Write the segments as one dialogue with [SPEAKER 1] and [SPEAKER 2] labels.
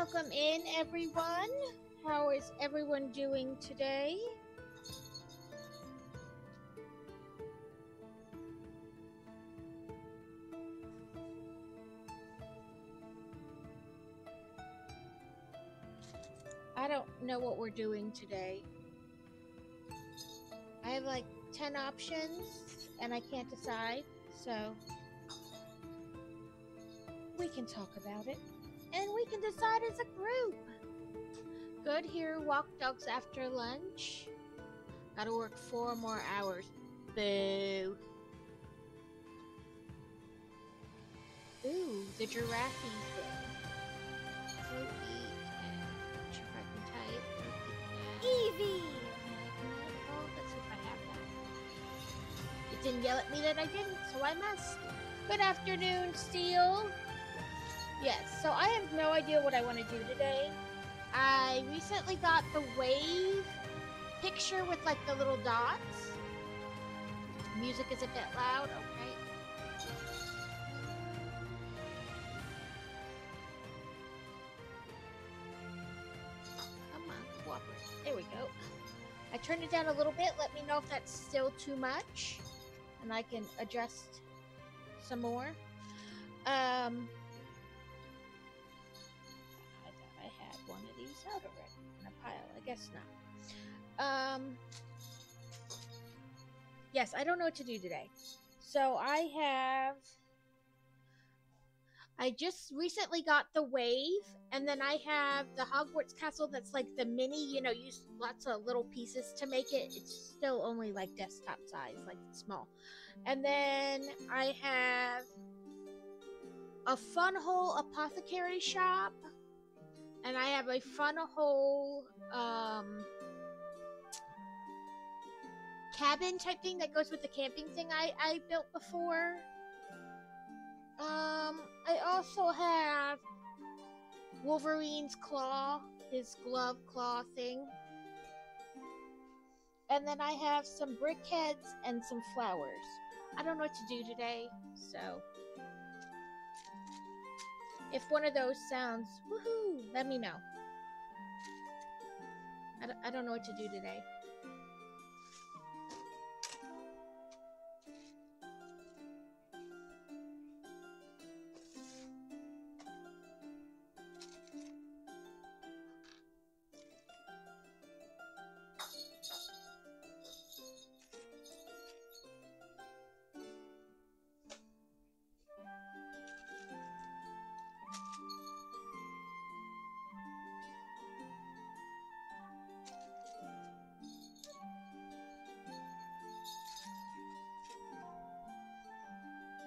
[SPEAKER 1] Welcome in, everyone. How is everyone doing today? I don't know what we're doing today. I have like 10 options and I can't decide, so we can talk about it and we can decide as a group. Good here, walk dogs after lunch. Gotta work 4 more hours. Boo. Ooh, the giraffe thing. Go eat and if I can type.
[SPEAKER 2] Eevee!
[SPEAKER 1] Oh, let's see if I have that. It didn't yell at me that I didn't, so I must. Good afternoon, Steel. Yes, so I have no idea what I want to do today. I recently got the wave picture with like the little dots. Music is a bit loud, okay. Come on, cooperate. There we go. I turned it down a little bit. Let me know if that's still too much, and I can adjust some more. I thought I had one of these out already in a pile. I guess not. Yes, I don't know what to do today. So I just recently got the wave, and then I have the Hogwarts castle that's like the mini, use lots of little pieces to make it. It's still only like desktop size, like small. And then I have a Fun Hole Apothecary Shop, and I have a Fun Hole cabin type thing that goes with the camping thing I built before. I also have Wolverine's claw, his glove claw thing. And then I have some brick heads and some flowers. I don't know what to do today, so if one of those sounds woohoo, let me know. I don't know what to do today.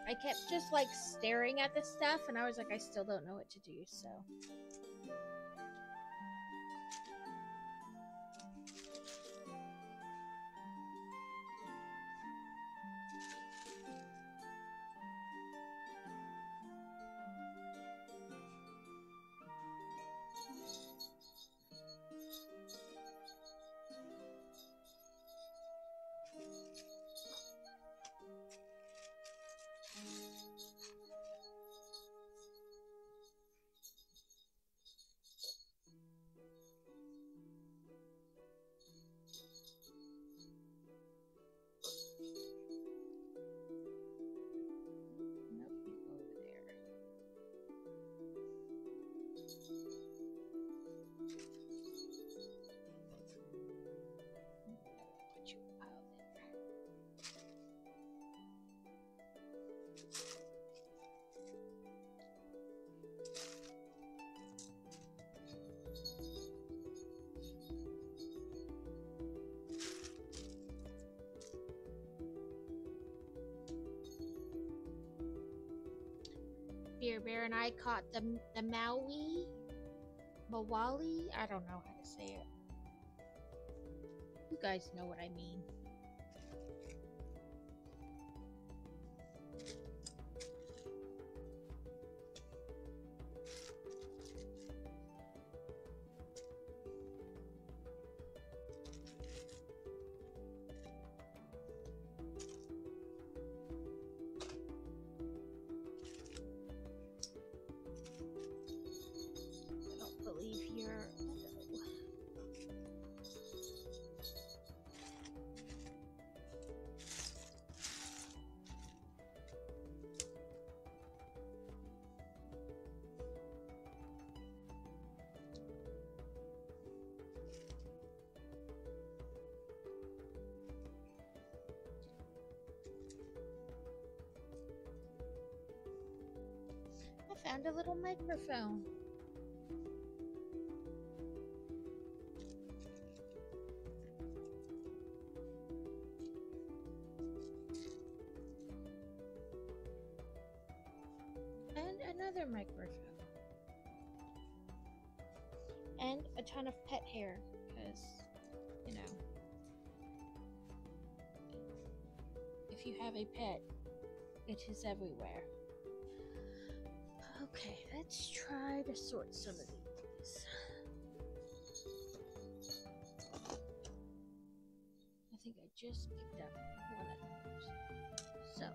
[SPEAKER 1] I kept just like staring at this stuff, and I was like, I still don't know what to do, so. Beer Bear and I caught the Mawali. I don't know how to say it. You guys know what I mean. found a little microphone. And another microphone. And a ton of pet hair, because, you know, if you have a pet, it is everywhere. Okay, let's try to sort some of these. I think I just picked up one of those. So,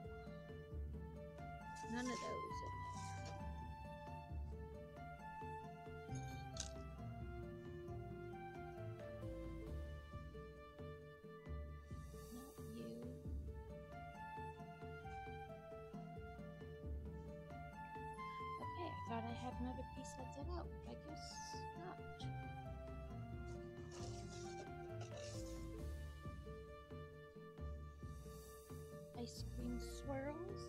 [SPEAKER 1] none of those in there. Not you. Okay, I thought I had another piece that's it out. I guess not. Ice cream swirls.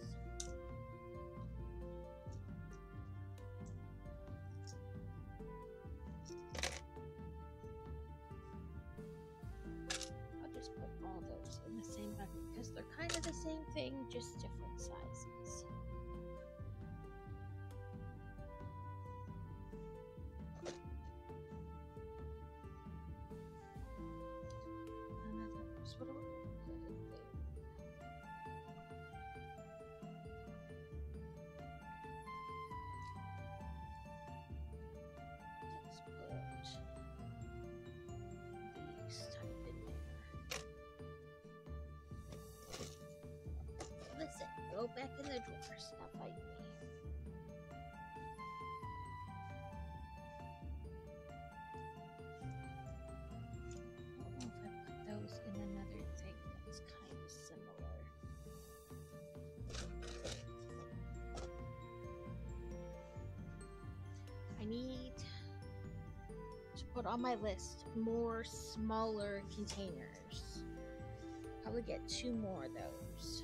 [SPEAKER 1] I'll just put all those in the same bucket because they're kind of the same thing, just different sizes. What do I put in there? Let's put these type in there. Listen, go back in the drawer. Stop fighting me. I don't know if I put those in another thing that's kind of similar. I need to put on my list more smaller containers. Probably get 2 more of those.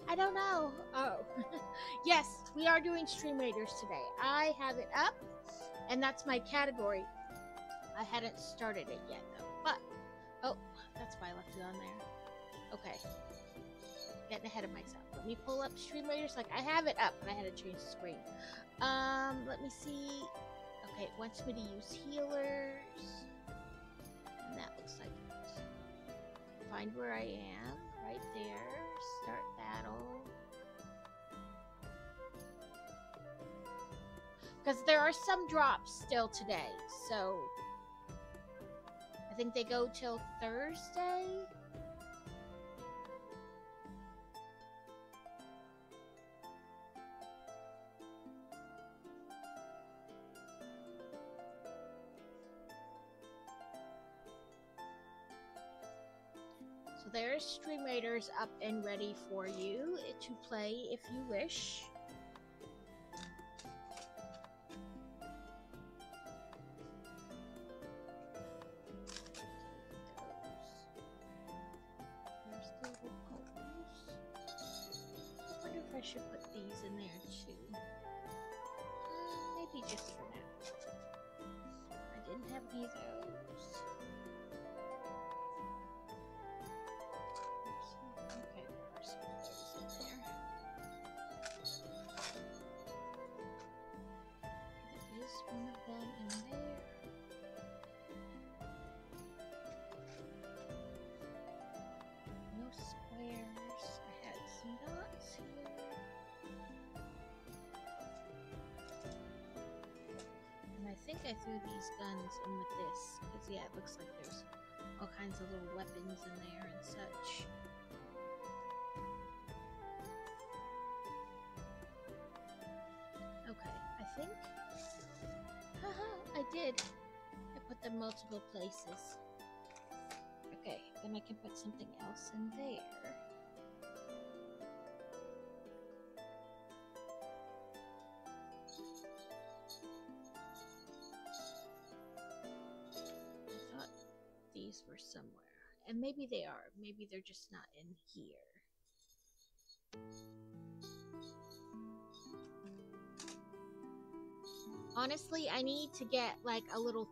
[SPEAKER 1] I don't know. Oh, yes, we are doing Stream Raiders today. I have it up, and that's my category. I hadn't started it yet, though. But, oh, that's why I left it on there. Okay. Getting ahead of myself. Let me pull up Stream Raiders. Like, I have it up, but I had to change the screen. Let me see. Okay, it wants me to use healers. And that looks like it. Find where I am. Right there. Start battle. Because there are some drops still today, so I think they go till Thursday. So there's Stream Raiders up and ready for you to play if you wish. should put these in there too. Maybe just for now. I didn't have any of those. Okay, there are some of those in there. There is one of them in there. No squares. I had some dots here. And I think I threw these guns in with this, because yeah, it looks like there's all kinds of little weapons in there and such. Okay, I think... Haha, I did! I put them multiple places. Okay, then I can put something else in there. I thought these were somewhere. And maybe they are. Maybe they're just not in here. Honestly, I need to get like a little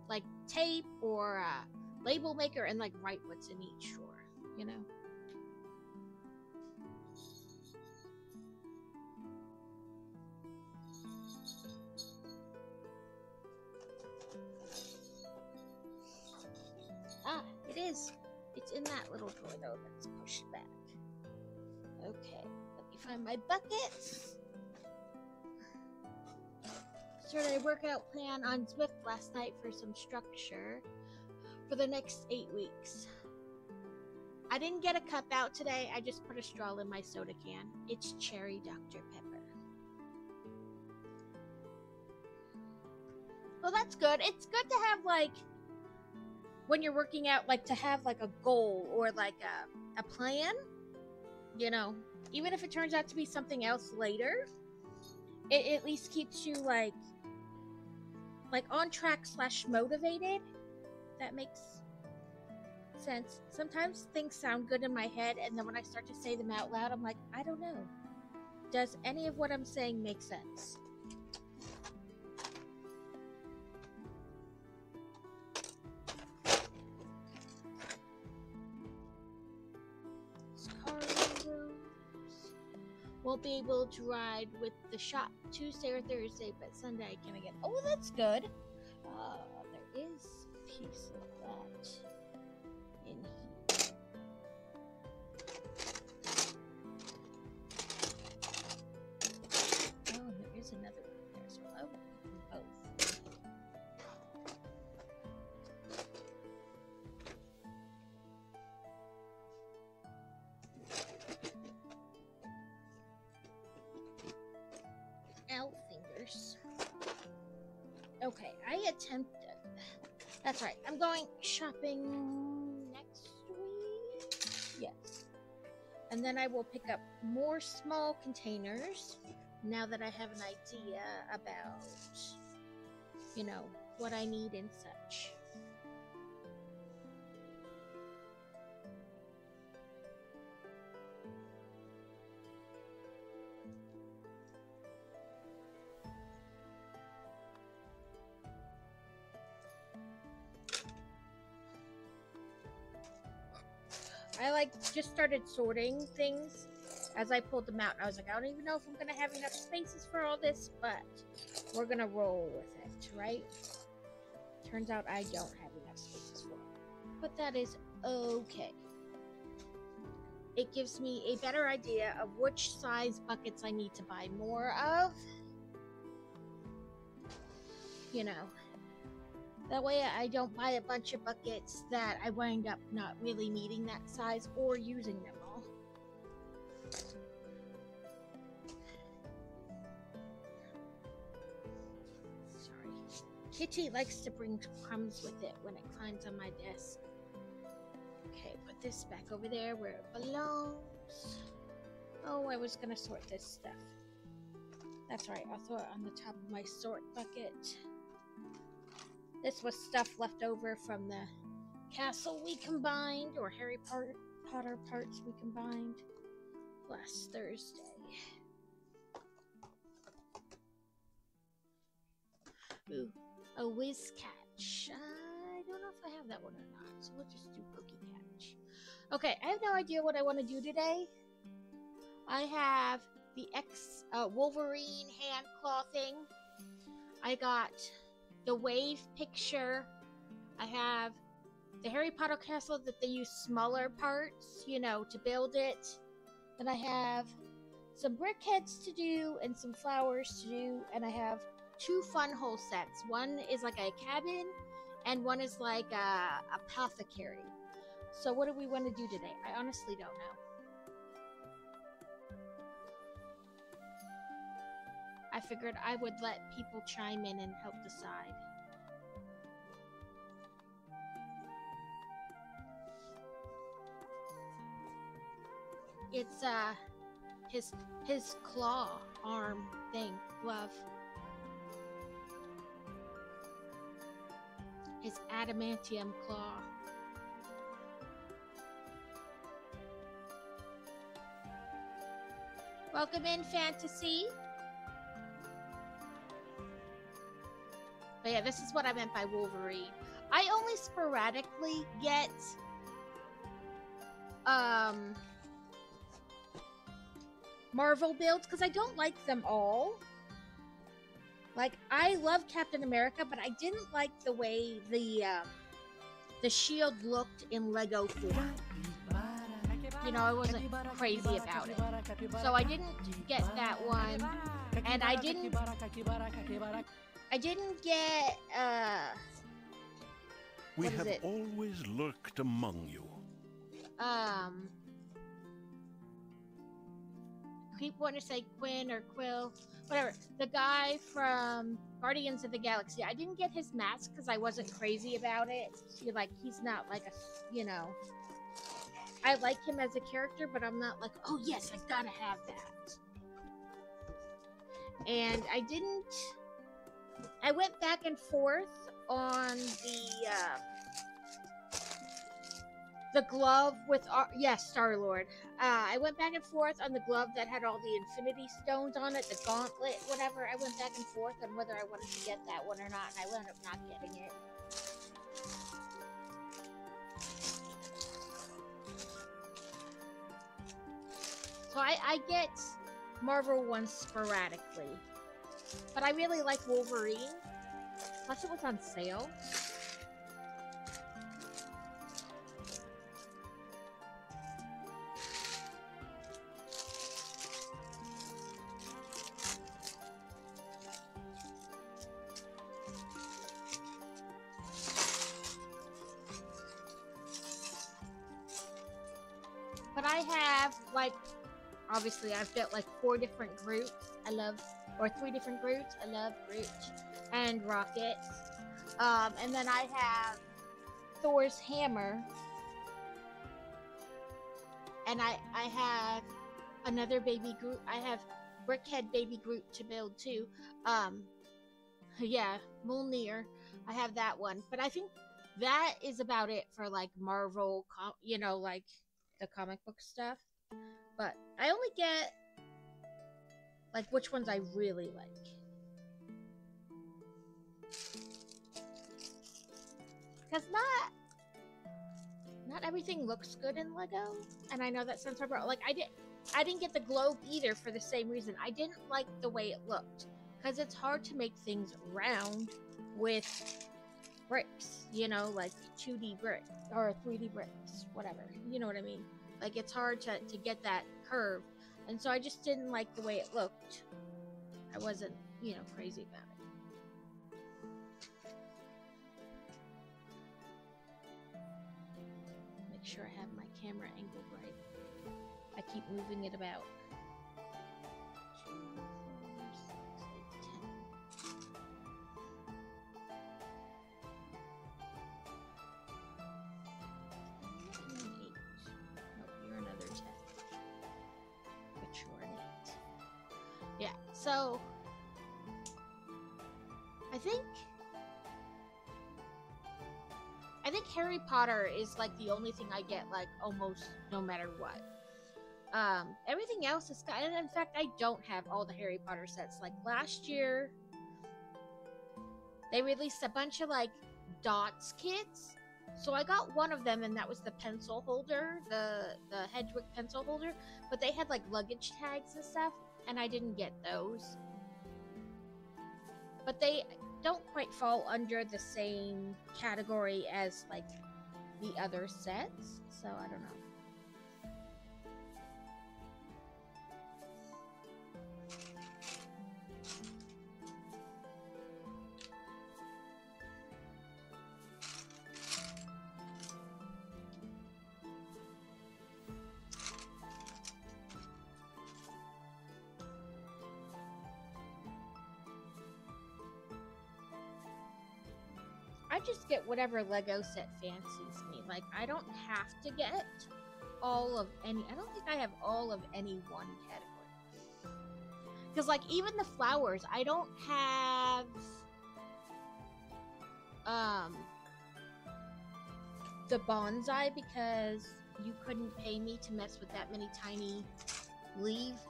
[SPEAKER 1] like tape or a label maker and like write what's in each drawer, you know? Ah, it is. It's in that little drawer though that's pushed back. Okay, let me find my bucket. Started a workout plan on Zwift last night for some structure for the next 8 weeks. I didn't get a cup out today. I just put a straw in my soda can. It's cherry Dr. Pepper. Well, that's good. It's good to have, like, when you're working out, like, to have, like, a goal or, like, a plan. You know, even if it turns out to be something else later, it at least keeps you, like on track / motivated. That makes sense. Sometimes things sound good in my head, and then when I start to say them out loud, I'm like, I don't know. Does any of what I'm saying make sense? Won't be able to ride with the shop Tuesday or Thursday, but Sunday I can again. Oh, well, that's good. There is a piece of that in here. Oh, there is another one there as well. I will put them both. Ow, fingers. Okay, I attempted. That's right. I'm going shopping next week. Yes. And then I will pick up more small containers now that I have an idea about, you know, what I need and such. I just started sorting things as I pulled them out. I was like, I don't even know if I'm gonna have enough spaces for all this, but we're gonna roll with it, right? Turns out I don't have enough spaces for it, but that is okay. It gives me a better idea of which size buckets I need to buy more of. You know. That way I don't buy a bunch of buckets that I wind up not really needing that size or using them all. Sorry. Kitty likes to bring crumbs with it when it climbs on my desk. Okay, put this back over there where it belongs. Oh, I was gonna sort this stuff. That's right, I'll throw it on the top of my sort bucket. This was stuff left over from the castle we combined, or Harry Potter parts we combined last Thursday. Ooh, a whiz catch. I don't know if I have that one or not, so we'll just do Pokey Catch. Okay, I have no idea what I want to do today. I have the Wolverine hand claw thing. I got the wave picture. I have the Harry Potter castle that they use smaller parts, you know, to build it. Then I have some brickheads to do and some flowers to do, and I have 2 fun hole sets. One is like a cabin, and one is like a apothecary. So what do we want to do today? I honestly don't know. I figured I would let people chime in and help decide. It's his claw arm thing, glove. His adamantium claw. Welcome in, Fantasy. But yeah, this is what I meant by Wolverine. I only sporadically get Marvel builds because I don't like them all. Like, I love Captain America, but I didn't like the way the shield looked in Lego form. You know, I wasn't crazy about it. So I didn't get that one. And I didn't get
[SPEAKER 3] We have always lurked among you.
[SPEAKER 1] Keep wanting to say Quinn or Quill, whatever. The guy from Guardians of the Galaxy. I didn't get his mask because I wasn't crazy about it. Like, he's not like a, you know. I like him as a character, but I'm not like, oh yes, I gotta have that. And I didn't. I went back and forth on the glove with Star-Lord. I went back and forth on the glove that had all the Infinity Stones on it, the gauntlet, whatever. I went back and forth on whether I wanted to get that one or not, and I wound up not getting it. So I get Marvel ones sporadically, but I really like Wolverine. Plus it was on sale. But I have, like, obviously I've built like 4 different Groots. Or 3 different Groots. I love Groot and Rocket. And then I have Thor's hammer. And I have another baby Groot. I have Brickhead baby Groot to build too. Yeah, Mjolnir. I have that one. But I think that is about it for like Marvel, you know, like the comic book stuff. But I only get like which ones I really like. Because not everything looks good in Lego. And I know that sounds hard, like I didn't get the globe either for the same reason. I didn't like the way it looked. Because it's hard to make things round with bricks, you know, like 2D bricks or 3D bricks, whatever. You know what I mean? Like, it's hard to get that curve. And so I just didn't like the way it looked. I wasn't, you know, crazy about it. Make sure I have my camera angled right. I keep moving it about. 2, 4, 6, 8, 10. Yeah, so I think Harry Potter is like the only thing I get like almost no matter what. Everything else is kind of, in fact, I don't have all the Harry Potter sets. Like last year, they released a bunch of like dots kits. So I got one of them, and that was the pencil holder, the Hedwig pencil holder. But they had like luggage tags and stuff, and I didn't get those. But they don't quite fall under the same category as like the other sets, so I don't know. I just get whatever Lego set fancies me. Like, I don't have to get all of any. I don't think I have all of any one category. Because, like, even the flowers, I don't have the bonsai because you couldn't pay me to mess with that many tiny leaves.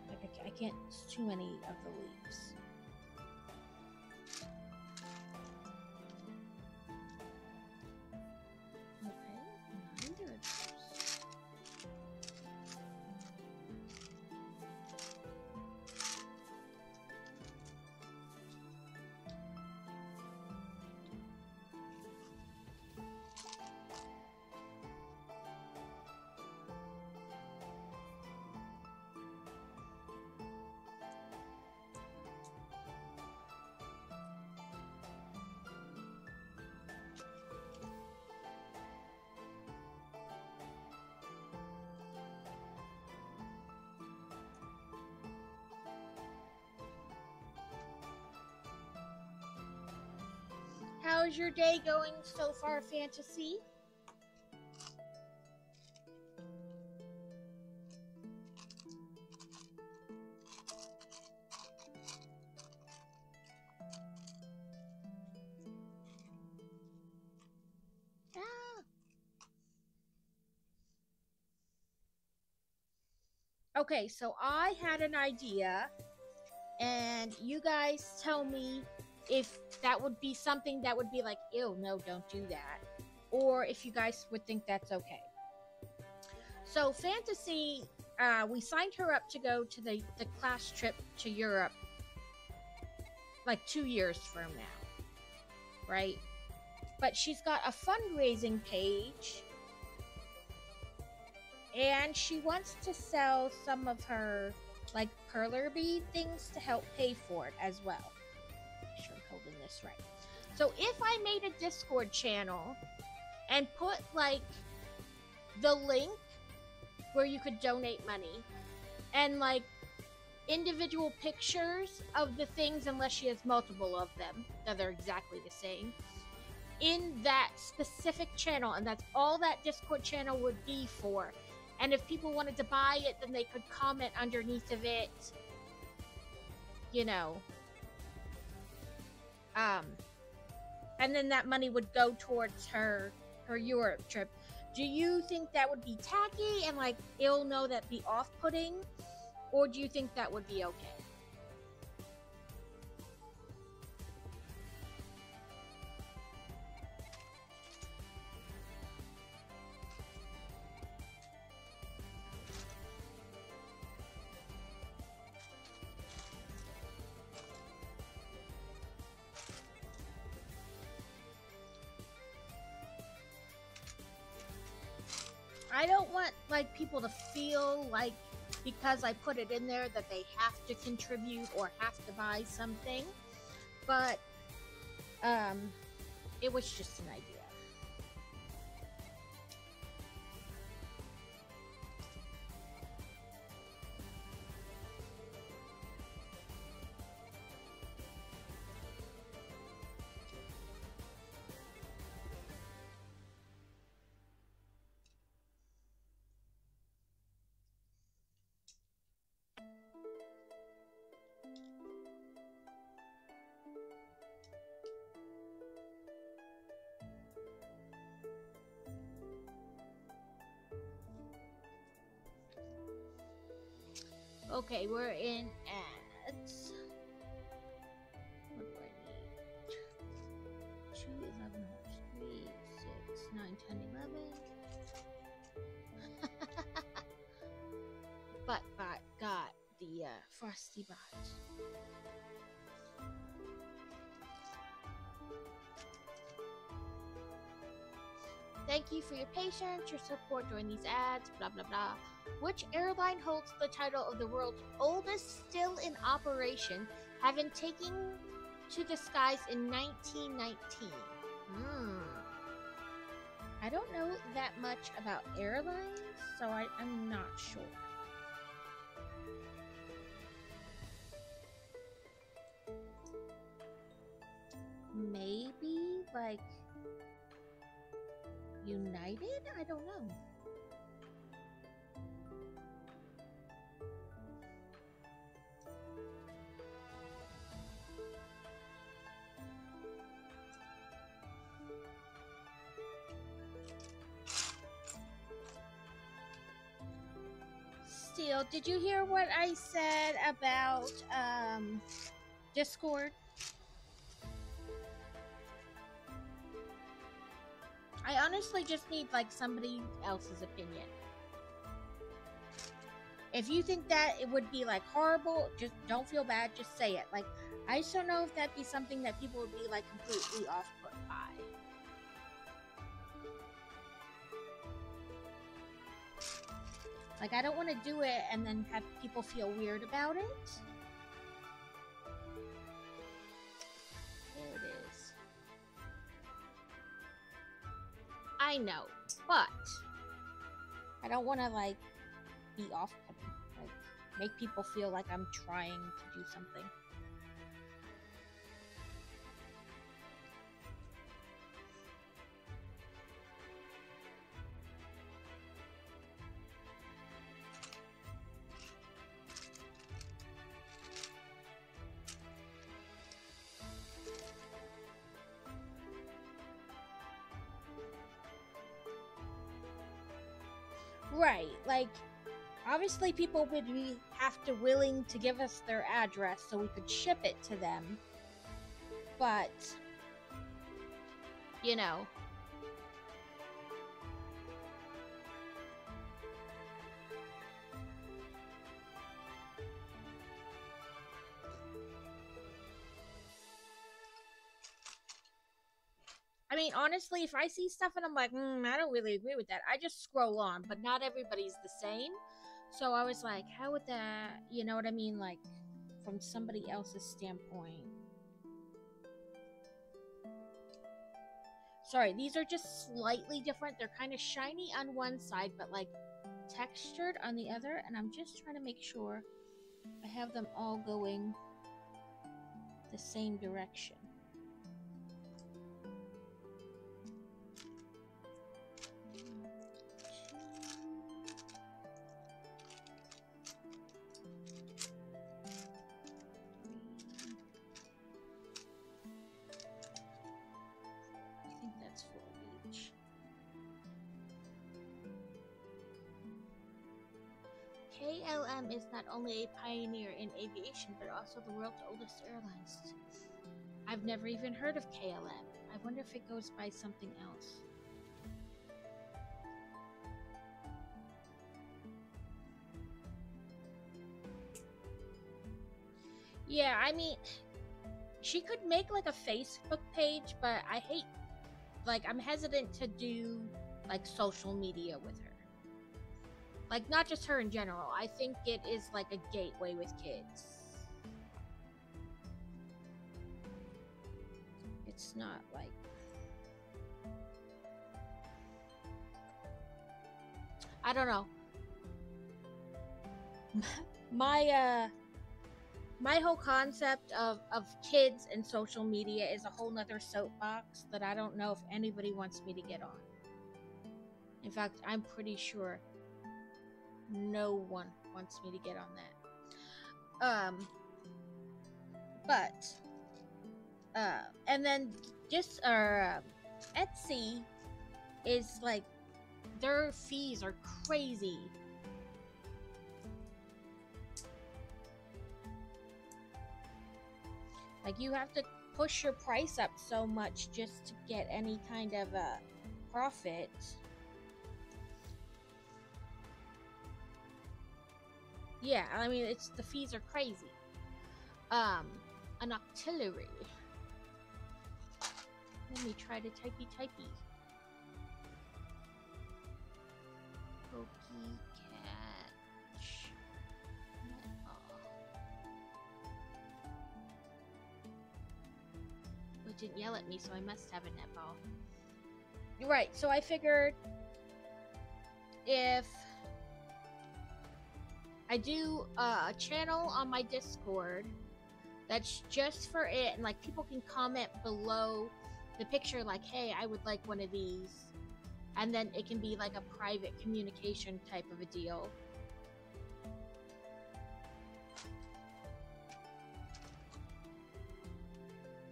[SPEAKER 1] Like, I can't. It's too many of the leaves. How's your day going so far, Fantasy? Okay, so I had an idea, and you guys tell me if that would be something that would be like, ew, no, don't do that. Or if you guys would think that's okay. So Fantasy, we signed her up to go to the class trip to Europe like 2 years from now, right? But she's got a fundraising page, and she wants to sell some of her like perler bead things to help pay for it as well. Make sure I'm holding this right. So if I made a Discord channel and put like the link where you could donate money and like individual pictures of the things, unless she has multiple of them that are exactly the same, in that specific channel, and that's all that Discord channel would be for. And if people wanted to buy it, then they could comment underneath of it, you know. And then that money would go towards her Europe trip. Do you think that would be tacky and like it'll know that be off-putting, or do you think that would be okay? I don't want like people to feel like because I put it in there that they have to contribute or have to buy something, but it was just an idea. Okay, we're in ads. Buttbot got the Frosty Bot. Thank you for your patience, your support during these ads, blah blah blah. Which airline holds the title of the world's oldest still in operation, having taken to the skies in 1919? I don't know that much about airlines, so I'm not sure. Maybe, like, United? I don't know. Steel, did you hear what I said about Discord? I honestly just need like somebody else's opinion. If you think that it would be like horrible, just don't feel bad, just say it. Like, I just don't know if that'd be something that people would be like completely off put by. Like, I don't want to do it and then have people feel weird about it. There it is. I know, but I don't want to, like, be off-putting. Like, make people feel like I'm trying to do something. Right, like, obviously people would have to willing to give us their address so we could ship it to them, but, you know. I mean, honestly, if I see stuff and I'm like, I don't really agree with that, I just scroll on, but not everybody's the same. So I was like, how would that, you know what I mean? Like, from somebody else's standpoint. Sorry, these are just slightly different. They're kind of shiny on one side, but like textured on the other. And I'm just trying to make sure I have them all going the same direction. KLM is not only a pioneer in aviation, but also the world's oldest airlines. I've never even heard of KLM. I wonder if it goes by something else. Yeah, I mean, she could make like a Facebook page, but I hate, like, I'm hesitant to do like social media with her. Like, not just her in general. I think it is like a gateway with kids. It's not like... I don't know. My whole concept of kids and social media is a whole nother soapbox that I don't know if anybody wants me to get on. In fact, I'm pretty sure no one wants me to get on that. And then just Etsy is like, their fees are crazy. Like, you have to push your price up so much just to get any kind of a profit. Yeah, I mean, it's the fees are crazy. An auxiliary. Let me try to typey. Pokey catch. It didn't yell at me, so I must have a netball. Right, so I figured if I do a channel on my Discord that's just for it, and like people can comment below the picture like, hey, I would like one of these, and then it can be like a private communication type of a deal.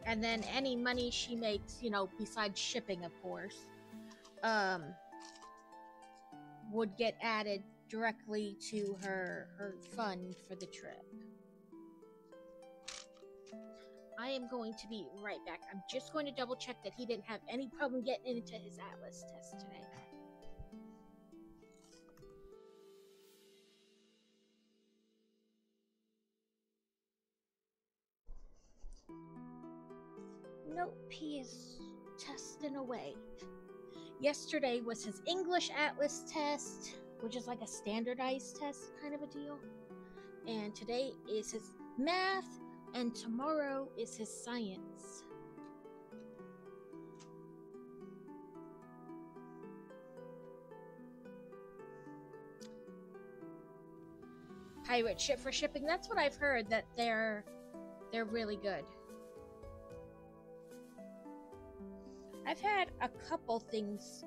[SPEAKER 1] And then any money she makes, you know, besides shipping, of course, would get added directly to her fund for the trip. I am going to be right back. I'm just going to double check that he didn't have any problem getting into his Atlas test today. Nope, he is testing away. Yesterday was his English Atlas test, which is like a standardized test kind of a deal. And today is his math, and tomorrow is his science. Pirate ship for shipping, that's what I've heard, that they're really good. I've had a couple things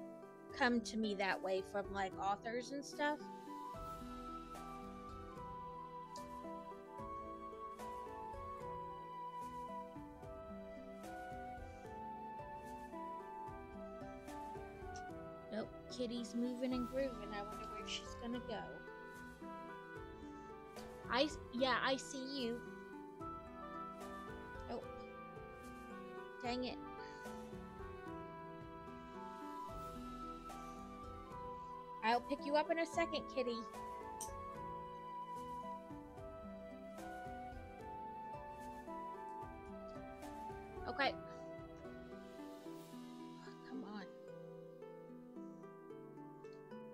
[SPEAKER 1] come to me that way from like authors and stuff. Nope, Kitty's moving and grooving. I wonder where she's gonna go. Yeah, I see you. Oh, dang it. I'll pick you up in a second, Kitty. Okay. Come on.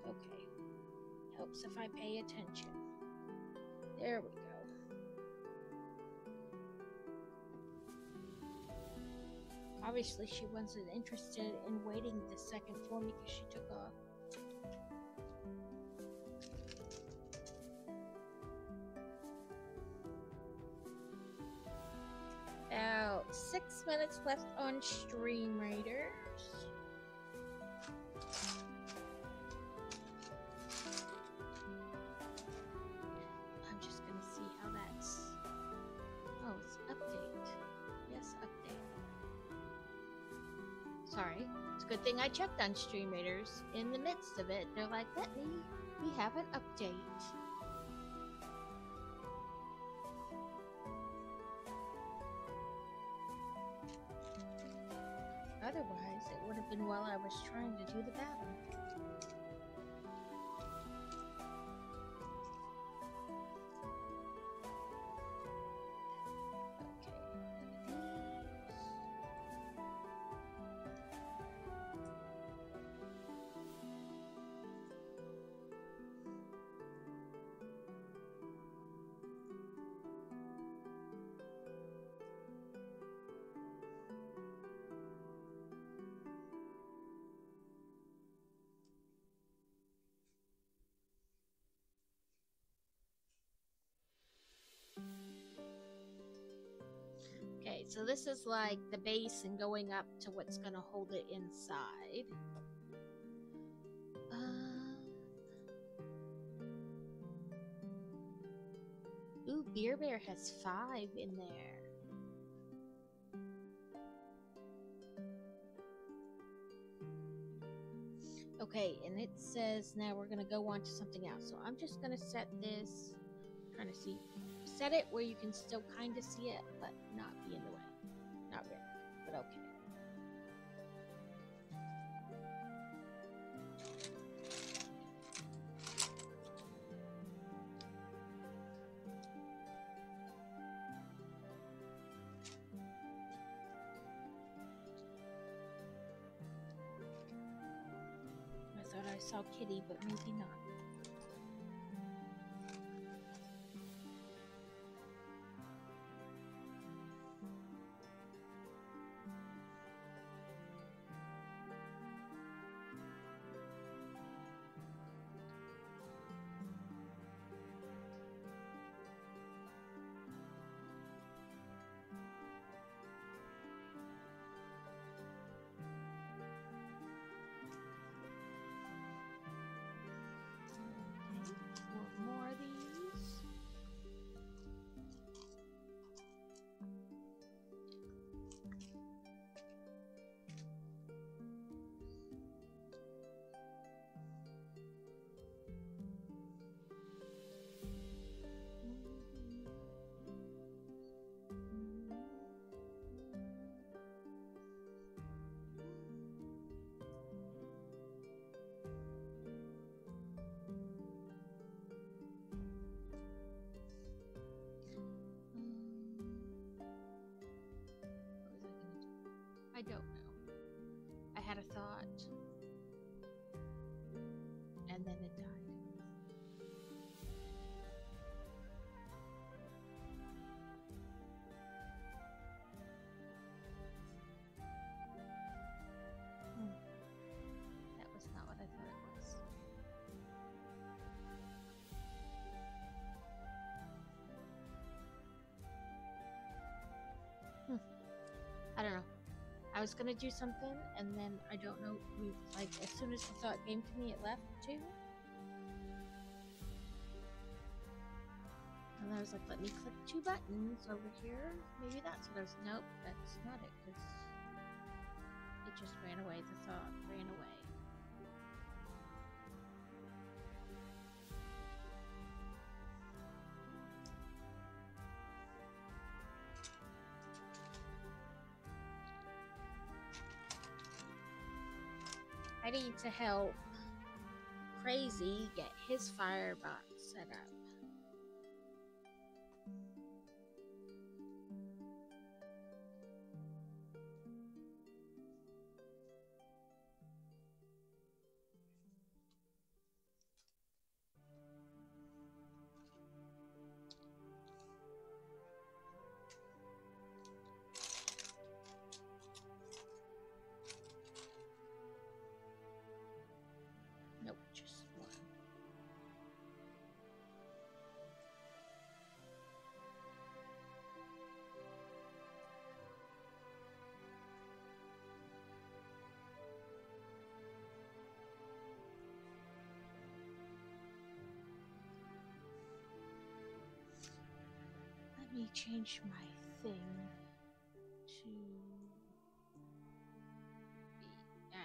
[SPEAKER 1] Okay. Helps if I pay attention. There we go. Obviously, she wasn't interested in waiting the second for me because she took off. About 6 minutes left on Stream Raiders. I'm just gonna see how that's. Oh, it's update. Yes, update. Sorry. It's a good thing I checked on Stream Raiders. In the midst of it, they're like, Bentley, we have an update. Otherwise, it would have been while I was trying to do the battle. Okay, so this is like the base and going up to what's gonna hold it inside. Ooh, Beer Bear has 5 in there. Okay, and it says now we're gonna go on to something else. So I'm just gonna set this, trying to see, set it where you can still kind of see it, but not be in the way. Not really, but okay. I saw Kitty, but maybe not. More of these. I don't know. I had a thought, and then it died. That was not what I thought it was. I don't know. I was gonna do something, and then I don't know. Like as soon as the thought came to me, it left too. And I was like, let me click 2 buttons over here. Maybe that's what I was. Nope, that's not it. Because it just ran away. The thought ran away. I need to help Crazy get his firebot set up. Nope, just one. Let me change my thing to be at.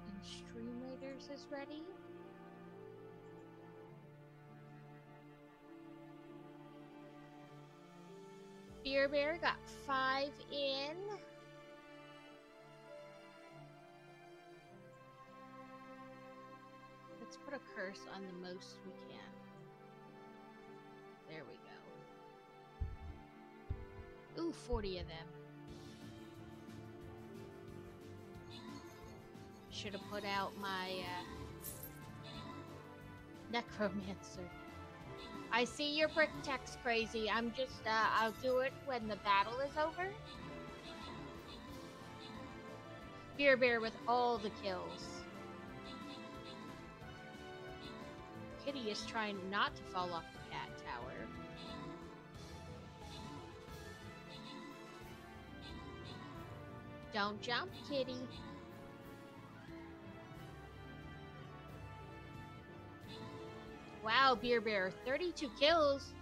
[SPEAKER 1] And Stream Raiders is ready. Beer Bear got 5 in. Let's put a curse on the most we can. There we go. Ooh, 40 of them. Should have put out my Necromancer. I see your brick text, Crazy. I'm just, I'll do it when the battle is over. Beer Bear with all the kills. Kitty is trying not to fall off the cat tower. Don't jump, Kitty. Wow, Beer Bear, 32 kills.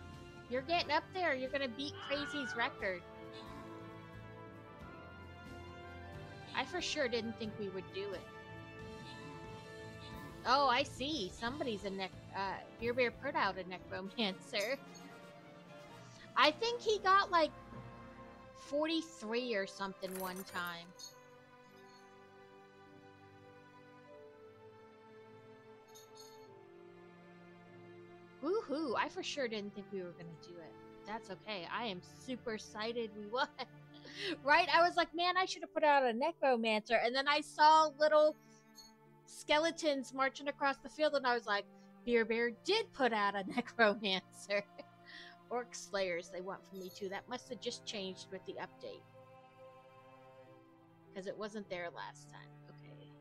[SPEAKER 1] You're getting up there. You're gonna beat Crazy's record. I for sure didn't think we would do it. Oh, I see. Somebody's a Beer Bear put out a necromancer. I think he got like 43 or something one time. Woohoo! I for sure didn't think we were gonna do it. That's okay. I am super excited we won. Right? I was like, man, I should have put out a necromancer. And then I saw little skeletons marching across the field, and I was like, Beer Bear did put out a necromancer. Orc Slayers they want from me too. That must have just changed with the update. Because it wasn't there last time. Okay.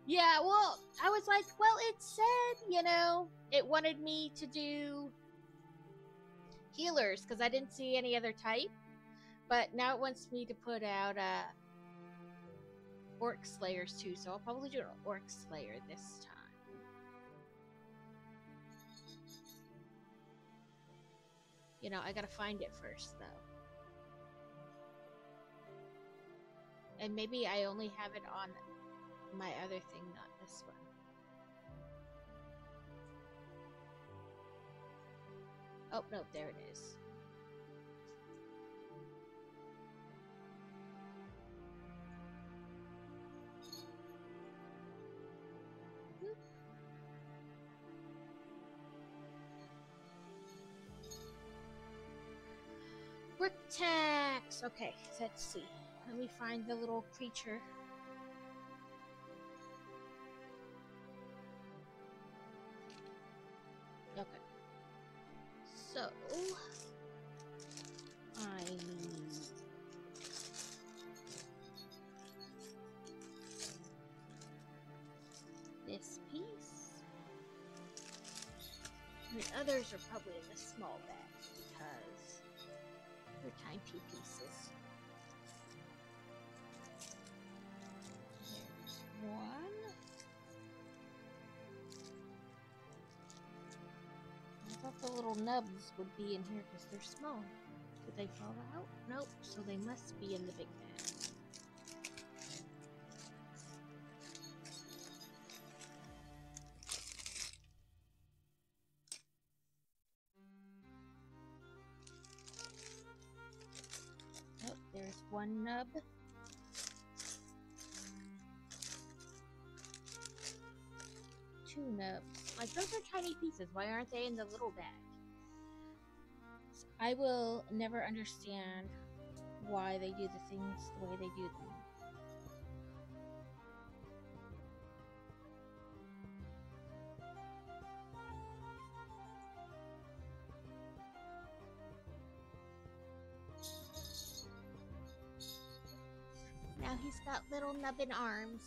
[SPEAKER 1] Yeah, well, I was like, well, it said, you know, it wanted me to do healers because I didn't see any other type. But now it wants me to put out Orc Slayers too, so I'll probably do an Orc Slayer this time. You know, I gotta find it first, though. And maybe I only have it on my other thing, not this one. Oh, no, there it is. Brick tax! Okay, let's see. Let me find the little creature. Okay. So, I need this piece. And the others are probably in the small bag because they're tiny pieces. There's one. I thought the little nubs would be in here because they're small. Did they fall out? Nope, so they must be in the big bag. Oh, there's one nub. Two nubs. Like, those are tiny pieces. Why aren't they in the little bag? So I will never understand why they do the things the way they do them. Now he's got little nubbin arms.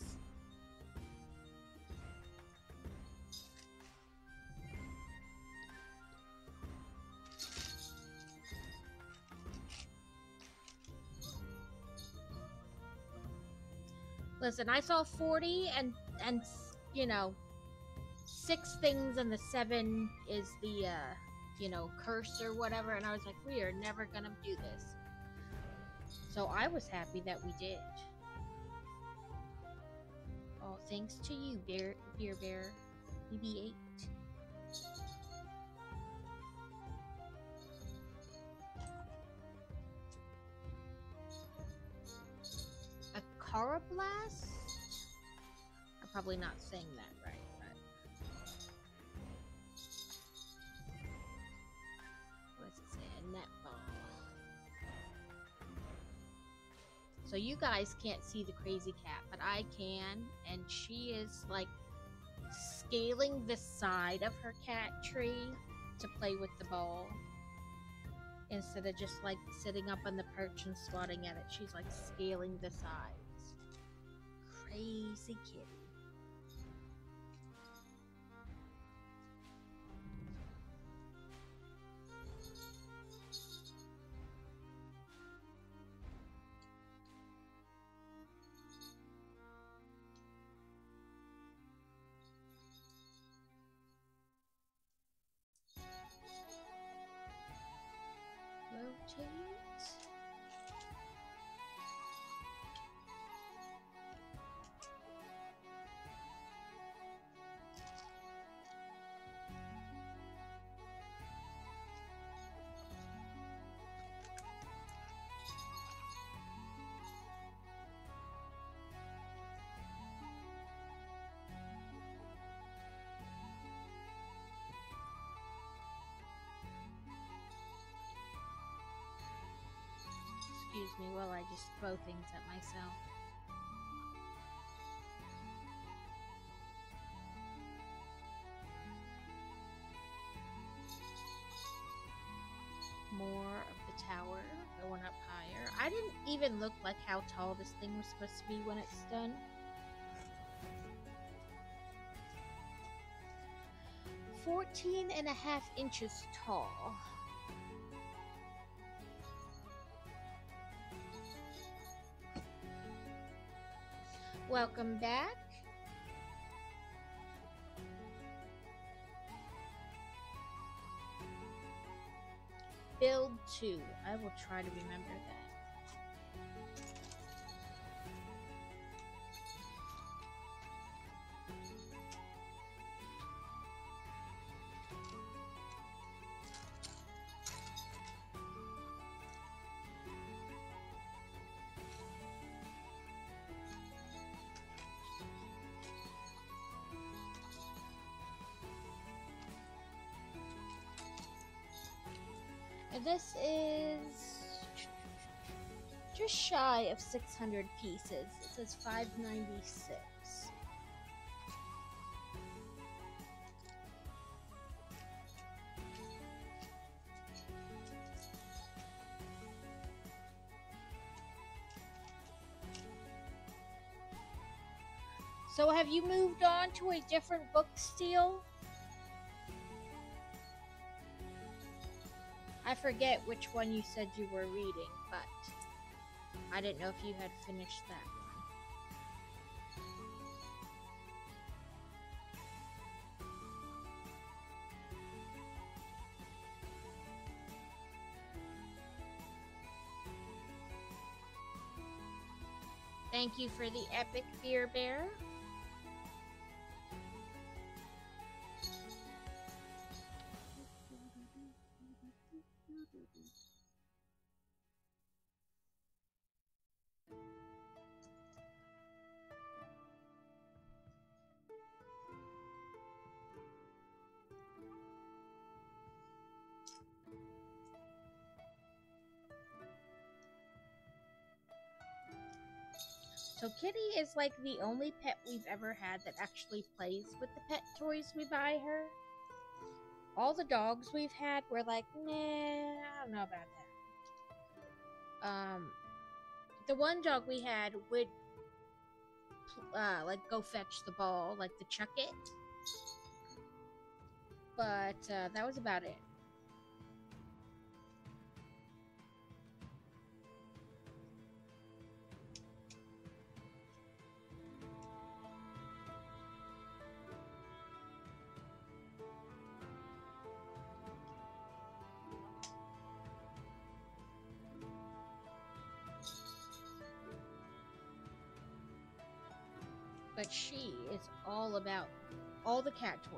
[SPEAKER 1] Listen, I saw 40 and you know, 6 things and the 7 is the you know, curse or whatever, and I was like, we are never gonna do this. So I was happy that we did. All thanks to you, Beer Bear BB8. A Carablast? I'm probably not saying that right, but what does it say? A netball. So you guys can't see the crazy cat, but I can, and she is like scaling the side of her cat tree to play with the ball instead of just like sitting up on the perch and swatting at it. She's like scaling the sides. Crazy kitty. Rotate. Excuse me while I just throw things at myself. More of the tower going up higher. I didn't even look like how tall this thing was supposed to be when it's done. 14.5 inches tall. Welcome back. Build 2. I will try to remember that. And this is just shy of 600 pieces. It says 596. So have you moved on to a different book, Steel? I forget which one you said you were reading, but I didn't know if you had finished that one. Thank you for the epic beer bear. So Kitty is like the only pet we've ever had that actually plays with the pet toys we buy her. All the dogs we've had were like, nah, I don't know about that. The one dog we had would like go fetch the ball, like to chuck it. But that was about it. But she is all about all the cat toys.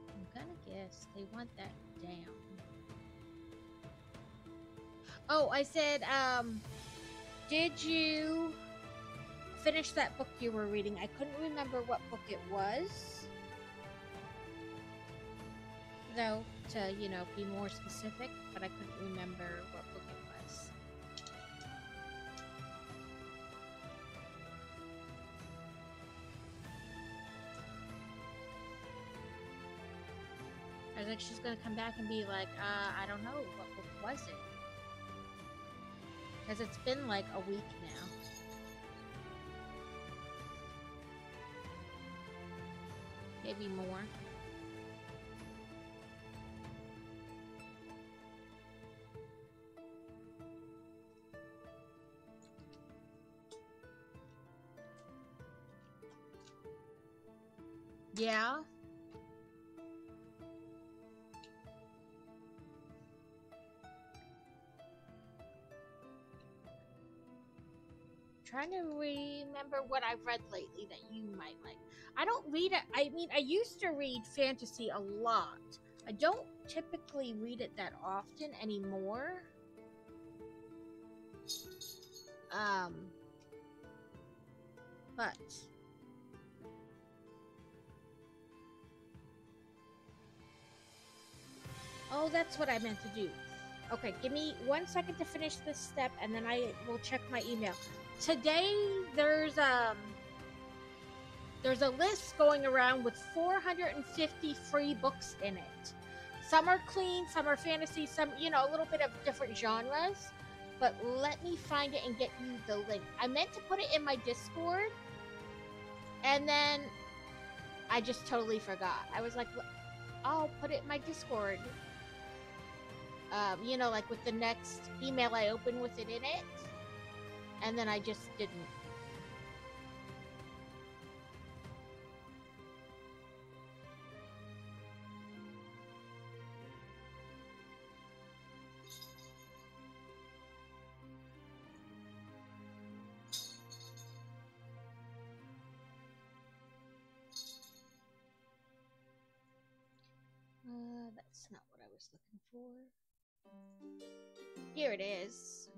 [SPEAKER 1] I'm gonna guess they want that down. Oh, I said, did you finish that book you were reading? I couldn't remember what book it was. though, to, you know, be more specific, but I couldn't remember what book it was. I was like, she's gonna come back and be like, I don't know, what book was it? Because it's been like a week now. Maybe more. Yeah. Trying to remember what I've read lately that you might like. I don't read it. I mean, I used to read fantasy a lot. I don't typically read it that often anymore. But oh, that's what I meant to do. Okay, give me 1 second to finish this step, and then I will check my email. Today, there's a list going around with 450 free books in it. Some are clean, some are fantasy, some, you know, a little bit of different genres. But let me find it and get you the link. I meant to put it in my Discord, and then I just totally forgot. I was like, I'll put it in my Discord. You know, like with the next email I open with it in it. And then I just didn't. That's not what I was looking for. Here it is.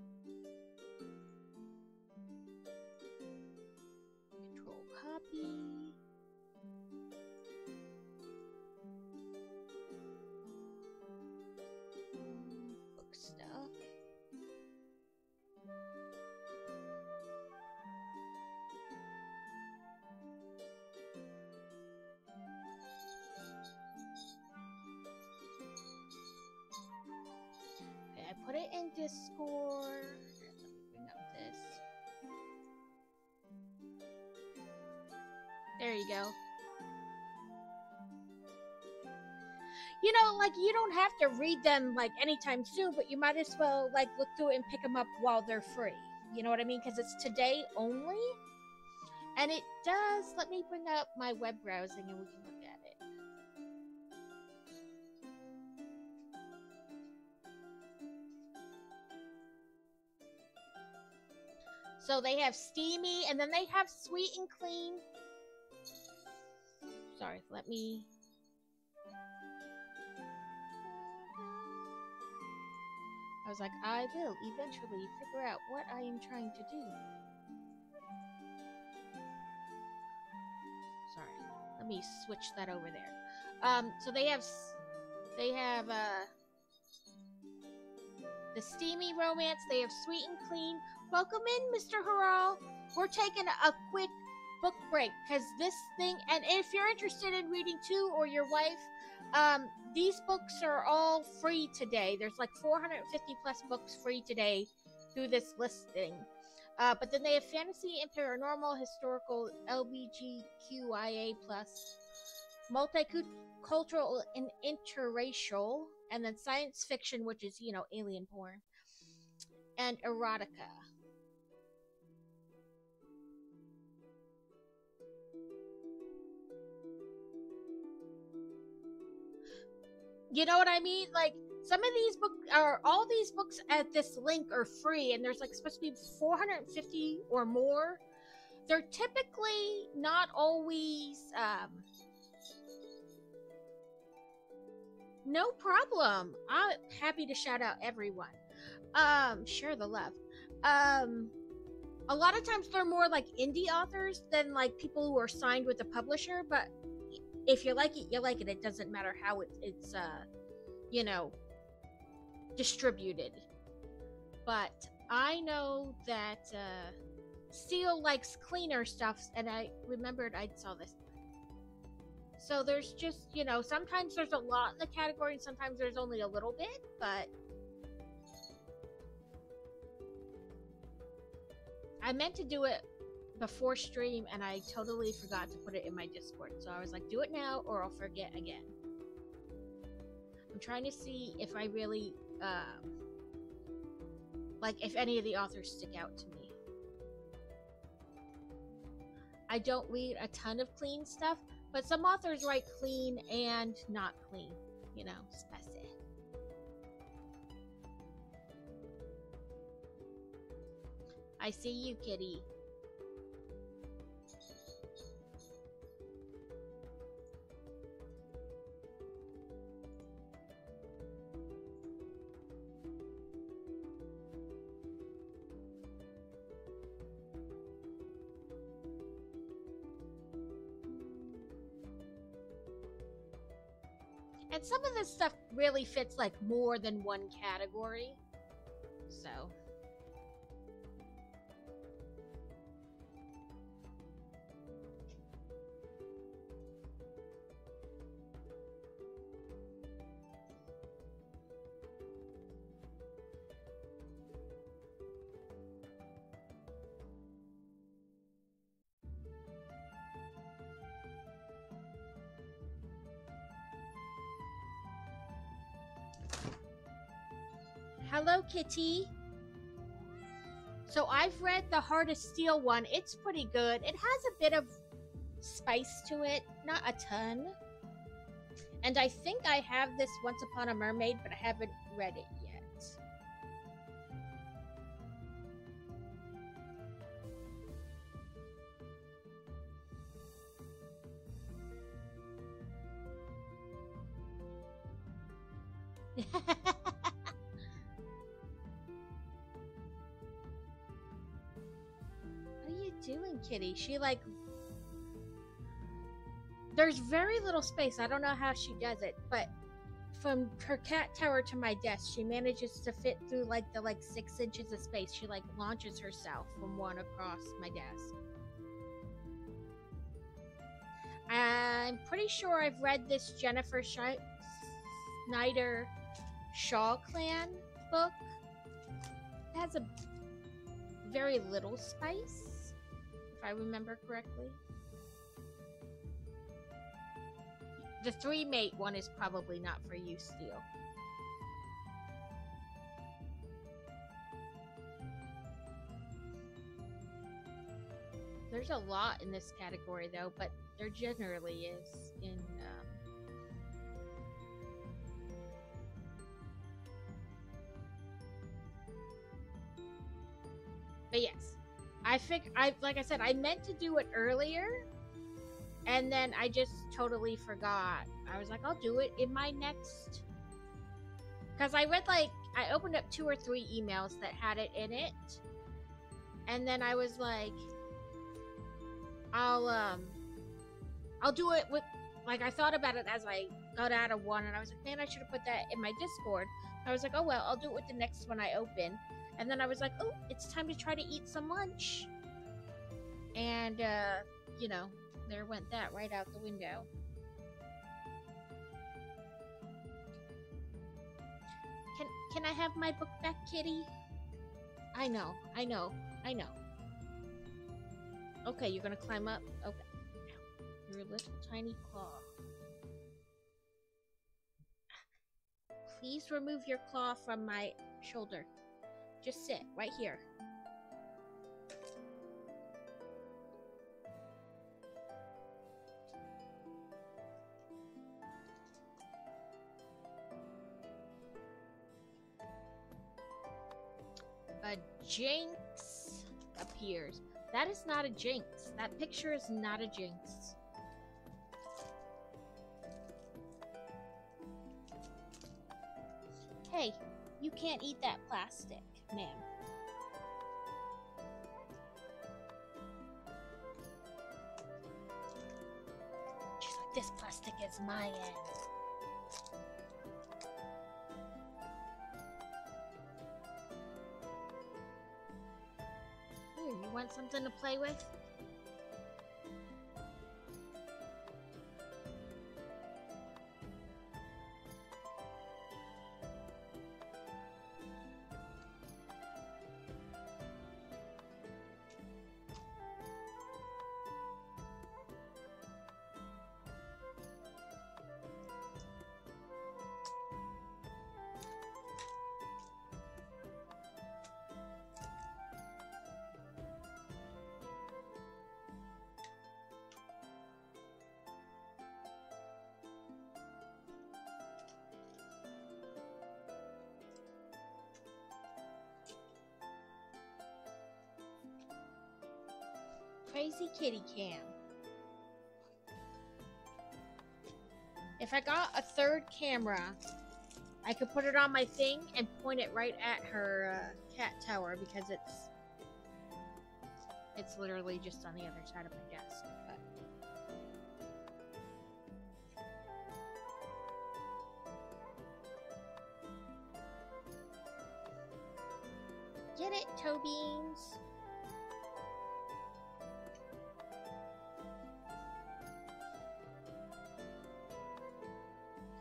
[SPEAKER 1] Control copy. Book stuff. Okay, I put it in Discord. Let me bring up this. There you go. You know, like, you don't have to read them, like, anytime soon, but you might as well, like, look through it and pick them up while they're free. You know what I mean? Because it's today only. And it does... Let me bring up my web browsing and we can look at it. So they have Steamy, and then they have Sweet and Clean. Sorry, let me... I was like, I will eventually figure out what I am trying to do. Sorry, let me switch that over there. So they have the Steamy Romance. They have Sweet and Clean. Welcome in, Mr. Harral. We're taking a quick book break because this thing, and if you're interested in reading too, or your wife, these books are all free today. There's like 450 plus books free today through this listing. But then they have fantasy and paranormal, historical, LGBTQIA+, multicultural and interracial, and then science fiction, which is, you know, alien porn, and erotica. You know what I mean? Like, some of these books are, all these books at this link are free, and there's like supposed to be 450 or more. They're typically not always, no problem. I'm happy to shout out everyone. Share the love. A lot of times they're more like indie authors than like people who are signed with a publisher, but if you like it, you like it. It doesn't matter how it's you know, distributed. But I know that Steel likes cleaner stuff, and I remembered I saw this. So there's just, you know, sometimes there's a lot in the category, and sometimes there's only a little bit, but I meant to do it before stream, and I totally forgot to put it in my Discord. So I was like, do it now, or I'll forget again. I'm trying to see if I really, like, if any of the authors stick out to me. I don't read a ton of clean stuff, but some authors write clean and not clean, you know, spicy. I see you, kitty. And some of this stuff really fits like more than one category. So. Hello, kitty. So I've read the Heart of Steel one. It's pretty good. It has a bit of spice to it, not a ton. And I think I have this Once Upon a Mermaid, but I haven't read it yet. Doing, kitty? She like, there's very little space. I don't know how she does it, but from her cat tower to my desk, she manages to fit through like the 6 inches of space. She like launches herself from one across my desk. I'm pretty sure I've read this Jennifer Snyder Shaw Clan book. It has a very little spice, if I remember correctly. The 3-mate one is probably not for you, Steel. There's a lot in this category, though, but there generally is in but yes, like I said, I meant to do it earlier, and then I just totally forgot. I was like, I'll do it in my next, because I read I opened up 2 or 3 emails that had it in it, and then I was like, I'll do it with, I thought about it as I got out of one, and I was like, man, I should have put that in my Discord. I was like, oh well, I'll do it with the next one I open. And then I was like, oh, it's time to try to eat some lunch. And, you know, there went that right out the window. Can I have my book back, kitty? I know. Okay, you're gonna climb up? Okay. Your little tiny claw. Please remove your claw from my shoulder. Just sit right here. A jinx appears. That is not a jinx. That picture is not a jinx. Hey, you can't eat that plastic, ma'am. She's like, This plastic is my end. Here, you want something to play with? Crazy Kitty Cam. If I got a third camera, I could put it on my thing and point it right at her cat tower because it's literally just on the other side of my desk. But... Get it, Toe Beans?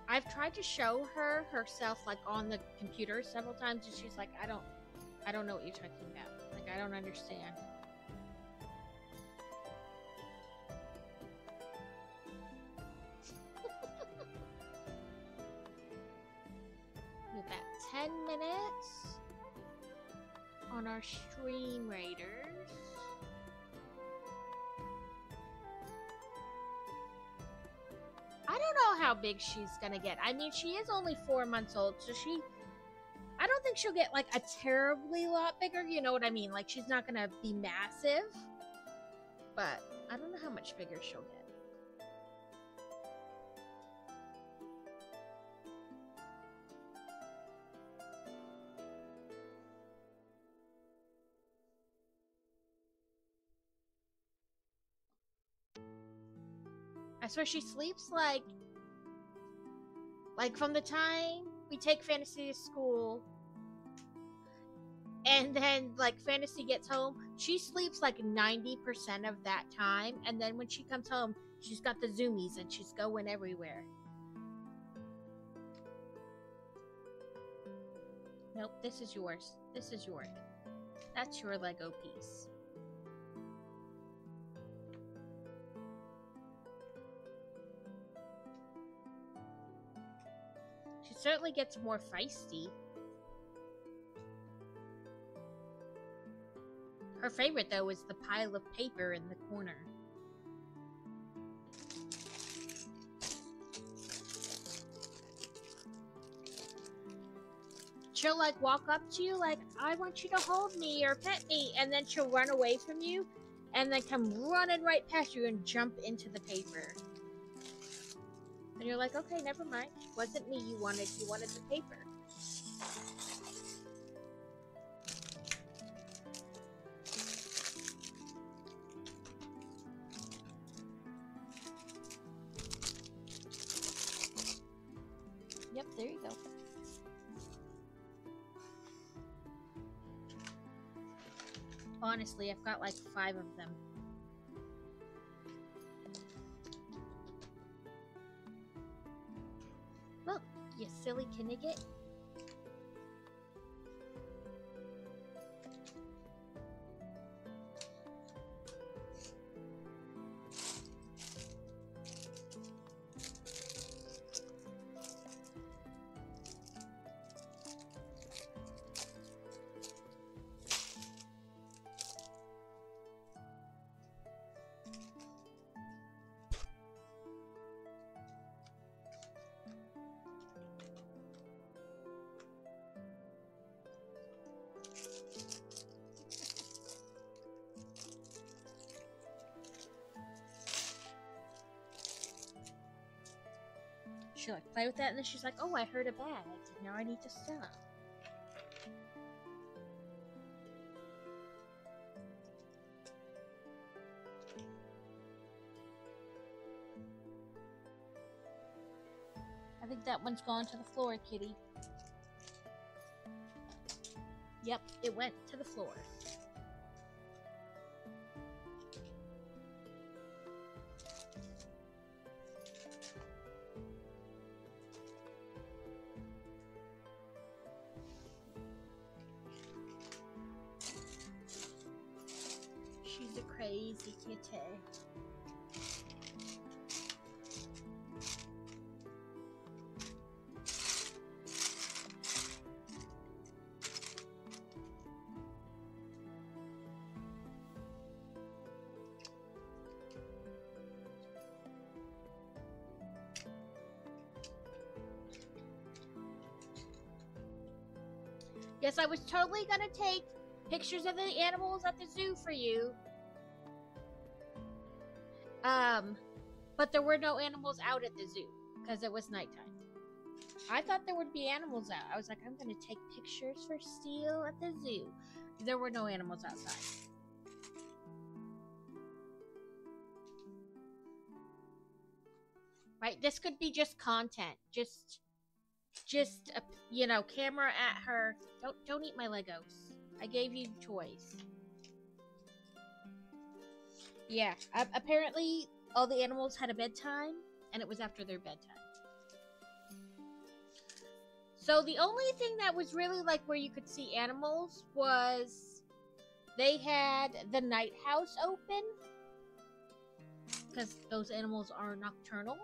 [SPEAKER 1] I've tried to show her herself like on the computer several times and she's like, I don't know what you're talking about. Like, I don't understand. We've got 10 minutes on our Stream Raiders. I don't know how big she's gonna get. I mean, she is only 4 months old, so I don't think she'll get like a terribly lot bigger, you know what I mean? Like, she's not gonna be massive, but I don't know how much bigger she'll get. I swear she sleeps like from the time we take Fantasy to school and then like Fantasy gets home, she sleeps like 90% of that time, and then when she comes home, she's got the zoomies and she's going everywhere. Nope, this is yours. This is yours. That's your Lego piece. She certainly gets more feisty. Her favorite, though, is the pile of paper in the corner. She'll, like, walk up to you like, I want you to hold me or pet me, and then she'll run away from you, and then come running right past you and jump into the paper. And you're like, okay, never mind. It wasn't me you wanted the paper. Yep, there you go. Honestly, I've got like 5 of them. Look, you silly Knigget. She'll like play with that, and then she's like, oh, I heard a bag. Now I need to stop. I think that one's gone to the floor, kitty. Yep, it went to the floor. She's a crazy kitty. Yes, I was totally gonna take pictures of the animals at the zoo for you. But there were no animals out at the zoo because it was nighttime. I thought there would be animals out. I was like, I'm gonna take pictures for Steel at the zoo. There were no animals outside. Right? This could be just content. Just a, you know, camera at her. Don't eat my Legos. I gave you toys. Yeah, apparently all the animals had a bedtime, and it was after their bedtime. So the only thing that was really like where you could see animals was they had the night house open, because those animals are nocturnal.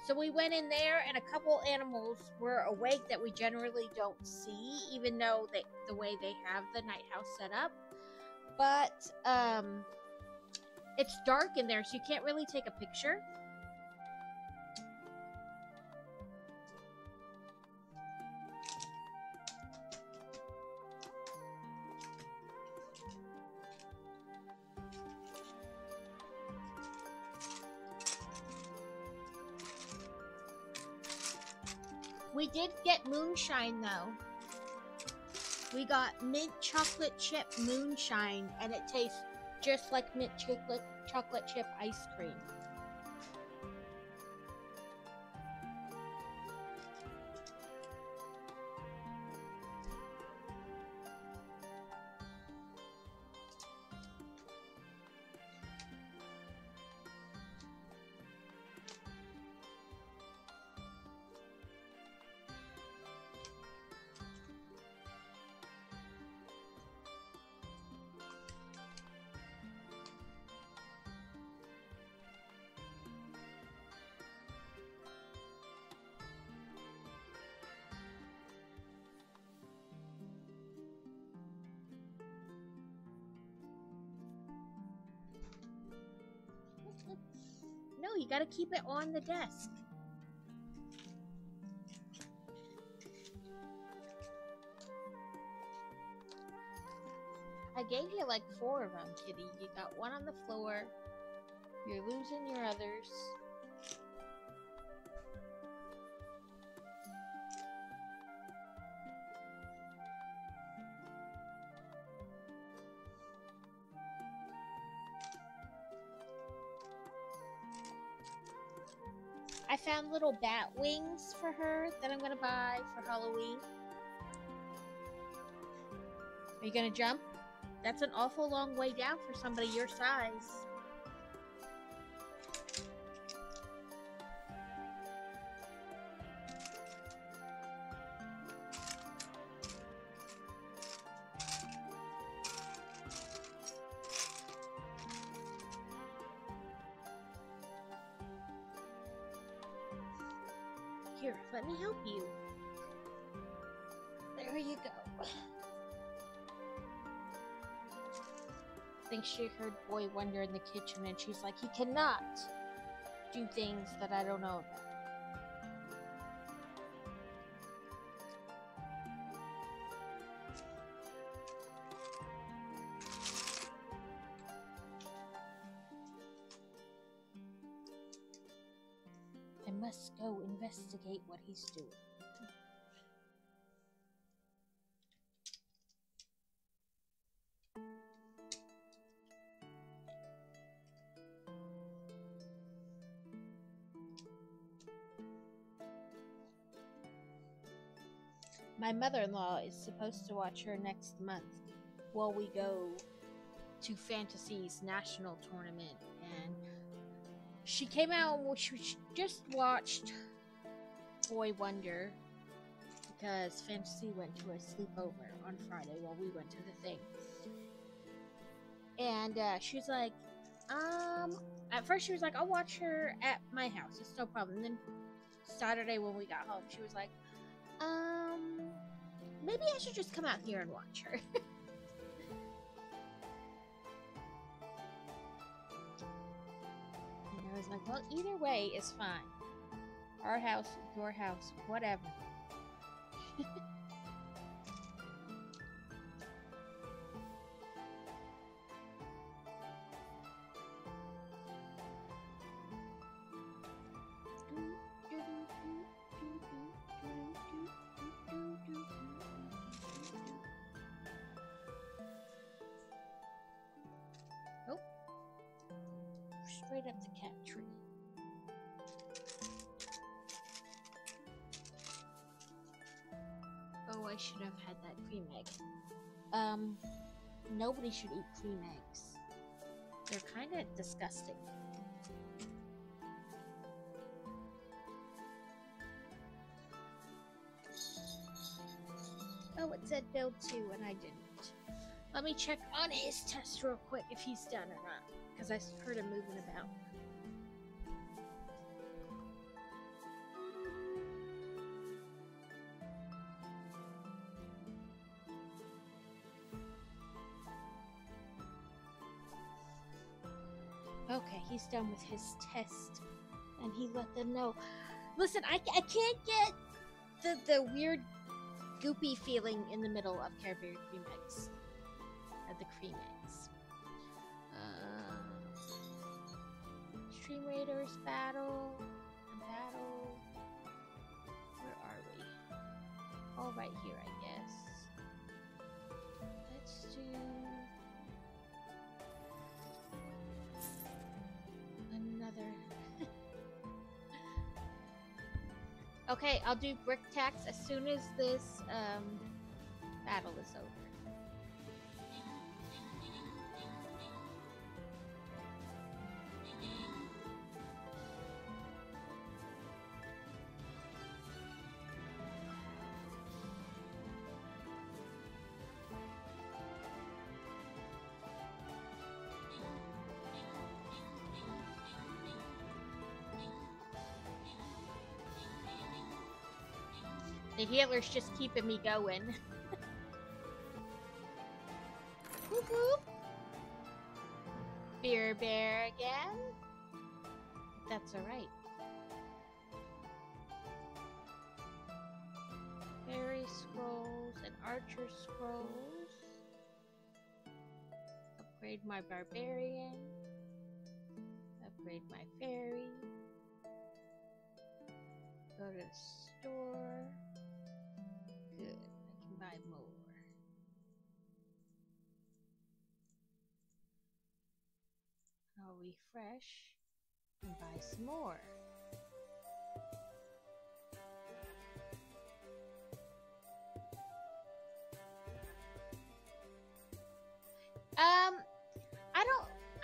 [SPEAKER 1] So we went in there, and a couple animals were awake that we generally don't see, even though the way they have the night house set up. But it's dark in there, so you can't really take a picture. We did get moonshine, though. We got mint chocolate chip moonshine, and it tastes just like mint chocolate chip ice cream. No, you gotta keep it on the desk. I gave you like 4 of them, kitty. You got one on the floor. You're losing your others. I found little bat wings for her that I'm gonna buy for Halloween. Are you gonna jump? That's an awful long way down for somebody your size. Here, let me help you. There you go. I think she heard Boy Wonder in the kitchen, and she's like, he cannot do things that I don't know about. I must go investigate what he's doing. My mother-in-law is supposed to watch her next month while we go to Fantasy's national tournament, and she came out and she just watched Boy Wonder because Fantasy went to a sleepover on Friday while we went to the thing. And she's like, at first she was like, I'll watch her at my house, it's no problem. And then Saturday when we got home, she was like, maybe I should just come out here and watch her. And I was like, well, either way is fine. Our house, your house, whatever. Oh, straight up the cat tree. Oh, I should have had that cream egg. Nobody should eat cream eggs. They're kind of disgusting. Oh, it said build 2 and I didn't. Let me check on his test real quick if he's done or not, because I heard him moving about. Okay, he's done with his test, and he let them know. Listen, I can't get the weird goopy feeling in the middle of Cadbury cream eggs. The cream eggs. Stream Raiders battle. Where are we? All right here, I guess. Let's do another. Okay, I'll do brick tax as soon as this battle is over. The healer's just keeping me going. Whoop whoop. Beer Bear again? That's alright. Fairy scrolls and archer scrolls. Upgrade my barbarian. Upgrade my fairy. Go to the store. Good. I can buy more. I'll refresh and buy some more.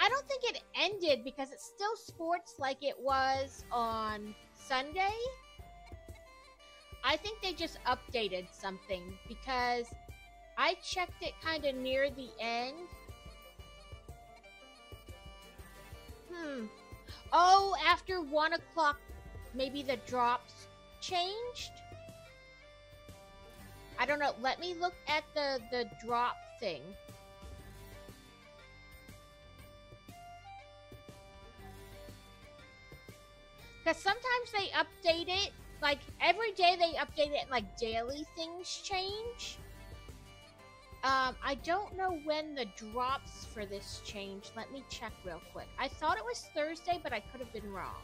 [SPEAKER 1] I don't think it ended because it's still sports like it was on Sunday. I think they just updated something because I checked it kind of near the end. Oh, after 1 o'clock, maybe the drops changed? I don't know. Let me look at the drop thing. Because sometimes they update it. Like, every day they update it, like, daily things change. I don't know when the drops for this changed. Let me check real quick. I thought it was Thursday, but I could have been wrong.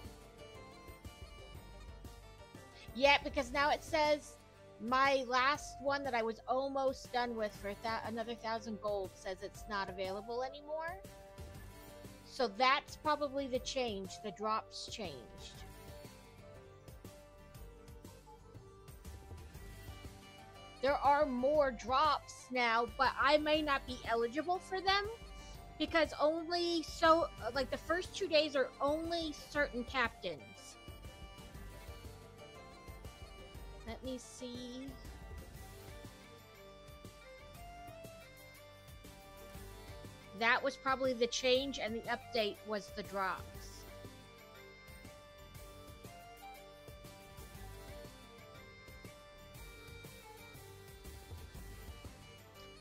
[SPEAKER 1] Yeah, because now it says my last one that I was almost done with for another 1,000 gold says it's not available anymore. So that's probably the change. The drops changed. there are more drops now, but I may not be eligible for them because only like the first 2 days are only certain captains. Let me see. That was probably the change, and the update was the drops.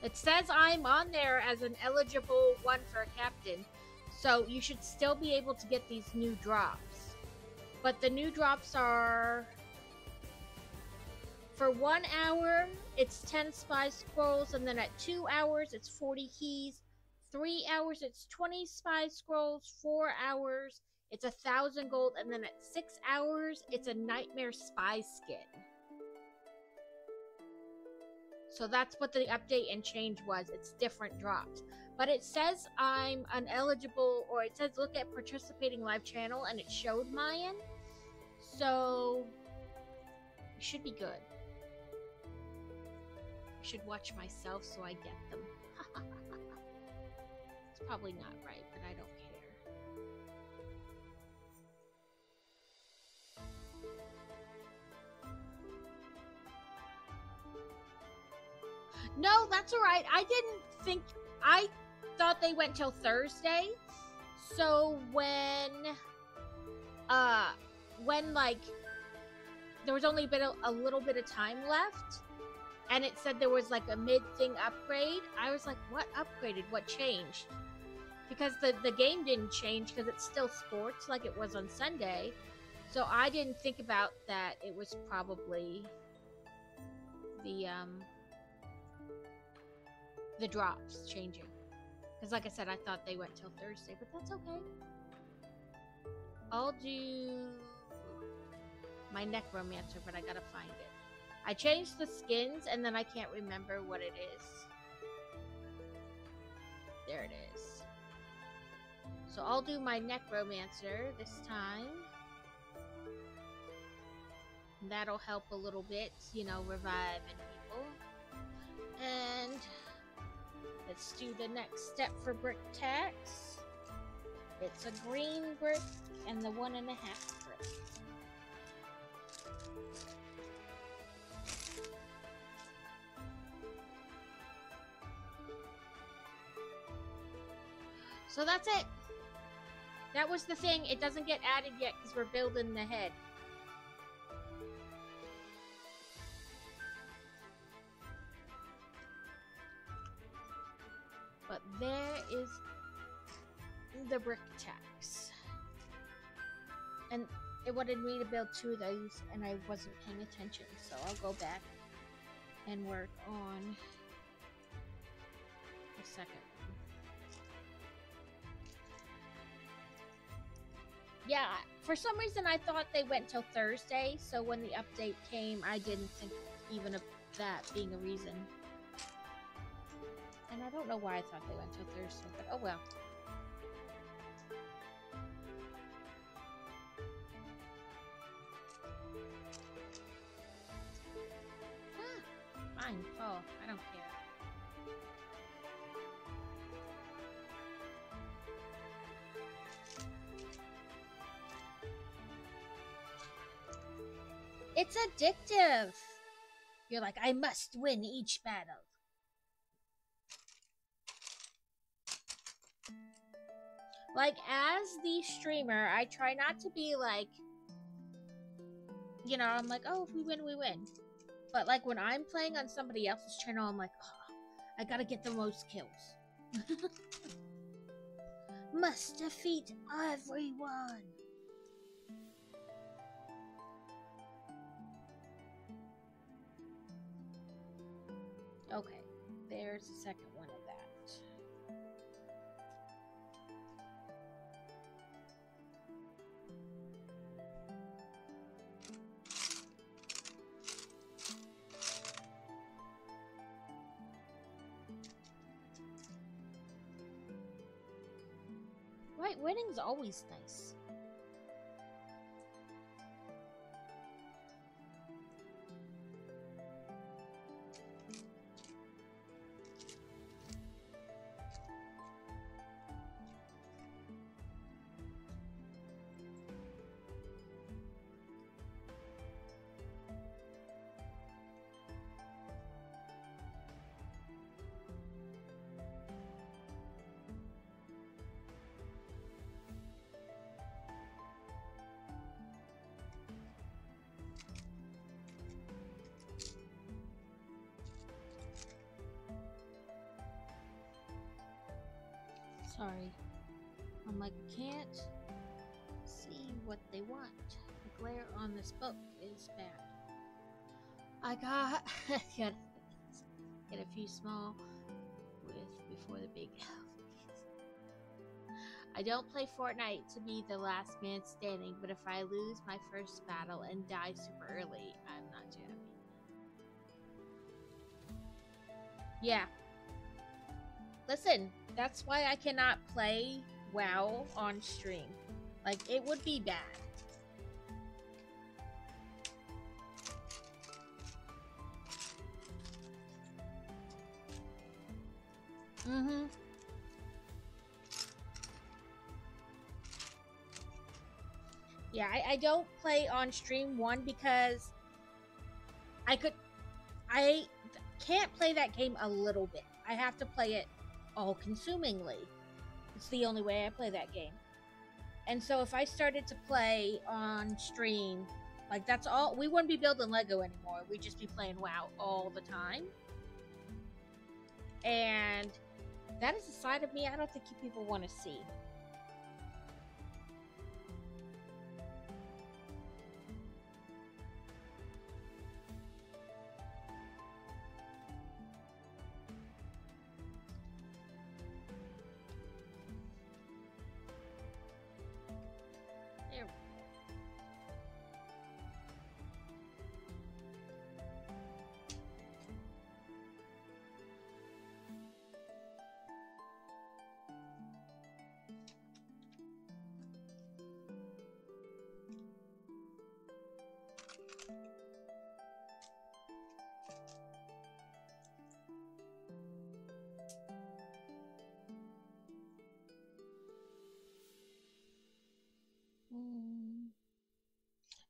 [SPEAKER 1] It says I'm on there as an eligible one for a captain, so you should still be able to get these new drops. But the new drops are... For 1 hour, it's 10 spy scrolls, and then at 2 hours, it's 40 keys. 3 hours, it's 20 spy scrolls. 4 hours, it's 1,000 gold, and then at 6 hours, it's a nightmare spy skin. So that's what the update and change was. It's different drops. But it says I'm ineligible, or it says look at participating live channel, and it showed Mayan. So it should be good. I should watch myself so I get them. It's probably not right, but I don't care. No, that's alright. I thought they went till Thursday. So when like there was only been a little bit of time left, and it said there was like a mid-thing upgrade, I was like, what upgraded? What changed? Because the game didn't change because it's still sports like it was on Sunday. So I didn't think about that it was probably the drops changing. Because like I said, I thought they went till Thursday, but that's okay. I'll do my Necromancer, but I gotta find it. I changed the skins, and then I can't remember what it is. There it is. So I'll do my Necromancer this time. That'll help a little bit, you know, reviving people. And let's do the next step for brick tax. It's a green brick and the 1.5 brick. So that's it. That was the thing. It doesn't get added yet because we're building the head. But there is the brick tax. And it wanted me to build 2 of those, and I wasn't paying attention. So I'll go back and work on the second one. Yeah, for some reason I thought they went till Thursday, so when the update came, I didn't think even of that being a reason. And I don't know why I thought they went till Thursday, but oh well. Fine, oh, I don't care. It's addictive. You're like, I must win each battle. Like, as the streamer, I try not to be like, you know, I'm like, oh, if we win, we win. But like when I'm playing on somebody else's channel, I'm like, oh, I gotta get the most kills. Must defeat everyone. Okay, there's the second one of that. Right, winning's always nice. Sorry. I'm like, can't see what they want. The glare on this book is bad. I got get a few small before the big. I don't play Fortnite to be the last man standing, but if I lose my first battle and die super early, I'm not too happy. Yeah. Listen, that's why I cannot play WoW on stream. Like, it would be bad. Mm-hmm. Yeah, I don't play on stream, one, because I can't play that game a little bit. I have to play it all-consumingly. It's the only way I play that game. And so if I started to play on stream, like, that's all, we wouldn't be building Lego anymore. We'd just be playing WoW all the time. And that is a side of me I don't think people want to see.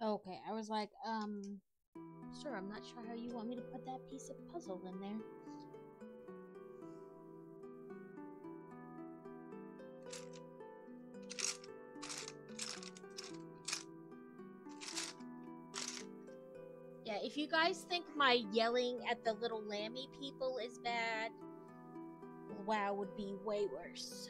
[SPEAKER 1] Okay, I was like, sir, I'm not sure how you want me to put that piece of puzzle in there. Yeah, if you guys think my yelling at the little lammy people is bad, WoW would be way worse.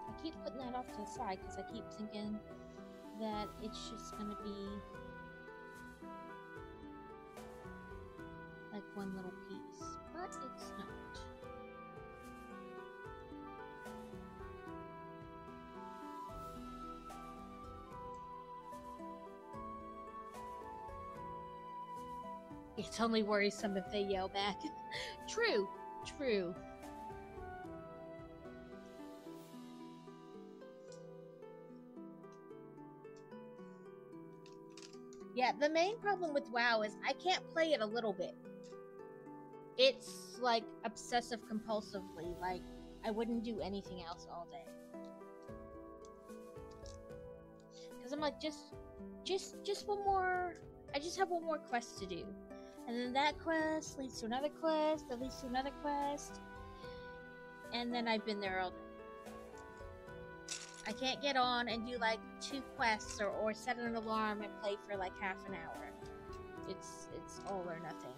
[SPEAKER 1] I keep putting that off to the side because I keep thinking that it's just gonna be like one little piece, but it's not. It's only worrisome if they yell back. True, true. Yeah, the main problem with WoW is I can't play it a little bit. It's like obsessive compulsively, like I wouldn't do anything else all day. Cause I'm like, just one more, I just have one more quest to do. And then that quest leads to another quest, that leads to another quest. And then I've been there all day. I can't get on and do like 2 quests or set an alarm and play for like half an hour. It's all or nothing.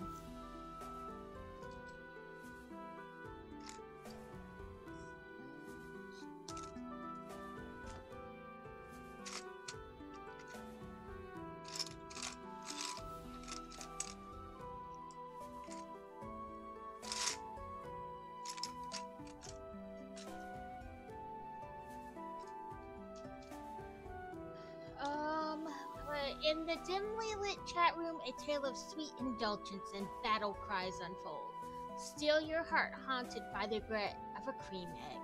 [SPEAKER 1] In the dimly lit chat room, a tale of sweet indulgence and battle cries unfold. Still your heart haunted by the regret of a cream egg.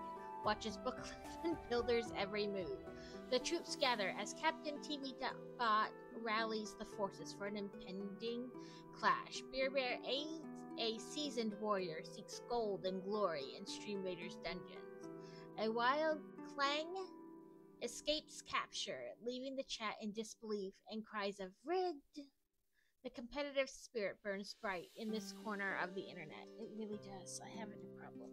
[SPEAKER 1] Watch as Bookleaf builders every move. The troops gather as Captain TV Bot rallies the forces for an impending clash. Beer Bear 8, a seasoned warrior, seeks gold and glory in Stream Raiders dungeons. A wild clang escapes capture, leaving the chat in disbelief and cries of rigged. The competitive spirit burns bright in this corner of the internet. It really does. I have a problem.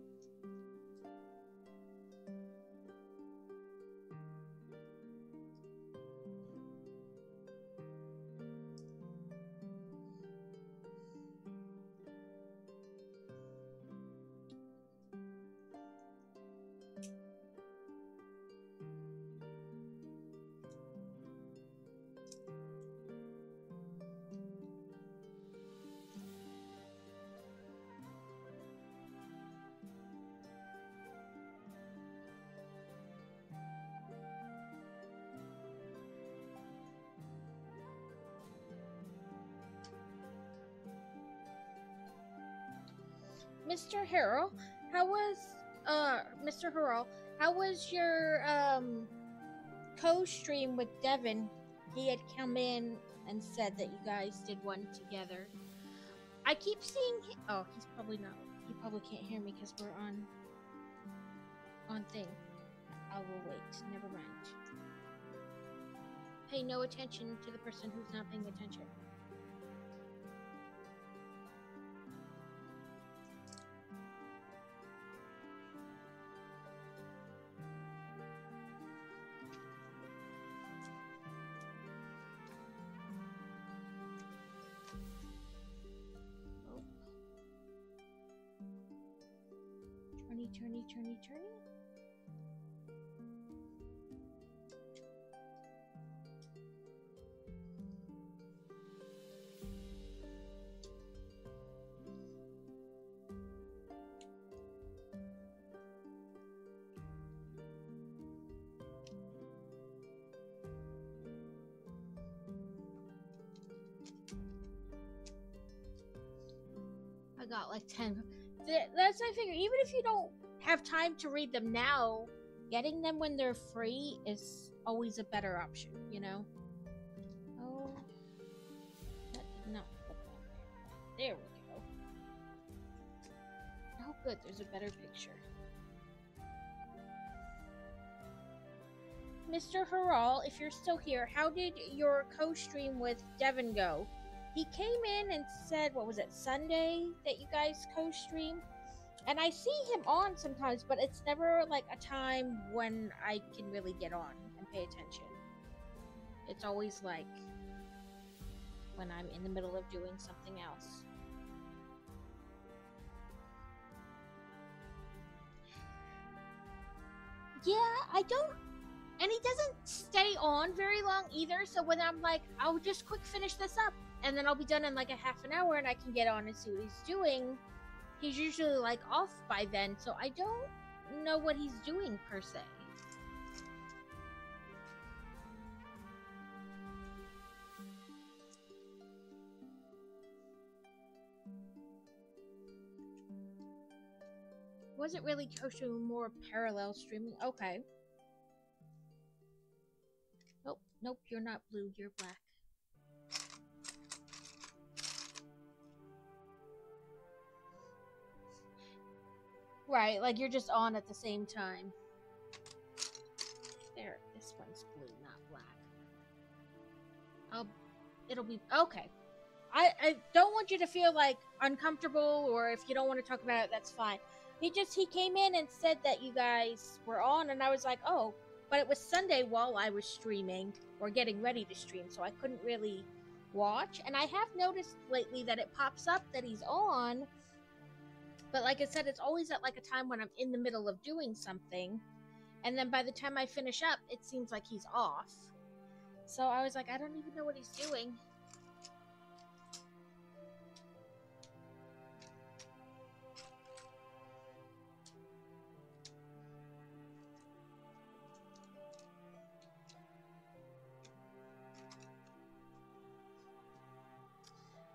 [SPEAKER 1] Mr. Harrell, how was Mr. Harrell, how was your co-stream with Devin? He had come in and said that you guys did one together. I keep seeing oh, he's probably not. He probably can't hear me because we're on thing. I will wait. Never mind. Pay no attention to the person who's not paying attention. Turny. I got like 10. That's my figure. Even if you don't have time to read them now, getting them when they're free is always a better option, you know? Oh, that did not put on there. There we go. Oh, good. There's a better picture. Mr. Harrell, if you're still here, how did your co-stream with Devin go? He came in and said, what was it, Sunday that you guys co-stream? And I see him on sometimes, but it's never like a time when I can really get on and pay attention. It's always like when I'm in the middle of doing something else. Yeah, I don't, and he doesn't stay on very long either, so when I'm like, I'll just quick finish this up, and then I'll be done in like a half an hour and I can get on and see what he's doing. He's usually like off by then, so I don't know what he's doing per se. Wasn't really co-streaming, more parallel streaming. Okay. Nope, you're not blue, you're black. Right, like you're just on at the same time. There, this one's blue, not black. It'll be, okay. I don't want you to feel like uncomfortable, or if you don't want to talk about it, that's fine. He came in and said that you guys were on, and I was like, oh, but it was Sunday while I was streaming, or getting ready to stream, so I couldn't really watch. And I have noticed lately that it pops up that he's on, but like I said, it's always at like a time when I'm in the middle of doing something, and then by the time I finish up, it seems like he's off. So I was like, I don't even know what he's doing.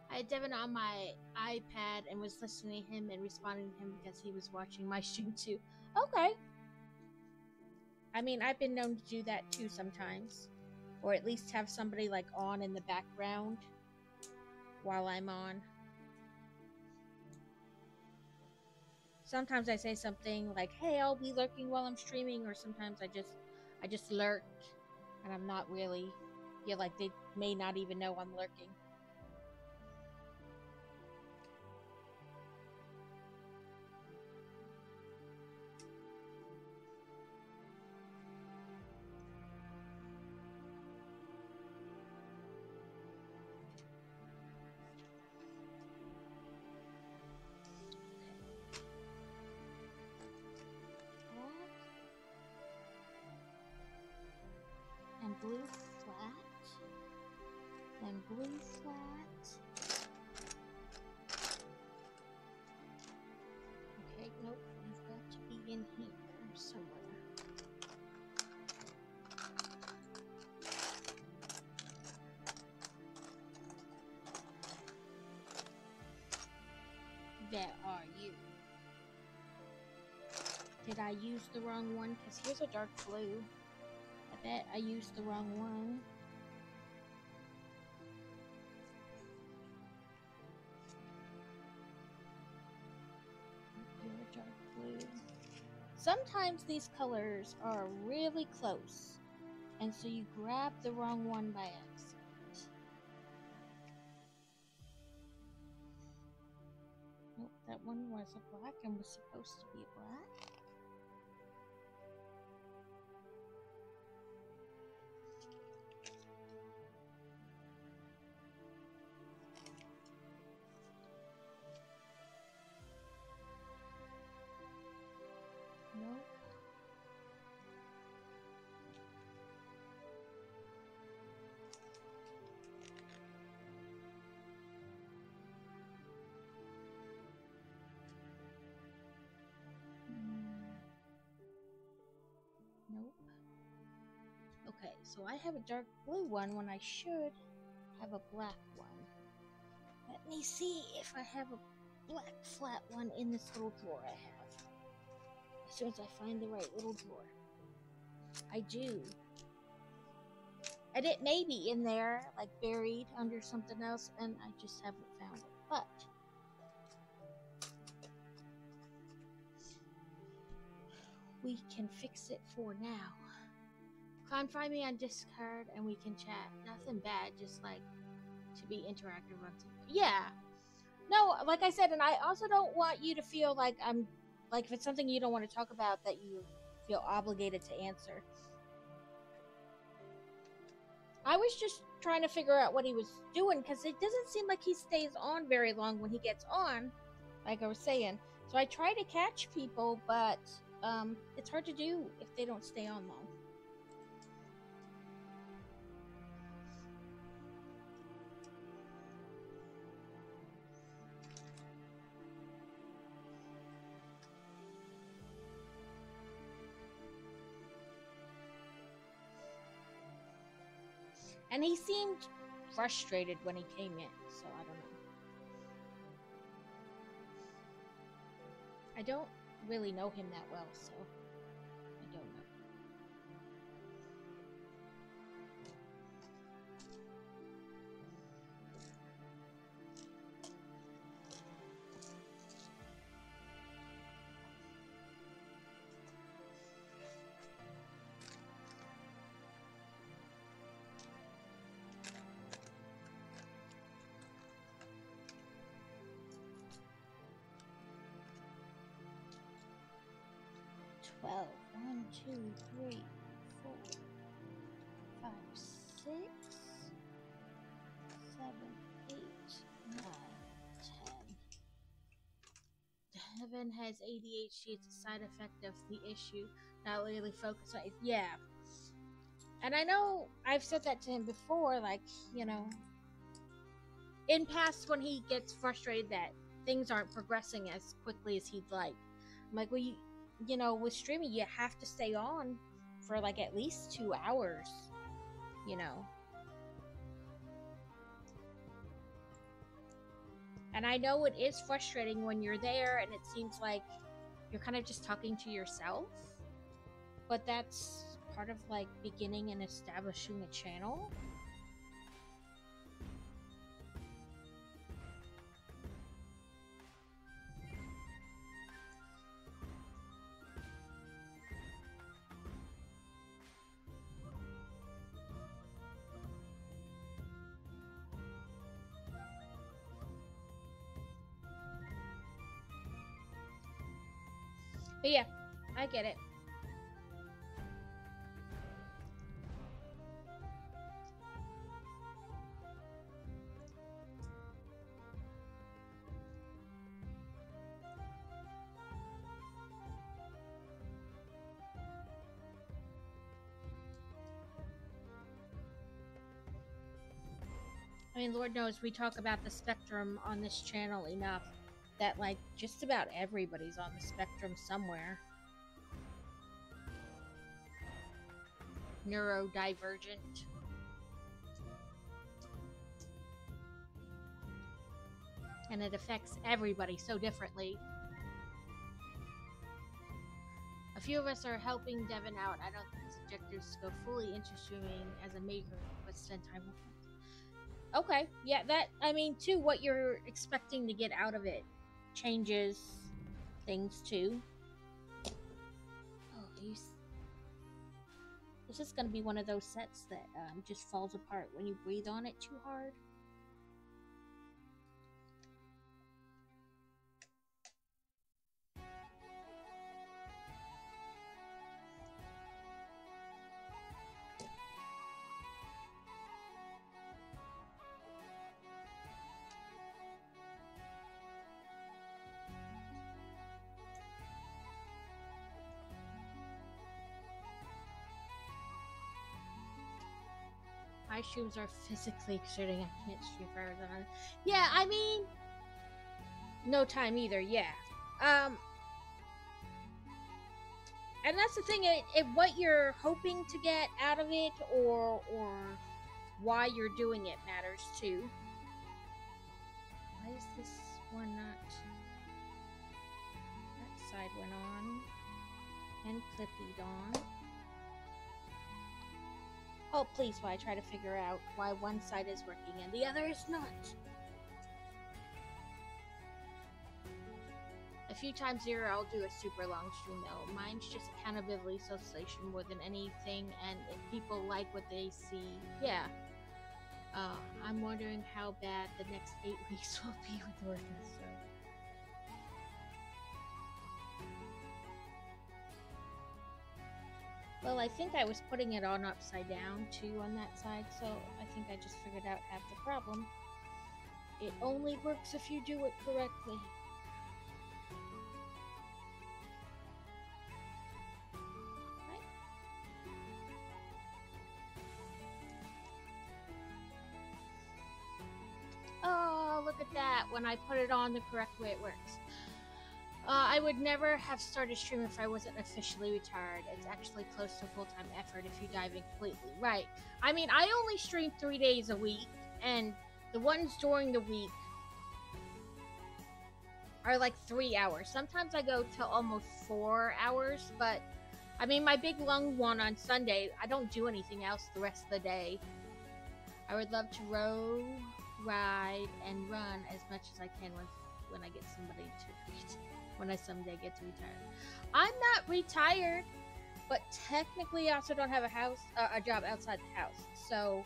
[SPEAKER 1] I had Devin on my iPad and was listening to him and responding to him because he was watching my stream too. Okay. I mean, I've been known to do that too sometimes. Or at least have somebody like on in the background while I'm on. Sometimes I say something like, hey, I'll be lurking while I'm streaming, or sometimes I I just lurk, and I'm not really, feel like they may not even know I'm lurking. And blue flat, then blue flat. Okay, nope, you've got to be in here somewhere. There are you. Did I use the wrong one? Because here's a dark blue. I bet I used the wrong one. Here, dark blue. Sometimes these colors are really close, and so you grab the wrong one by accident. Nope, that one was a black and was supposed to be a black. Nope. Nope. Okay, so I have a dark blue one when I should have a black one. Let me see if I have a black flat one in this little drawer I have. As soon as I find the right little drawer. I do. And it may be in there, like buried under something else, and I just haven't found it. But we can fix it for now. Come find me on Discord and we can chat. Nothing bad, just like to be interactive on something. Yeah. No, like I said, and I also don't want you to feel like I'm, like if it's something you don't want to talk about, that you feel obligated to answer. I was just trying to figure out what he was doing, because it doesn't seem like he stays on very long when he gets on, like I was saying. So I try to catch people, but it's hard to do if they don't stay on long. And he seemed frustrated when he came in, so I don't know. I don't really know him that well, so I don't know. Well, 1, 2, 3, 4, 5, 6, 7, 8, 9, 10. Devin has ADHD. It's a side effect of the issue. Not really focused on it. Yeah. And I know I've said that to him before, like, you know, in past when he gets frustrated that things aren't progressing as quickly as he'd like. I'm like, well, you know, with streaming, you have to stay on for like at least 2 hours, you know. And I know it is frustrating when you're there and it seems like you're kind of just talking to yourself, but that's part of like beginning and establishing a channel. But yeah, I get it. I mean, Lord knows we talk about the spectrum on this channel enough that, like, just about everybody's on the spectrum somewhere. Neurodivergent. And it affects everybody so differently. A few of us are helping Devin out. I don't think his objectives go fully into streaming as a maker, but spend time with him. Okay, yeah, that, I mean, too, what you're expecting to get out of it changes things, too. Oh, this is going to be one of those sets that just falls apart when you breathe on it too hard. My streams are physically exerting. I can't stream forever. Yeah, I mean, no time either. Yeah, and that's the thing. What you're hoping to get out of it, or why you're doing it, matters too. Why is this one not? That side went on and clipped on. Oh, please, why I try to figure out why one side is working and the other is not. A few times a year, I'll do a super long stream, though. Mine's just accountability, socialization more than anything, and if people like what they see, yeah. I'm wondering how bad the next 8 weeks will be with working, so. Well, I think I was putting it on upside down, too, on that side, so I think I just figured out half the problem. It only works if you do it correctly. Right? Oh, look at that. When I put it on the correct way, it works. I would never have started streaming if I wasn't officially retired. It's actually close to full-time effort if you dive in completely. Right. I mean, I only stream 3 days a week, and the ones during the week are like 3 hours. Sometimes I go to almost 4 hours, but I mean, my big long one on Sunday, I don't do anything else the rest of the day. I would love to row, ride, and run as much as I can when I get somebody to read. When I someday get to retire. I'm not retired, but technically I also don't have a job outside the house. So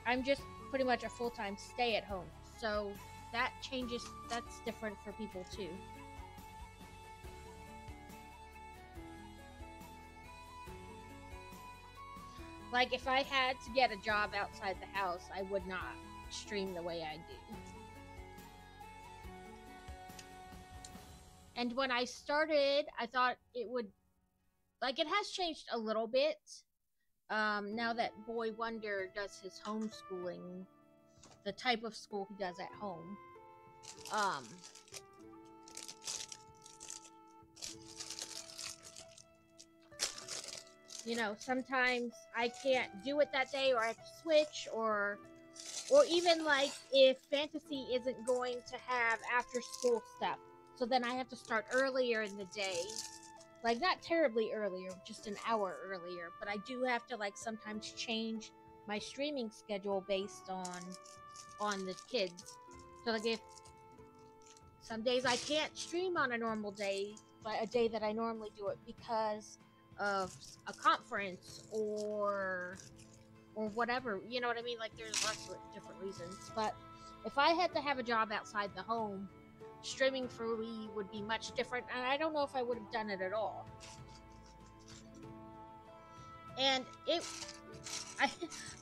[SPEAKER 1] I'm just pretty much a full-time stay-at-home. So that changes, that's different for people too. Like if I had to get a job outside the house, I would not stream the way I do. And when I started, I thought it would, like, it has changed a little bit. Now that Boy Wonder does his homeschooling, the type of school he does at home. You know, sometimes I can't do it that day, or I have to switch, or even, like, if Fantasy isn't going to have after-school stuff. So then I have to start earlier in the day. Like, not terribly earlier, just an hour earlier. But I do have to, like, sometimes change my streaming schedule based on the kids. So, like, if some days I can't stream on a normal day, but a day that I normally do it because of a conference or whatever. You know what I mean? Like, there's lots of different reasons. But if I had to have a job outside the home, streaming for me would be much different, and I don't know if I would have done it at all. And I,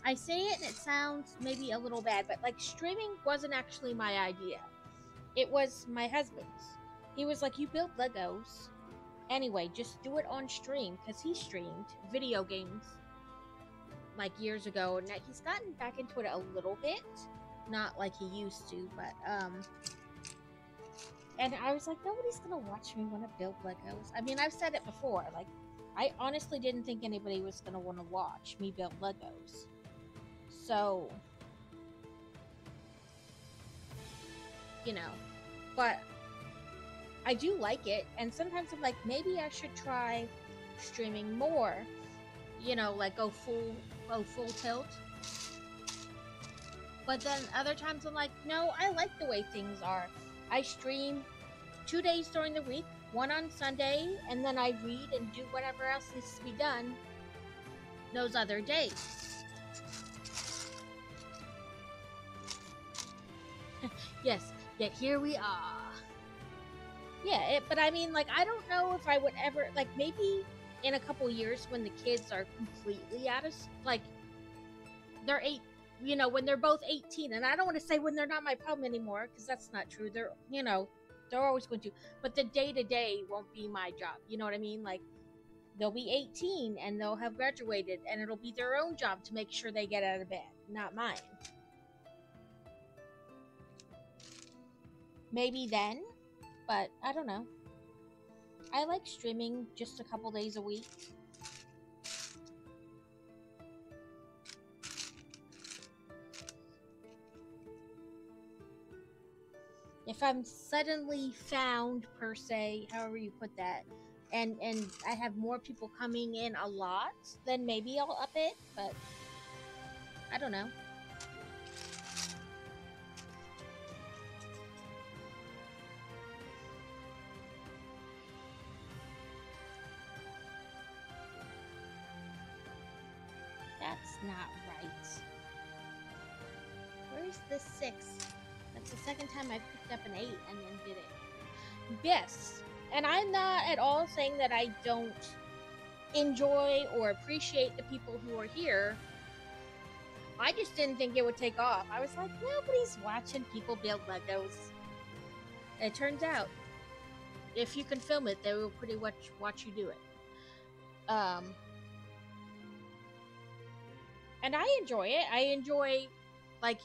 [SPEAKER 1] I say it and it sounds maybe a little bad, but like streaming wasn't actually my idea. It was my husband's. He was like, you build Legos. Anyway, just do it on stream, because he streamed video games like years ago, and he's gotten back into it a little bit. Not like he used to, but and I was like, nobody's gonna watch me when I build Legos. I mean, I've said it before, like, I honestly didn't think anybody was gonna want to watch me build Legos. So, you know, but I do like it, and sometimes I'm like, maybe I should try streaming more. You know, like go full tilt. But then other times I'm like, no, I like the way things are. I stream 2 days during the week, one on Sunday, and then I read and do whatever else needs to be done those other days. Yes, yet here we are. Yeah, but I mean, like, I don't know if I would ever, like, maybe in a couple years when the kids are completely out of, like, they're 8, you know, when they're both 18, and I don't want to say when they're not my problem anymore, because that's not true. They're, you know, they're always going to, but the day-to-day won't be my job. You know what I mean? Like, they'll be 18, and they'll have graduated, and it'll be their own job to make sure they get out of bed, not mine. Maybe then, but I don't know. I like streaming just a couple days a week. If I'm suddenly found, per se, however you put that, and I have more people coming in a lot, then maybe I'll up it, but I don't know. That's not right. Where's the 6? That's the second time I've picked up an 8 and then did it. Yes, and I'm not at all saying that I don't enjoy or appreciate the people who are here. I just didn't think it would take off. I was like, nobody's watching people build Legos. And it turns out, if you can film it, they will pretty much watch you do it. And I enjoy it. I enjoy, like,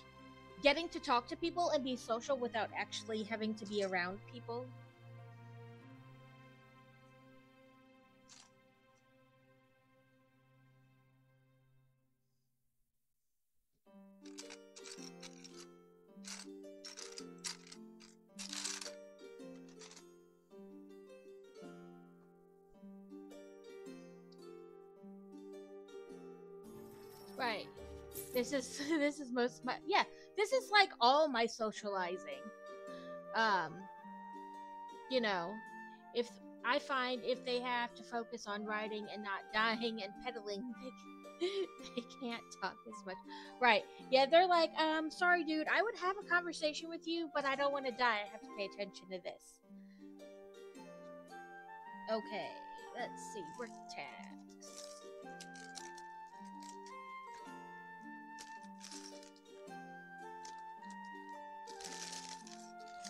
[SPEAKER 1] getting to talk to people and be social without actually having to be around people. Right. This is most of my, yeah, this is like all my socializing. You know, if I find if they have to focus on riding and not dying and pedaling, they can't talk as much. Right. Yeah, they're like, sorry dude, I would have a conversation with you, but I don't want to die. I have to pay attention to this. Okay, let's see. Brick tags.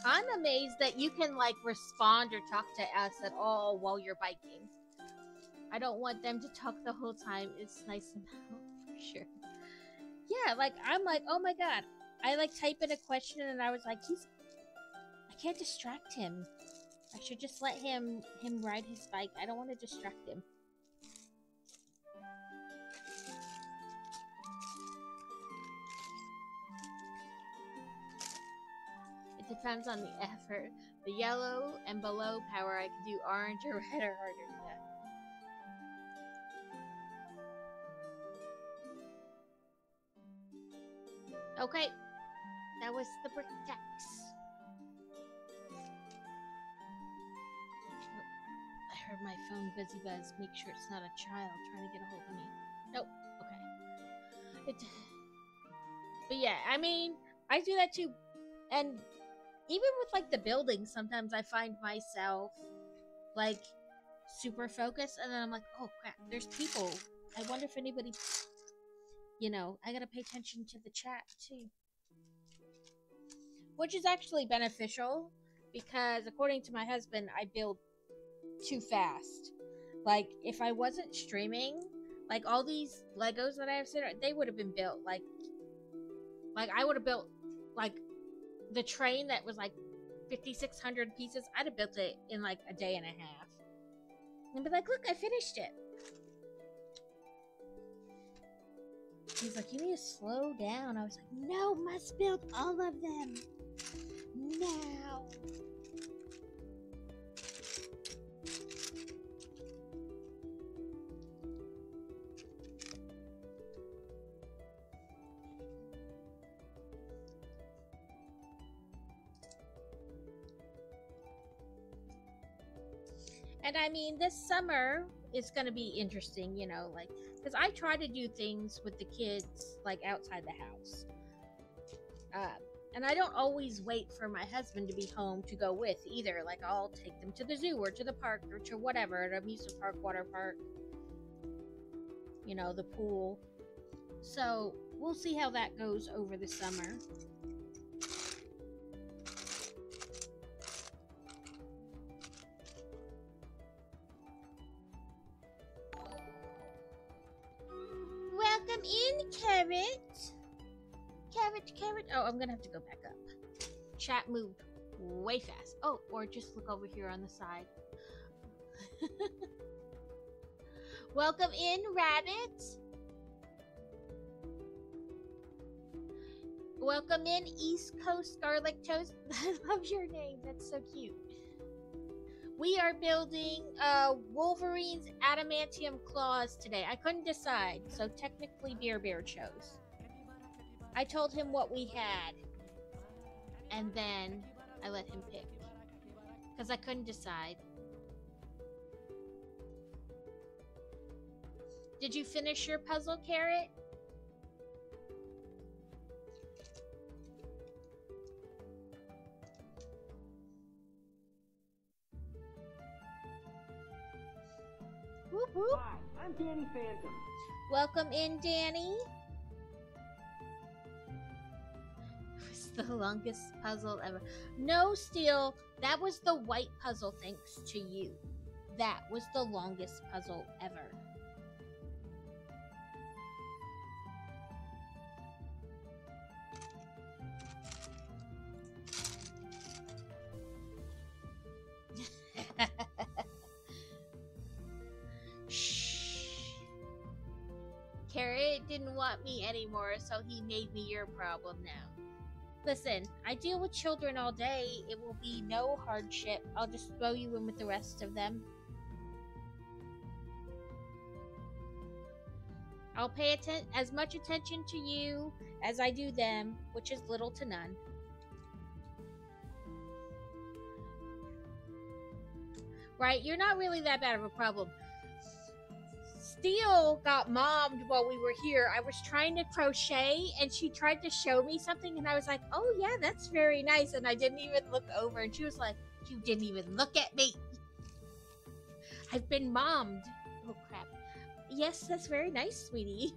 [SPEAKER 1] I'm amazed that you can, like, respond or talk to us at all while you're biking. I don't want them to talk the whole time. It's nice to know, for sure. Yeah, like, I'm like, oh my god. I, like, type in a question and I was like, I can't distract him. I should just let him ride his bike. I don't want to distract him. Depends on the effort. The yellow and below power, I can do orange or red or harder. Yeah. Okay, that was the brick tax. I heard my phone busy buzz. Make sure it's not a child trying to get a hold of me. Nope. Okay. But yeah, I mean, I do that too, and even with like the buildings, sometimes I find myself like super focused, and then I'm like, oh crap, there's people. I wonder if anybody, I gotta pay attention to the chat too. Which is actually beneficial because, according to my husband, I build too fast. Like, if I wasn't streaming, like all these Legos that I have set, they would have been built like I would have built like the train that was like 5,600 pieces. I'd have built it in like a day and a half. And be like, look, I finished it. He's like, you need to slow down. I was like, no, must build all of them now. And I mean, this summer is going to be interesting, like, because I try to do things with the kids, like, outside the house. And I don't always wait for my husband to be home to go with either. Like, I'll take them to the zoo or to the park or to whatever, an amusement park, water park, the pool. So we'll see how that goes over the summer. Welcome in, Carrot. Carrot. Oh, I'm gonna have to go back up. Chat moved way fast. Oh, or just look over here on the side. Welcome in, Rabbit. Welcome in, East Coast Garlic Toast. I love your name. That's so cute. We are building Wolverine's adamantium claws today. I couldn't decide, so technically Bear chose. I told him what we had, and then I let him pick, because I couldn't decide. Did you finish your puzzle, Carrot? Whoop whoop.
[SPEAKER 4] Hi, I'm Danny Phantom.
[SPEAKER 1] Welcome in, Danny. It's the longest puzzle ever. No, Steel, that was the white puzzle thanks to you. That was the longest puzzle ever. Carrot didn't want me anymore, so he made me your problem now. Listen, I deal with children all day. It will be no hardship. I'll just throw you in with the rest of them. I'll pay as much attention to you as I do them, which is little to none. Right? You're not really that bad of a problem. Steel got mommed while we were here. I was trying to crochet and she tried to show me something and I was like, oh yeah, that's very nice. And I didn't even look over and she was like, you didn't even look at me. I've been mommed. Oh crap. Yes, that's very nice, sweetie.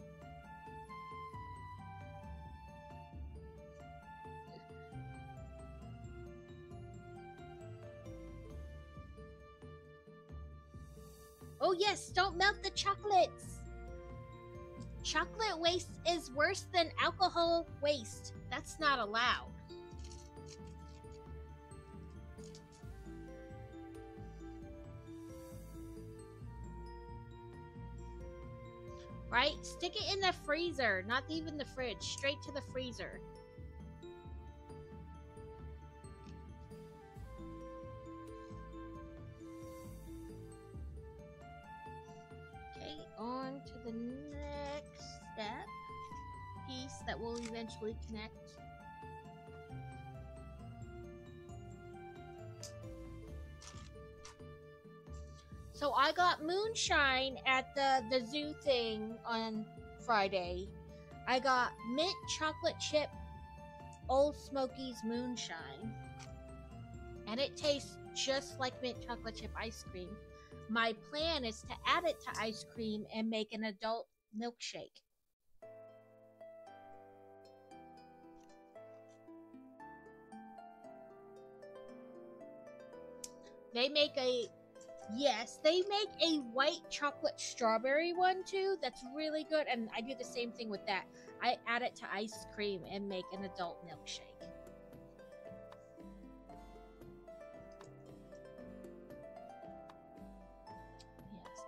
[SPEAKER 1] Oh yes, don't melt the chocolates. Chocolate waste is worse than alcohol waste. That's not allowed. Right? Stick it in the freezer, not even the fridge. Straight to the freezer. On to the next step piece that will eventually connect. So I got moonshine at the zoo thing on Friday. I got mint chocolate chip Old Smoky's moonshine. and it tastes just like mint chocolate chip ice cream. My plan is to add it to ice cream and make an adult milkshake. They make a white chocolate strawberry one too. That's really good, and I do the same thing with that. I add it to ice cream and make an adult milkshake.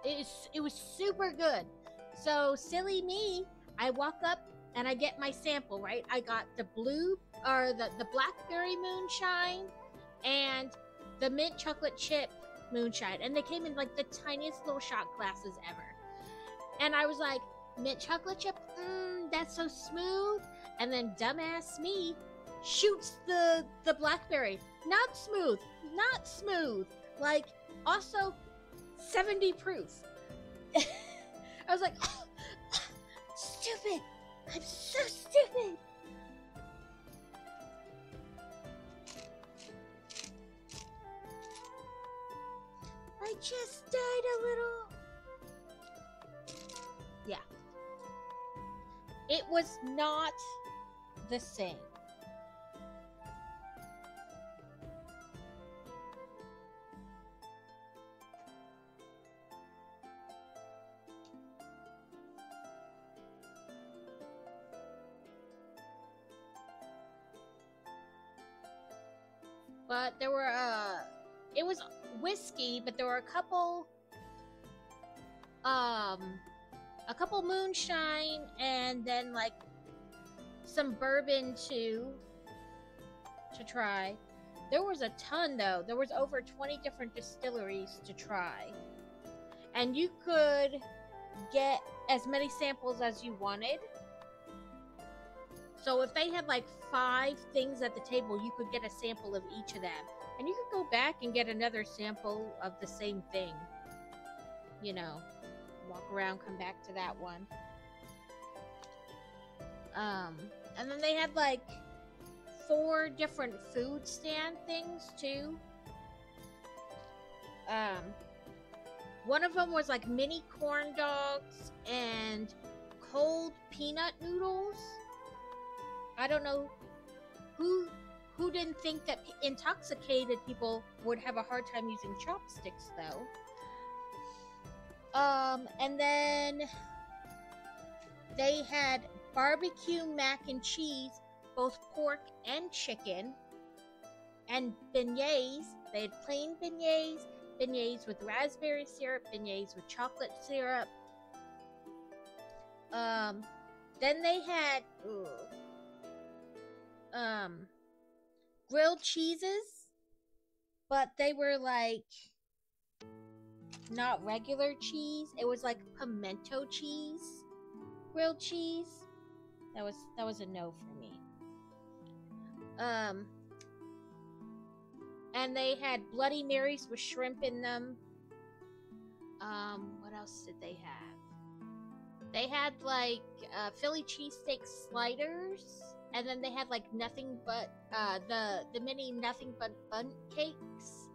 [SPEAKER 1] Yes, it was super good. So silly me, I walk up and I get my sample, right? I got the the blackberry moonshine and the mint chocolate chip moonshine, and they came in like the tiniest little shot glasses ever. And I was like, mint chocolate chip, that's so smooth. And then dumbass me shoots the blackberry, not smooth, like also 70 proof. I was like, oh, stupid, I'm so stupid. I just died a little. Yeah. It was not the same. But there were it was whiskey, but there were a couple moonshine and then like some bourbon to try. There was a ton though. There was over 20 different distilleries to try. And you could get as many samples as you wanted. So if they had like 5 things at the table, you could get a sample of each of them. And you could go back and get another sample of the same thing. You know, walk around, come back to that one. And then they had like 4 different food stand things too. One of them was like mini corn dogs and cold peanut noodles. I don't know who didn't think that intoxicated people would have a hard time using chopsticks though. And then they had barbecue mac and cheese, both pork and chicken, and beignets. They had plain beignets, beignets with raspberry syrup, beignets with chocolate syrup. Then they had grilled cheeses, but they were like not regular cheese. It was like pimento cheese, grilled cheese. That was a no for me. And they had Bloody Marys with shrimp in them. What else did they have? They had like Philly cheesesteak sliders, and then they had like nothing but the mini nothing but bun cakes,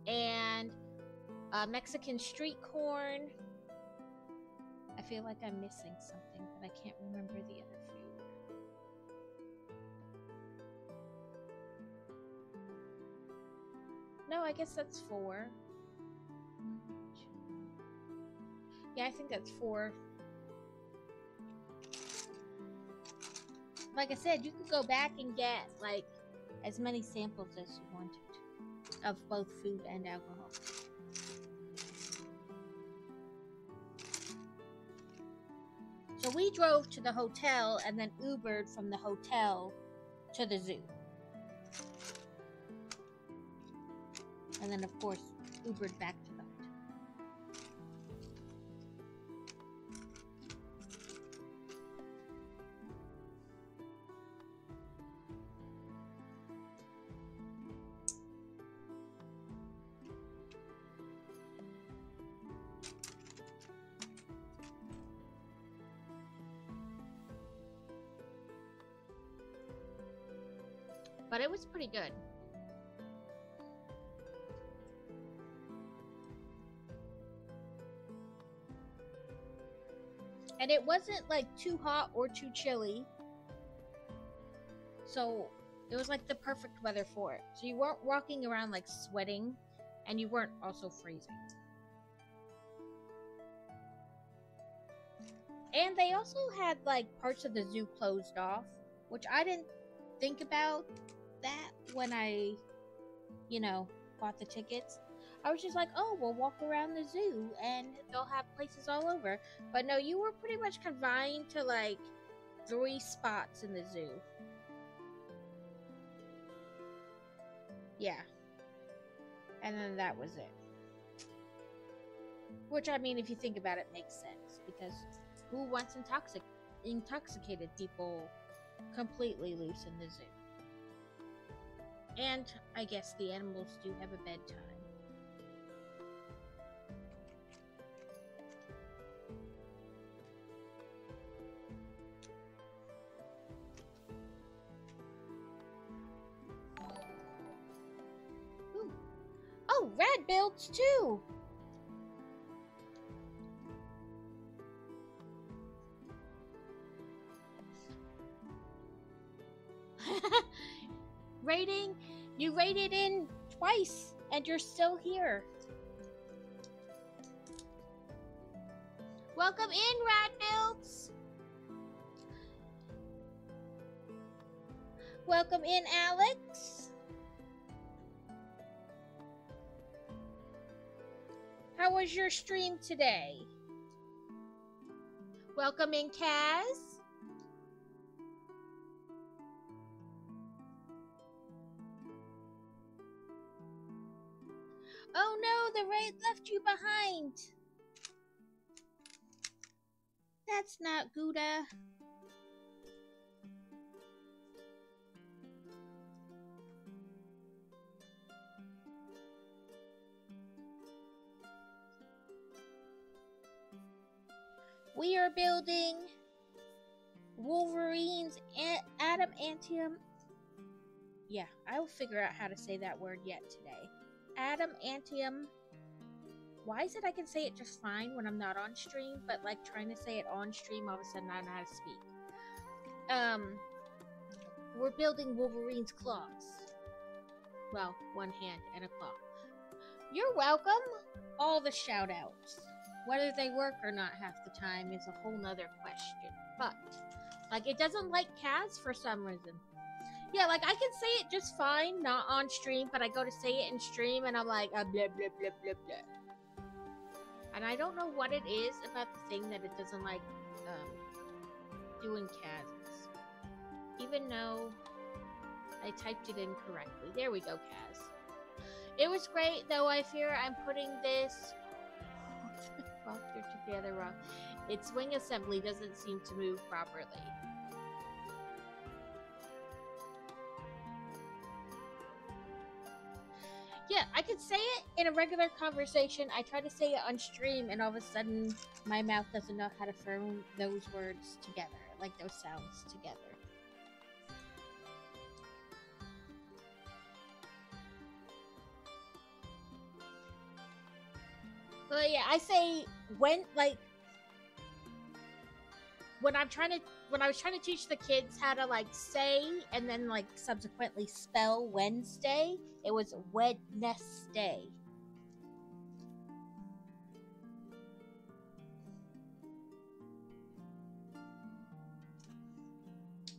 [SPEAKER 1] and Mexican street corn. I feel like I'm missing something, but I can't remember the other food. No, I guess that's 4. Yeah, I think that's 4. Like I said, you could go back and get like as many samples as you wanted of both food and alcohol. So we drove to the hotel and then Ubered from the hotel to the zoo. And then, of course, Ubered back to the hotel. But it was pretty good. And it wasn't like too hot or too chilly. So it was like the perfect weather for it. So you weren't walking around like sweating, and you weren't also freezing. And they also had like parts of the zoo closed off, which I didn't think about that when I, bought the tickets. I was just like, oh, we'll walk around the zoo and they'll have places all over. But no, you were pretty much confined to like 3 spots in the zoo. Yeah. And then that was it. Which, I mean, if you think about it, makes sense. Because who wants intoxicated people completely loose in the zoo? And I guess the animals do have a bedtime. Ooh. Oh, Rad builds too! Rating? You rated in twice, and you're still here. Welcome in, Rad Builds. Welcome in, Alex. How was your stream today? Welcome in, Kaz. Oh no, the raid left you behind. That's not Gouda. We are building Wolverine's adamantium. Yeah, I will figure out how to say that word yet today. Adamantium. Why is it I can say it just fine when I'm not on stream, but like trying to say it on stream, all of a sudden I don't know how to speak. We're building Wolverine's claws. Well, one hand and a claw. You're welcome. All the shout outs. Whether they work or not half the time is a whole nother question. But, like, it doesn't like Kaz for some reason. Yeah, like, I can say it just fine, not on stream, but I go to say it in stream, and I'm like, blah, blah, blah, blah, blah. And I don't know what it is about the thing that it doesn't like, doing Kaz's. Even though I typed it in correctly. There we go, Kaz. It was great, though I fear I'm putting this... Well, they're together wrong. Its wing assembly doesn't seem to move properly. Yeah, I could say it in a regular conversation. I try to say it on stream, and all of a sudden, my mouth doesn't know how to form those words together, like those sounds together. But yeah, I say when, like, when I was trying to teach the kids how to like say and then like subsequently spell Wednesday, it was Wednesday.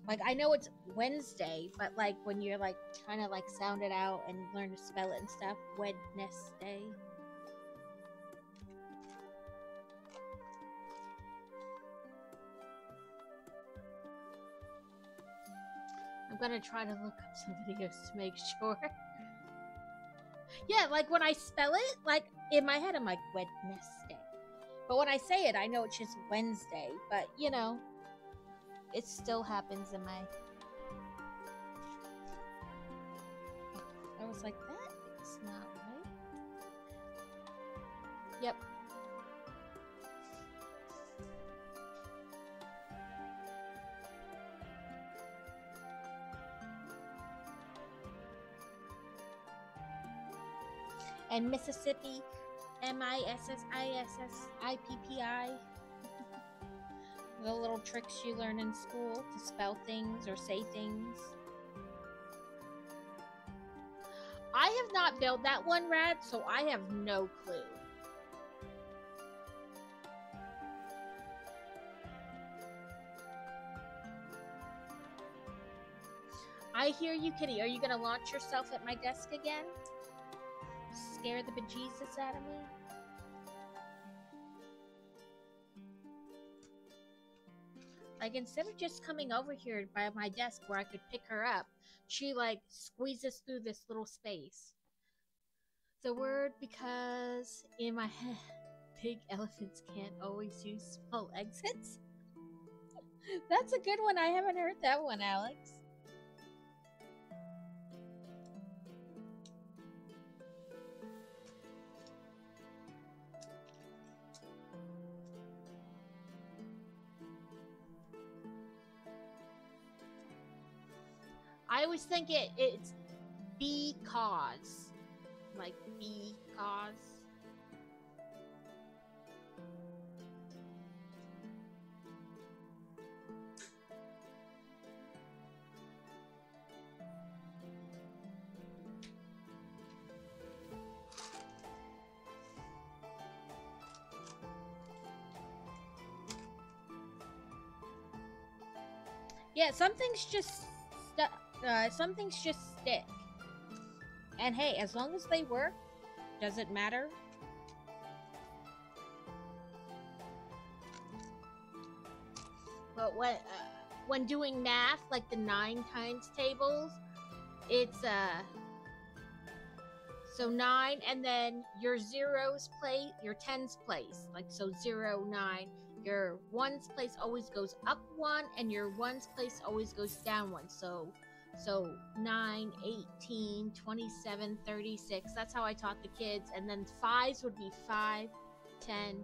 [SPEAKER 1] Like, I know it's Wednesday, but like when you're like trying to like sound it out and learn to spell it and stuff, Wednesday. I'm gonna try to look up some videos to make sure. Yeah, like when I spell it, like in my head, I'm like Wednesday. But when I say it, I know it's just Wednesday. But you know, it still happens in my. I was like, that is not right. Yep. And Mississippi, Mississippi. The little tricks you learn in school to spell things or say things. I have not built that one, Rad, so I have no clue. I hear you, Kitty. Are you gonna launch yourself at my desk again? Scare the bejesus out of me? Like, instead of just coming over here by my desk where I could pick her up, she, like, squeezes through this little space. The word because in my head, big elephants can't always use small exits. That's a good one. I haven't heard that one, Alex. I always think it's because. Like, because. Yeah, some things just stick. And hey, as long as they work, does it matter? But when doing math, like the 9 times tables, it's so 9, and then your zeros place, your tens place, like so 0, 9. Your ones place always goes up 1, and your ones place always goes down 1. So 9, 18, 27, 36. That's how I taught the kids. And then 5s would be 5, 10,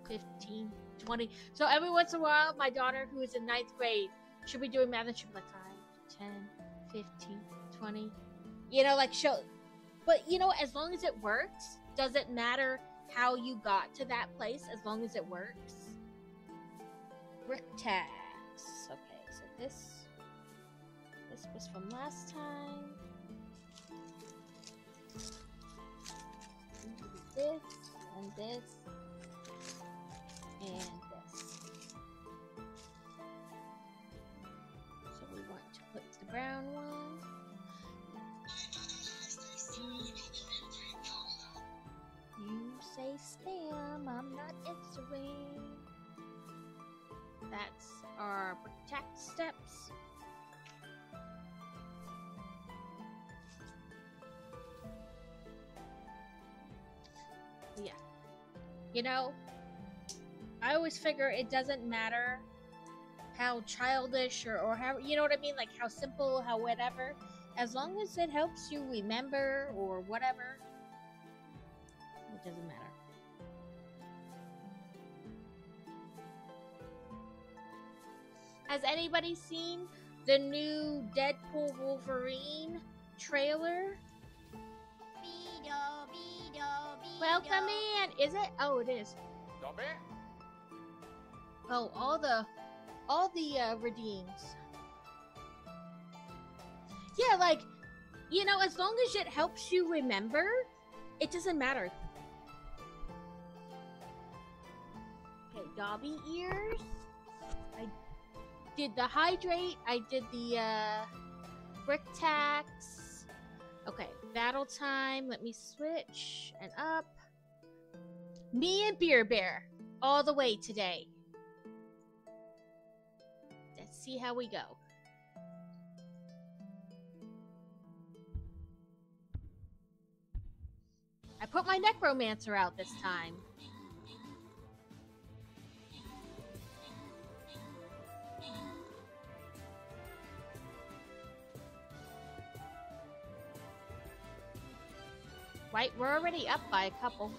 [SPEAKER 1] 15, 20. So every once in a while, my daughter, who is in 9th grade, she'll be doing math and she'll be like 5, 10, 15, 20. You know, like she'll. But, you know, as long as it works, doesn't matter how you got to that place, as long as it works. Brick tags. Okay, so this was from last time. This, and this, and this. So we want to put the brown one. You say spam, I'm not answering. That's our protect steps. Yeah. You know, I always figure it doesn't matter how childish or how, you know what I mean? Like how simple, how whatever. As long as it helps you remember or whatever, it doesn't matter. Has anybody seen the new Deadpool Wolverine trailer? Welcome in. Is it? Oh, it is. Oh, all the redeems. Yeah, like, you know, as long as it helps you remember, it doesn't matter. Okay, Dobby ears. I did the hydrate. I did the brick tax. Okay, battle time. Let me switch and up. Me and Beer Bear all the way today. Let's see how we go. I put my Necromancer out this time. Right, we're already up by a couple.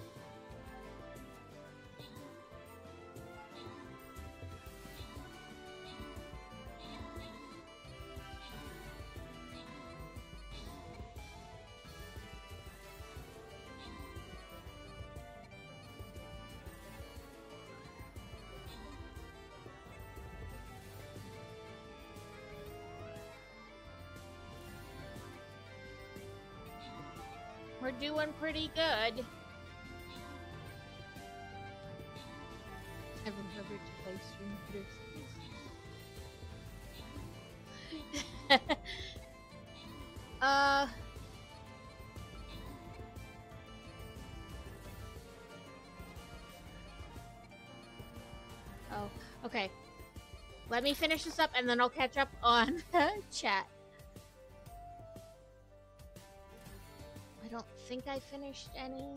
[SPEAKER 1] We're doing pretty good. I remembered to play Stream Fitters. Oh, okay. Let me finish this up and then I'll catch up on chat. I don't think I finished any.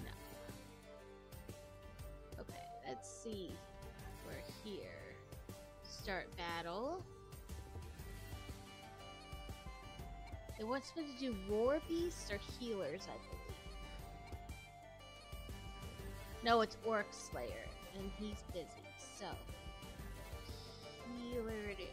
[SPEAKER 1] No. Okay, let's see. We're here. Start battle. It wants me to do Roar Beasts or Healers, I believe. No, it's Orc Slayer, and he's busy, so Healer it is.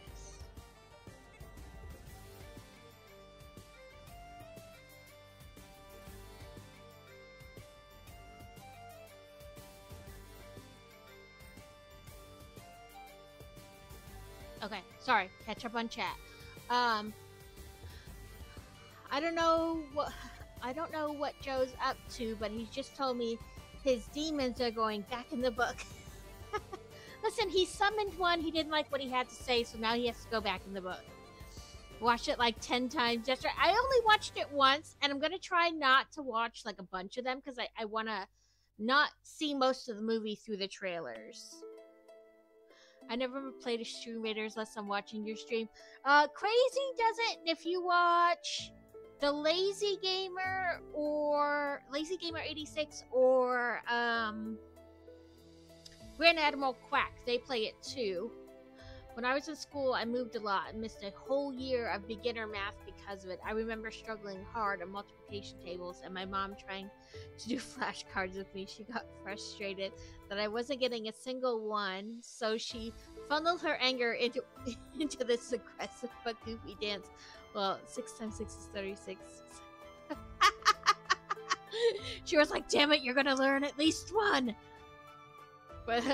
[SPEAKER 1] Okay, sorry, catch up on chat. I don't know what Joe's up to, but he's just told me his demons are going back in the book. Listen, he summoned one, he didn't like what he had to say, so now he has to go back in the book. Watched it like 10 times yesterday. I only watched it once, and I'm gonna try not to watch like a bunch of them, because I wanna not see most of the movie through the trailers. I never played a Stream Raiders unless I'm watching your stream. Crazy does it if you watch the Lazy Gamer or Lazy Gamer 86 or Grand Admiral Quack. They play it too. When I was in school, I moved a lot and missed a whole year of beginner math because of it. I remember struggling hard on multiplication tables and my mom trying to do flashcards with me. She got frustrated that I wasn't getting a single one, so she funneled her anger into this aggressive but goofy dance. Well, 6 times 6 is 36. She was like, damn it, you're gonna learn at least one! But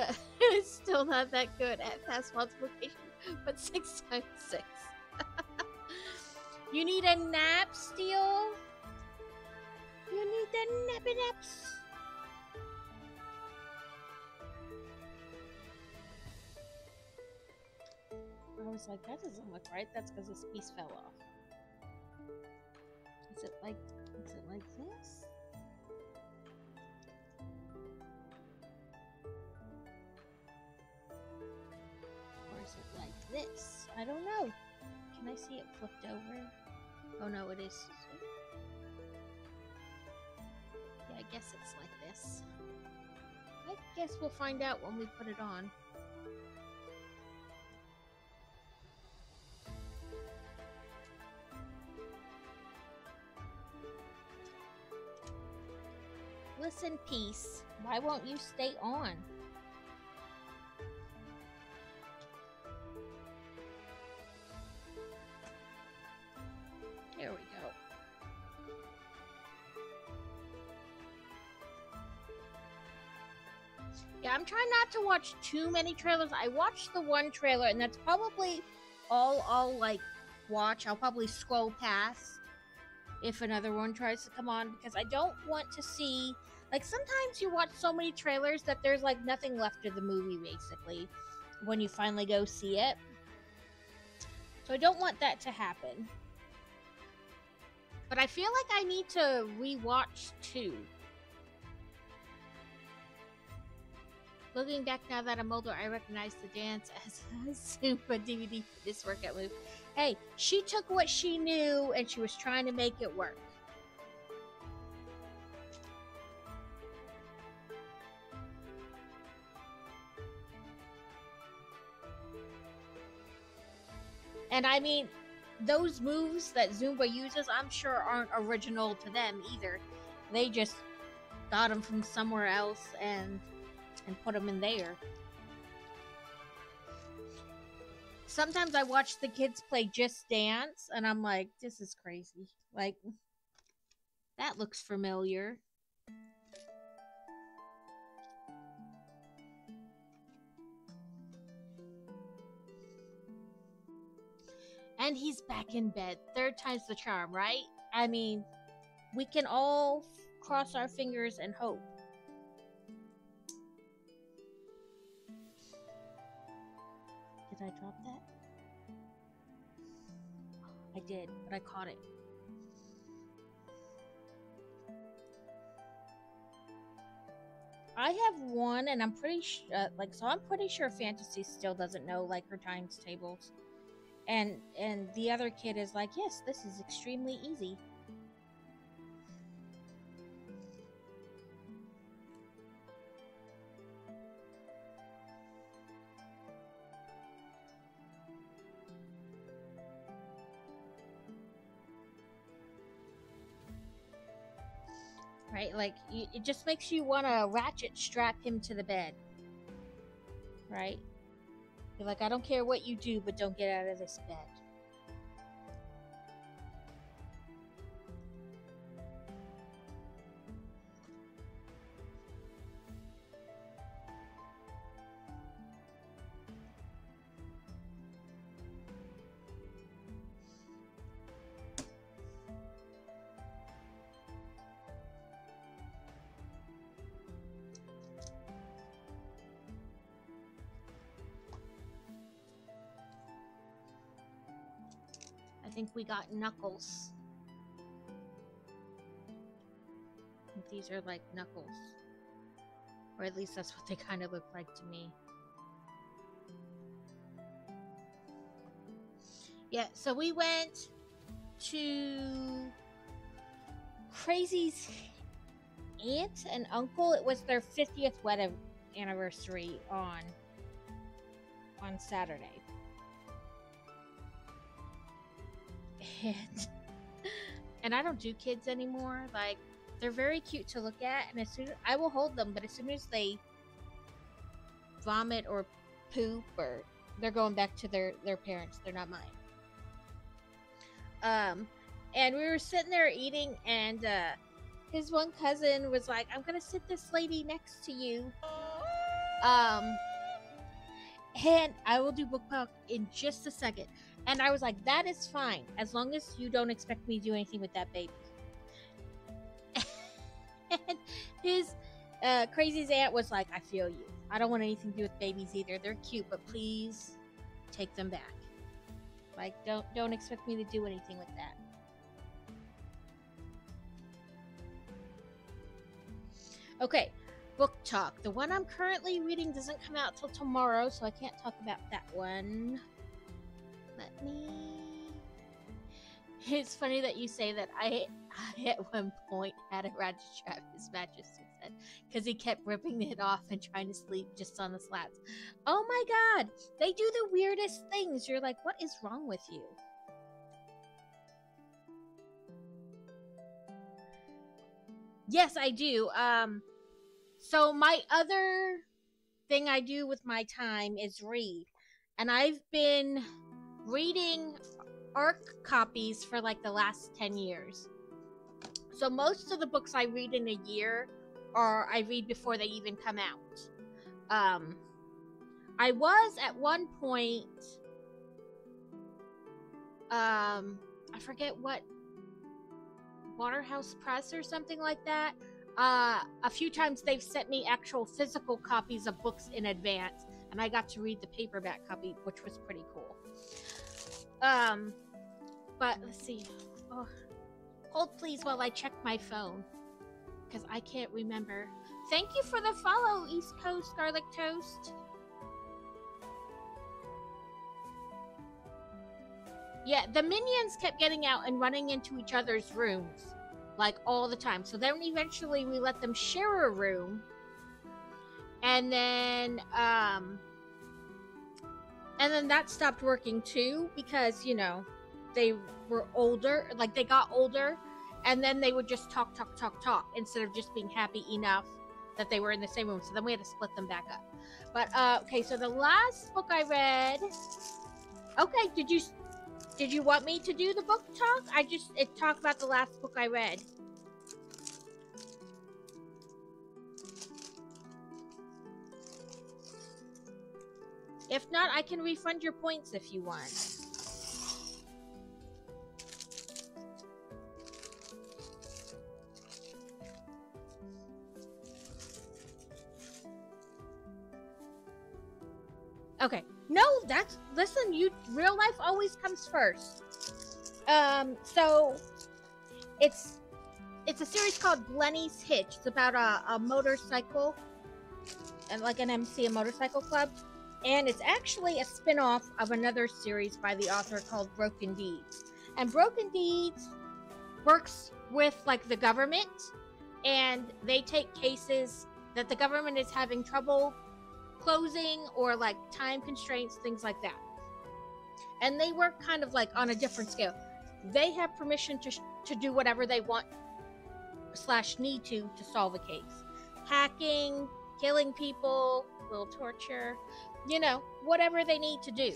[SPEAKER 1] it's still not that good at fast multiplication. But 6 times 6. You need a nap, Steel? You need the nappy naps. I was like, that doesn't look right. That's because this piece fell off. Is it like this? Or is it like this? I don't know. Can I see it flipped over? Oh no, it is. Yeah, I guess it's like this. I guess we'll find out when we put it on. Listen, Peace, why won't you stay on? There we go. Yeah, I'm trying not to watch too many trailers. I watched the one trailer, and that's probably all I'll, like, watch. I'll probably scroll past if another one tries to come on, because I don't want to see... Like, sometimes you watch so many trailers that there's, like, nothing left of the movie, basically, when you finally go see it. So I don't want that to happen. But I feel like I need to rewatch 2. Looking back now that I'm older, I recognize the dance as a Zumba DVD for this workout move. Hey, she took what she knew and she was trying to make it work. And I mean, those moves that Zumba uses, I'm sure aren't original to them either. They just got them from somewhere else and put them in there. Sometimes I watch the kids play Just Dance, and I'm like, this is crazy. Like, that looks familiar. And he's back in bed. 3rd time's the charm, right? I mean, We can all cross our fingers and hope. Did I drop that? I did, but I caught it. I have one, and I'm pretty I'm pretty sure Fantasy still doesn't know like her times tables, and the other kid is like, yes, this is extremely easy. Right? Like, it just makes you want to ratchet strap him to the bed. Right? You're like, I don't care what you do, but don't get out of this bed. I think we got Knuckles. I think these are like Knuckles. Or at least that's what they kind of look like to me. Yeah, so we went to Crazy's aunt and uncle. It was their 50th wedding anniversary on Saturday. And I don't do kids anymore. Like, they're very cute to look at, and as soon as I will hold them, but as soon as they vomit or poop, or they're going back to their parents, they're not mine. And we were sitting there eating, and his one cousin was like, I'm gonna sit this lady next to you. And I will do book talk in just a second. And I was like, that is fine, as long as you don't expect me to do anything with that baby. And his Crazy's aunt was like, I feel you. I don't want anything to do with babies either. They're cute, but please take them back. Like, don't expect me to do anything with that. Okay, book talk. The one I'm currently reading doesn't come out till tomorrow, so I can't talk about that one. Let me... It's funny that you say that. I at one point had a ratchet strap his mattress set because he kept ripping it off and trying to sleep just on the slats. Oh my god! They do the weirdest things. You're like, what is wrong with you? Yes, I do. So my other thing I do with my time is read. And I've been reading ARC copies for like the last 10 years. So most of the books I read in a year are I read before they even come out. I was at one point, I forget what, Waterhouse Press or something like that. A few times they've sent me actual physical copies of books in advance, and I got to read the paperback copy, which was pretty cool. But let's see. Oh, hold please while I check my phone, because I can't remember. Thank you for the follow, East Coast Garlic Toast. Yeah, the minions kept getting out and running into each other's rooms, like, all the time. So then eventually we let them share a room. And then that stopped working too, because, you know, they were older, like, they got older, and then they would just talk instead of just being happy enough that they were in the same room. So then we had to split them back up. But, okay, so the last book I read... Okay, did you want me to do the book talk? It talked about the last book I read. If not, I can refund your points if you want. Okay. No, listen, real life always comes first. So it's a series called Blenny's Hitch. It's about a motorcycle and like an MC, a motorcycle club. And it's actually a spin-off of another series by the author called Broken Deeds. And Broken Deeds works with like the government, and they take cases that the government is having trouble closing or like time constraints, things like that. And they work kind of like on a different scale. They have permission to do whatever they want / need to solve a case. Hacking, killing people, little torture, whatever they need to do.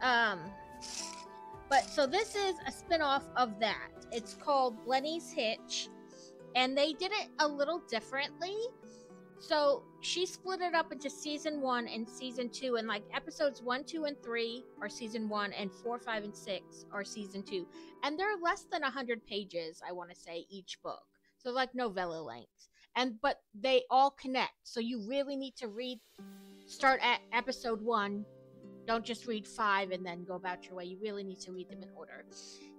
[SPEAKER 1] But so this is a spin-off of that. It's called Blenny's Hitch, and they did it a little differently. So she split it up into season 1 and season 2, and like episodes 1, 2, and 3 are season 1, and 4, 5, and 6 are season 2. And they're less than 100 pages, I want to say, each book. So like novella length. But they all connect. So you really need to start at episode 1. Don't just read 5 and then go about your way. You really need to read them in order.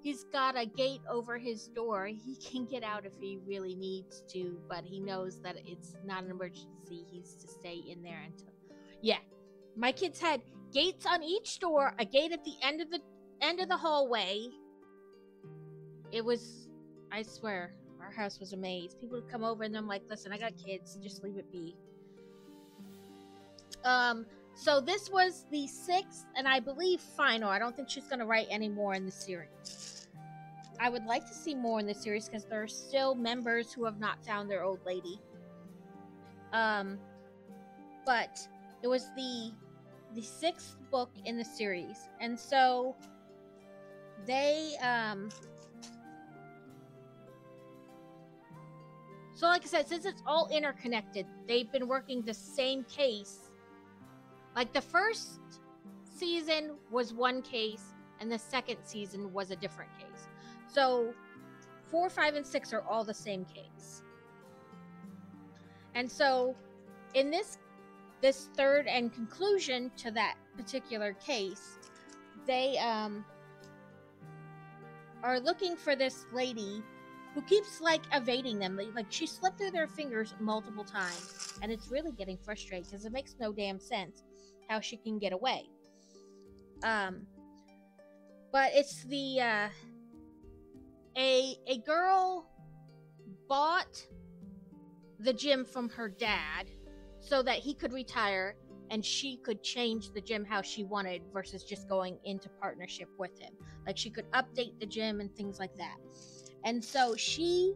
[SPEAKER 1] He's got a gate over his door. He can get out if he really needs to, but he knows that it's not an emergency. He's to stay in there until... Yeah. My kids had gates on each door, a gate at the end of the hallway. It was, I swear, our house was a maze. People would come over and I'm like, listen, I got kids, just leave it be. So this was the 6th and I believe final. I don't think she's going to write any more in the series. I would like to see more in the series because there are still members who have not found their old lady. But it was the 6th book in the series. And so they, so like I said, since it's all interconnected, they've been working the same case. Like the first season was one case, and the second season was a different case. So 4, 5, and 6 are all the same case. And so in this third and conclusion to that particular case, they are looking for this lady who keeps like evading them. Like she slipped through their fingers multiple times, and it's really getting frustrating because it makes no damn sense how she can get away. But it's the a girl bought the gym from her dad so that he could retire and she could change the gym how she wanted versus just going into partnership with him. Like she could update the gym and things like that. And so she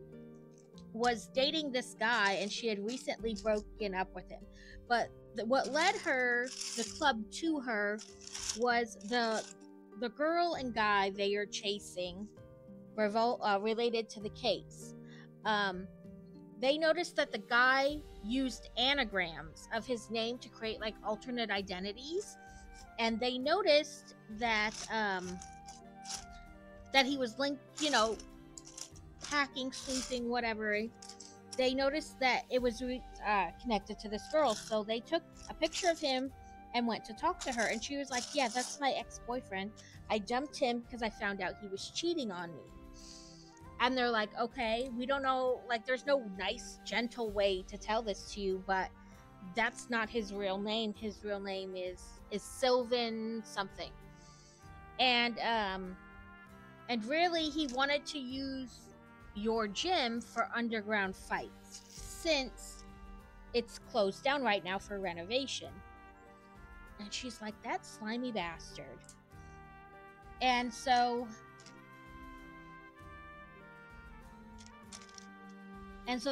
[SPEAKER 1] was dating this guy and she had recently broken up with him. But what led the club to her was the girl and guy they are chasing related to the case. They noticed that the guy used anagrams of his name to create like alternate identities, and they noticed that that he was linked, hacking, sleuthing, whatever. They noticed that it was connected to this girl, so they took a picture of him and went to talk to her, and she was like, yeah, that's my ex-boyfriend. I dumped him because I found out he was cheating on me. And they're like, okay, we don't know, like there's no nice, gentle way to tell this to you, but that's not his real name. His real name is Sylvan something. And really he wanted to use your gym for underground fights since it's closed down right now for renovation. And she's like, that slimy bastard. And so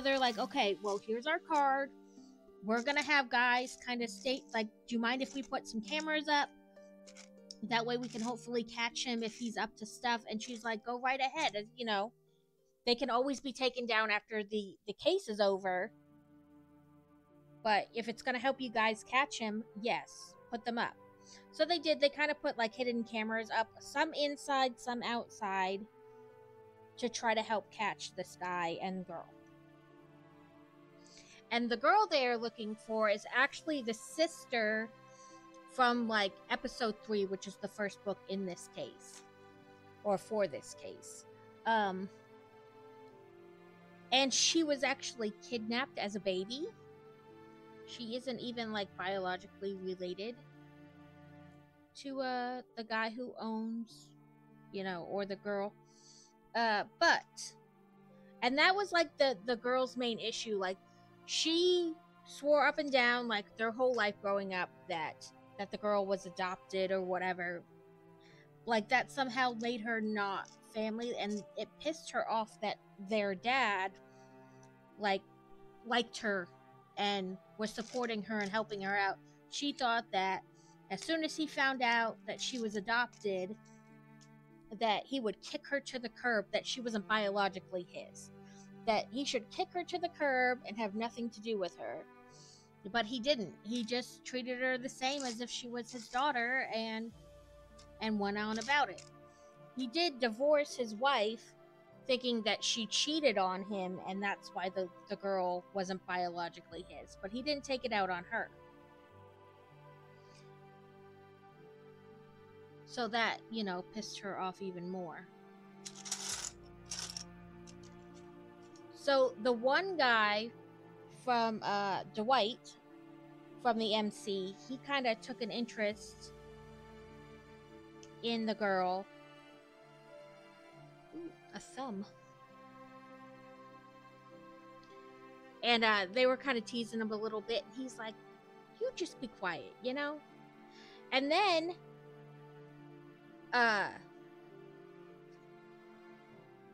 [SPEAKER 1] they're like, okay, well, here's our card. We're gonna have guys kind of state, like, do you mind if we put some cameras up? That way we can hopefully catch him if he's up to stuff. And she's like, go right ahead. They can always be taken down after the case is over. But if it's going to help you guys catch him, yes, put them up. So they did. They kind of put like hidden cameras up, some inside, some outside, to try to help catch this guy and girl. And the girl they're looking for is actually the sister from like episode 3, which is the first book in this case, or for this case. And she was actually kidnapped as a baby. She isn't even like biologically related to the guy who owns, or the girl. But and that was like the girl's main issue. Like, she swore up and down, like, their whole life growing up, that the girl was adopted or whatever. Like, that somehow made her not family, and it pissed her off that their dad liked her and was supporting her and helping her out. She thought that as soon as he found out that she was adopted, that he would kick her to the curb, that she wasn't biologically his, that he should kick her to the curb and have nothing to do with her. But he didn't. He just treated her the same as if she was his daughter, and went on about it. He did divorce his wife, thinking that she cheated on him, and that's why the girl wasn't biologically his. But he didn't take it out on her. So that, pissed her off even more. So the one guy from Dwight, from the MC, he kind of took an interest in the girl. Ooh, a thumb. And they were kind of teasing him a little bit. He's like, you just be quiet, And then, what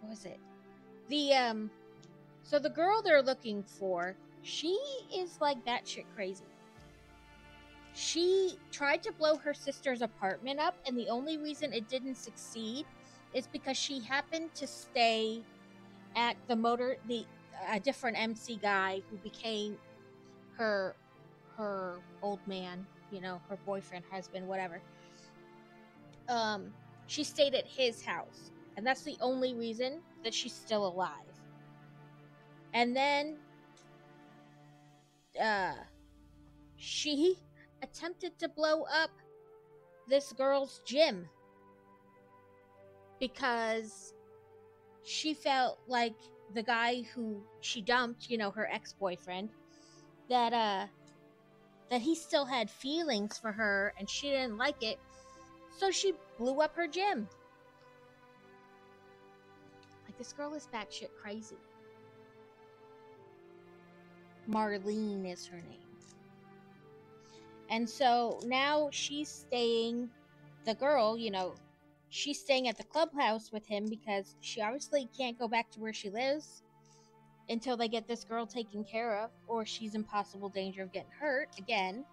[SPEAKER 1] was it? So the girl they're looking for, she is like batshit crazy. She tried to blow her sister's apartment up, and the only reason it didn't succeed is because she happened to stay at a different MC guy who became her old man, her boyfriend, husband, whatever. She stayed at his house, and that's the only reason that she's still alive. And then she attempted to blow up this girl's gym because she felt like the guy who she dumped, her ex-boyfriend, that he still had feelings for her, and she didn't like it, so she blew up her gym. Like, this girl is batshit crazy. Marlene is her name. And so now she's staying, the girl, she's staying at the clubhouse with him because she obviously can't go back to where she lives until they get this girl taken care of, or she's in possible danger of getting hurt again.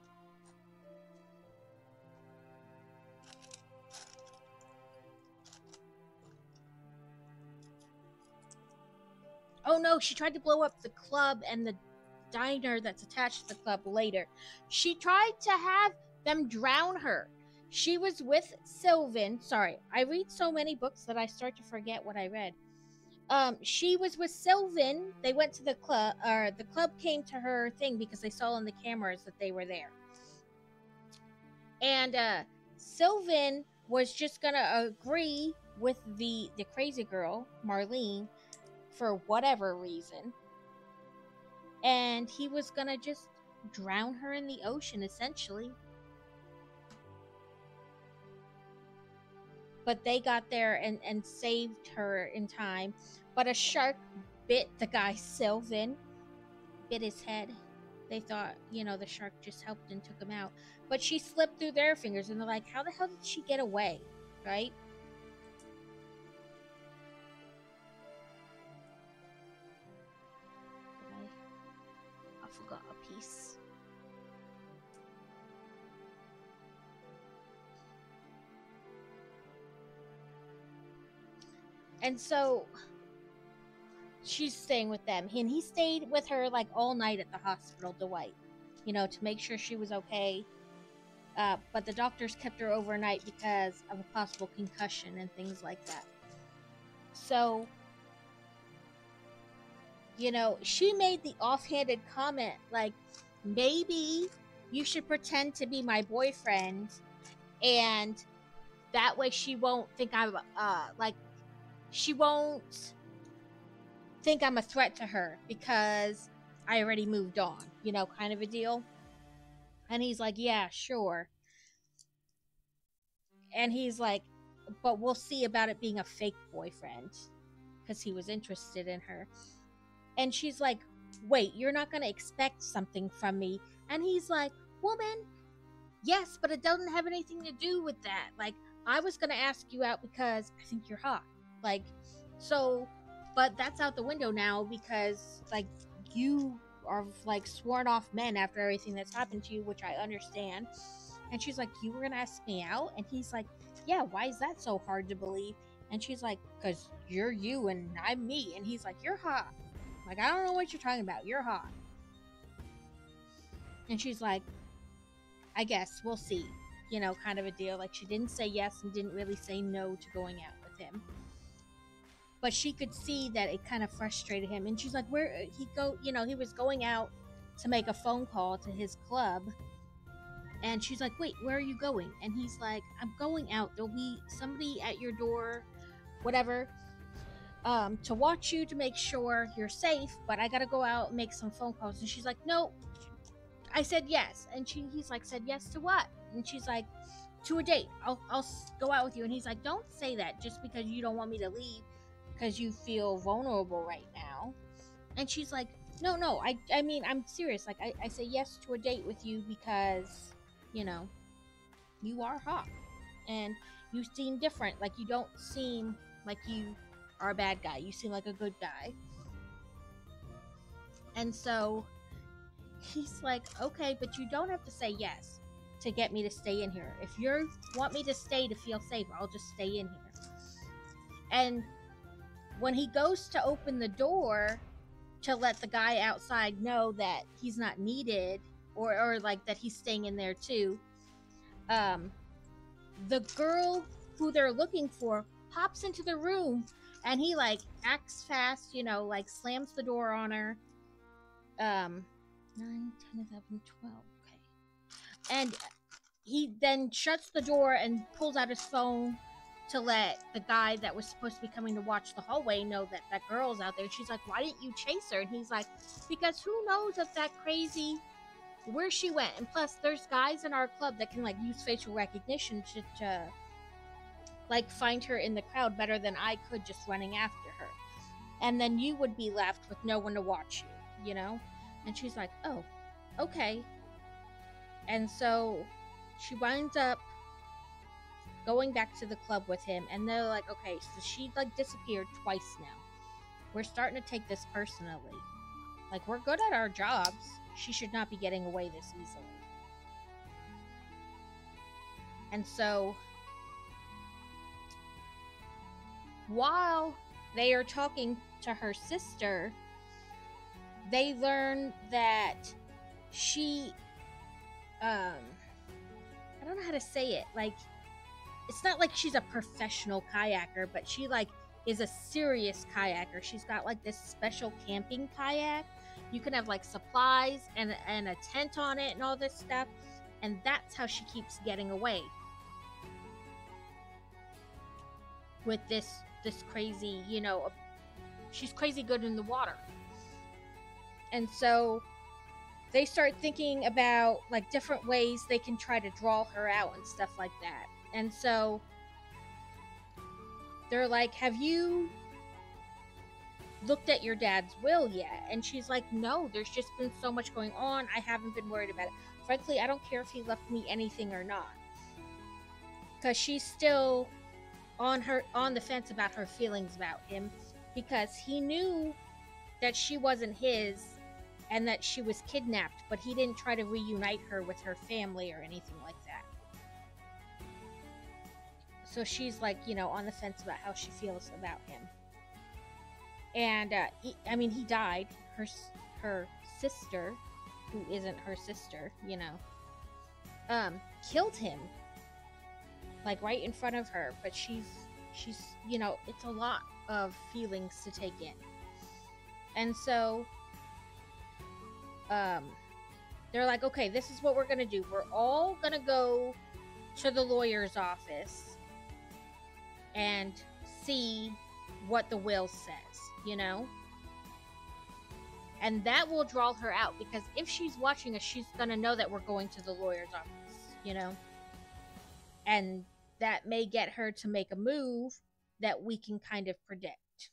[SPEAKER 1] Oh no, she tried to blow up the club and the diner that's attached to the club later. She tried to have them drown her. She was with Sylvan. Sorry, I read so many books that I start to forget what I read. She was with Sylvan. They went to the club, or the club came to her thing because they saw on the cameras that they were there. And Sylvan was just gonna agree with the crazy girl, Marlene, for whatever reason. And he was gonna just drown her in the ocean, essentially. But they got there and saved her in time. But a shark bit the guy, Sylvan. Bit his head. They thought, the shark just helped and took him out. But she slipped through their fingers, and they're like, how the hell did she get away? Right? I forgot a piece. And so she's staying with them, and he stayed with her like all night at the hospital, Dwight, to make sure she was okay. But the doctors kept her overnight because of a possible concussion and things like that. So, she made the offhanded comment, like, maybe you should pretend to be my boyfriend, and that way she won't think I'm like she won't think I'm a threat to her because I already moved on, you know, kind of a deal. And he's like, yeah, sure. And he's like, but we'll see about it being a fake boyfriend because he was interested in her. And she's like, wait, you're not going to expect something from me. And he's like, woman, yes, but it doesn't have anything to do with that. Like, I was going to ask you out because I think you're hot. Like, so, but that's out the window now because, like, you are, like, sworn off men after everything that's happened to you, which I understand. And she's like, you were going to ask me out? And he's like, yeah, why is that so hard to believe? And she's like, because you're you and I'm me. And he's like, you're hot. Like, I don't know what you're talking about. You're hot. And she's like, I guess we'll see. You know, kind of a deal. Like, she didn't say yes and didn't really say no to going out with him. But she could see that it kind of frustrated him. And she's like, he was going out to make a phone call to his club. And she's like, wait, where are you going? And he's like, I'm going out. There'll be somebody at your door, whatever, to watch you to make sure you're safe. But I got to go out and make some phone calls. And she's like, no. I said yes. And he's like, said yes to what? And she's like, to a date. I'll go out with you. And he's like, don't say that just because you don't want me to leave because you feel vulnerable right now. And she's like, no, I mean, I'm serious. Like, I say yes to a date with you because, you know, you are hot and you seem different. Like, you don't seem like you are a bad guy. You seem like a good guy. And so he's like, okay, but you don't have to say yes to get me to stay in here. If you want me to stay to feel safe, I'll just stay in here. And when he goes to open the door to let the guy outside know that he's not needed, or like that he's staying in there too, the girl who they're looking for pops into the room, and he like acts fast, you know, like slams the door on her. 9, 10, 11, 12. Okay. And he then shuts the door and pulls out his phone to let the guy that was supposed to be coming to watch the hallway know that that girl's out there. And she's like, why didn't you chase her? And he's like, because who knows if that crazy where she went. And plus, there's guys in our club that can like use facial recognition to like find her in the crowd better than I could just running after her. And then you would be left with no one to watch you, you know? And she's like, oh, okay. And so she winds up going back to the club with him, and they're like, okay, so she like disappeared twice now. We're starting to take this personally. Like, we're good at our jobs. She should not be getting away this easily. And so while they are talking to her sister, they learn that she I don't know how to say it. Like, it's not like she's a professional kayaker, but she like is a serious kayaker. She's got like this special camping kayak. You can have like supplies and a tent on it and all this stuff, and that's how she keeps getting away with this crazy, you know, she's crazy good in the water. And so they start thinking about like different ways they can try to draw her out and stuff like that. And so they're like, have you looked at your dad's will yet? And she's like, no, there's just been so much going on. I haven't been worried about it. Frankly, I don't care if he left me anything or not. Because she's still on the fence about her feelings about him, because he knew that she wasn't his and that she was kidnapped, but he didn't try to reunite her with her family or anything like that. So she's like, you know, on the fence about how she feels about him. And he died. Her sister, who isn't her sister, you know, killed him, like right in front of her. But she's you know, it's a lot of feelings to take in. And so they're like, okay, this is what we're gonna do. We're all gonna go to the lawyer's office and see what the will says, you know? And that will draw her out, because if she's watching us, she's gonna know that we're going to the lawyer's office, you know? And that may get her to make a move that we can kind of predict,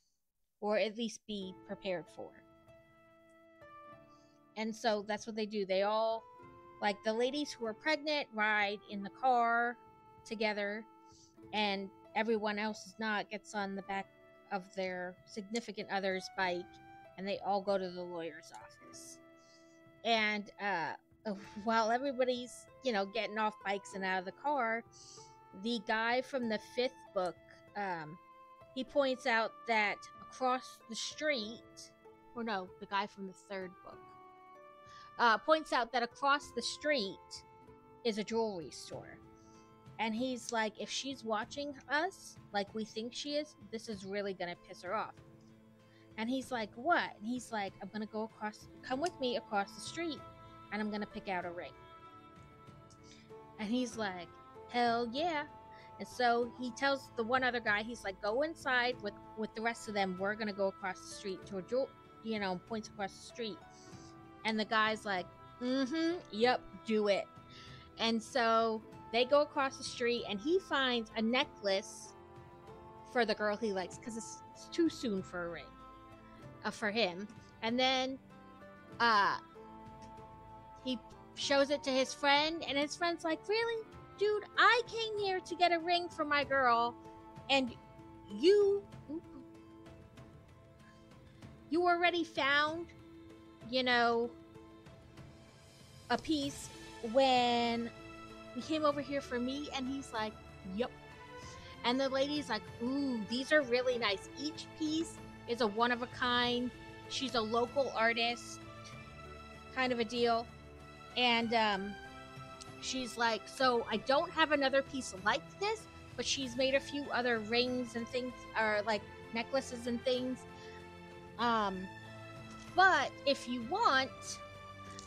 [SPEAKER 1] or at least be prepared for. And so that's what they do. They all, like the ladies who are pregnant, ride in the car together, and everyone else is not, gets on the back of their significant other's bike, and they all go to the lawyer's office. And while everybody's, getting off bikes and out of the car, the guy from the 5th book, he points out that across the street, or no, the guy from the 3rd book, points out that across the street is a jewelry store. And he's like, if she's watching us like we think she is, this is really gonna piss her off. And he's like, what? And he's like, I'm gonna come with me across the street, and I'm gonna pick out a ring. And he's like, hell yeah. And so he tells the one other guy, he's like, go inside with the rest of them. We're gonna go across the street to a points across the street. And the guy's like, yep, do it. And so they go across the street, and he finds a necklace for the girl he likes, because it's too soon for a ring for him. And then he shows it to his friend, and his friend's like, really? Dude, I came here to get a ring for my girl, and you already found, a piece when we came over here for me. And he's like, yep. And the lady's like, ooh, these are really nice. Each piece is a one of a kind. She's a local artist, kind of a deal. And she's like, so I don't have another piece like this, but she's made a few other rings and things, or like necklaces and things. But if you want,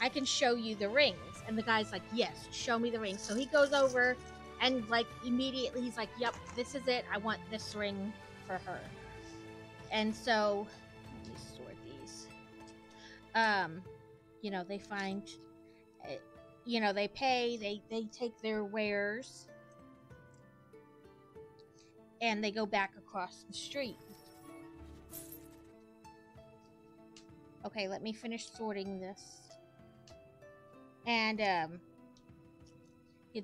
[SPEAKER 1] I can show you the rings. And the guy's like, yes, show me the rings. So he goes over, and like immediately he's like, yep, this is it. I want this ring for her. And so let me sort these. They find, they pay, they take their wares, and they go back across the street. Okay, let me finish sorting this. And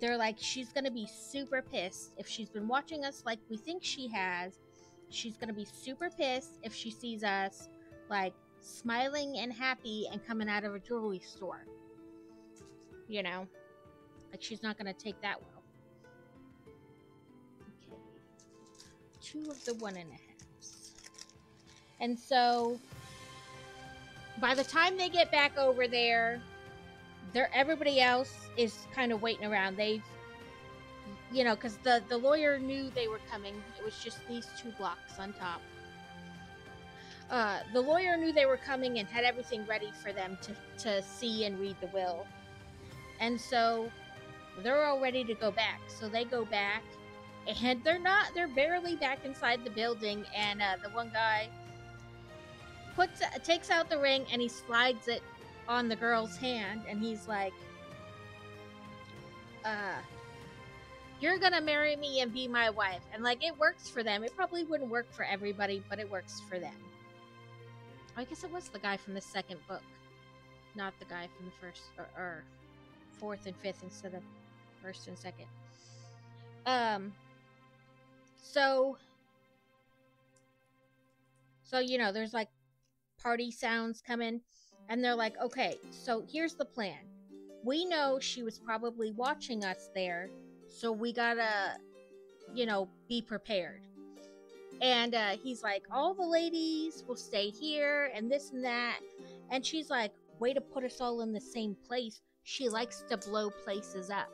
[SPEAKER 1] they're like, she's gonna be super pissed if she's been watching us like we think she has. She's gonna be super pissed if she sees us like smiling and happy and coming out of a jewelry store. Like she's not gonna take that well. Okay, 2 of the 1.5s. And so by the time they get back over there, everybody else is kind of waiting around. They've, because the lawyer knew they were coming. It was just these 2 blocks on top. The lawyer knew they were coming and had everything ready for them to see and read the will. And so they're all ready to go back. So they go back, and they're barely back inside the building. And the one guy takes out the ring, and he slides it on the girl's hand, and he's like, you're gonna marry me and be my wife. And like, it works for them. It probably wouldn't work for everybody, but it works for them. I guess it was the guy from the 2nd book, not the guy from the 1st or 4th and 5th instead of 1st and 2nd. So there's like party sounds coming, and they're like, okay, so here's the plan. We know she was probably watching us there, so we gotta, be prepared. And he's like, all the ladies will stay here, and this and that. And she's like, way to put us all in the same place. She likes to blow places up.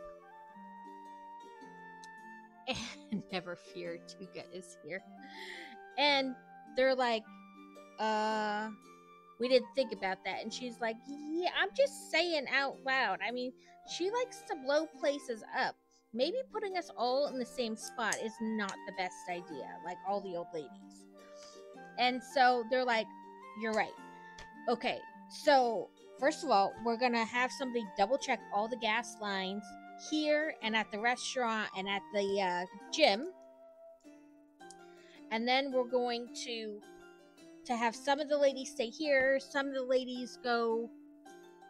[SPEAKER 1] And Never Fear Tuga is here. And they're like, we didn't think about that. And she's like, yeah, I'm just saying out loud. I mean, she likes to blow places up. Maybe putting us all in the same spot is not the best idea, like all the old ladies. And so they're like, you're right. Okay, so first of all, we're going to have somebody double check all the gas lines here and at the restaurant and at the gym. And then we're going to have some of the ladies stay here, some of the ladies go,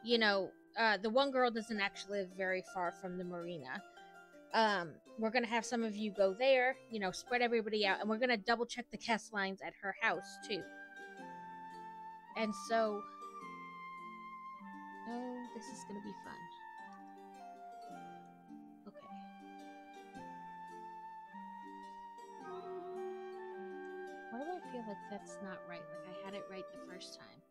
[SPEAKER 1] the one girl doesn't actually live very far from the marina. We're gonna have some of you go there, spread everybody out, and we're gonna double check the gas lines at her house too. And so, this is gonna be fun. Okay. Why do I feel like that's not right? Like I had it right the first time.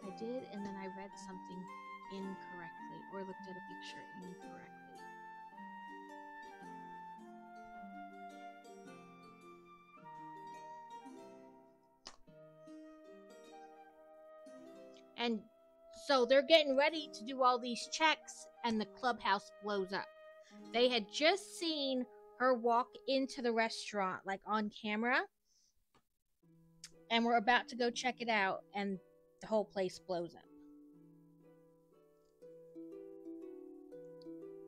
[SPEAKER 1] I did, and then I read something incorrectly, or looked at a picture incorrectly. And so they're getting ready to do all these checks, and the clubhouse blows up. They had just seen her walk into the restaurant, like on camera, and we're about to go check it out, and the whole place blows up.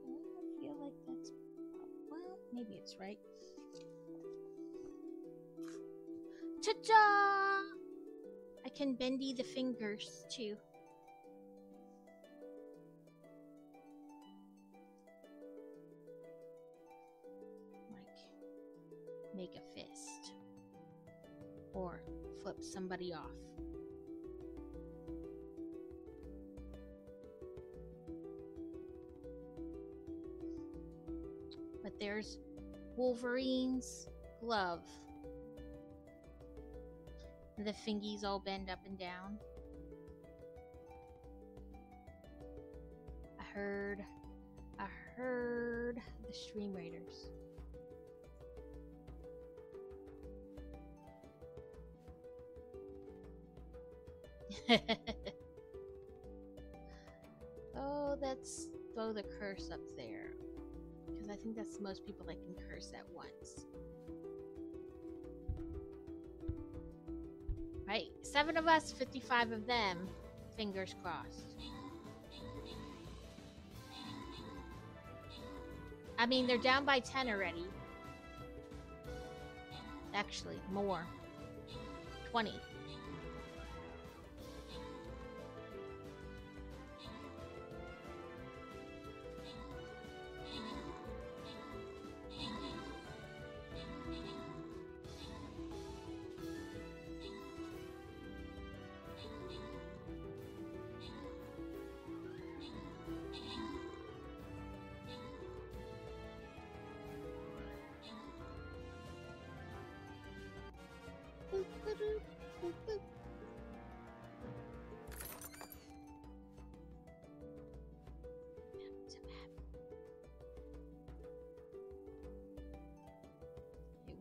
[SPEAKER 1] I feel like that's... well, maybe it's right. Ta-da! I can bendy the fingers, too. Like, make a fist. Or flip somebody off. But there's Wolverine's glove. And the fingies all bend up and down. I heard the Stream Raiders. Let's throw the curse up there. Because I think that's most people that can curse at once. Right? 7 of us, 55 of them. Fingers crossed. I mean, they're down by 10 already. Actually, more. 20.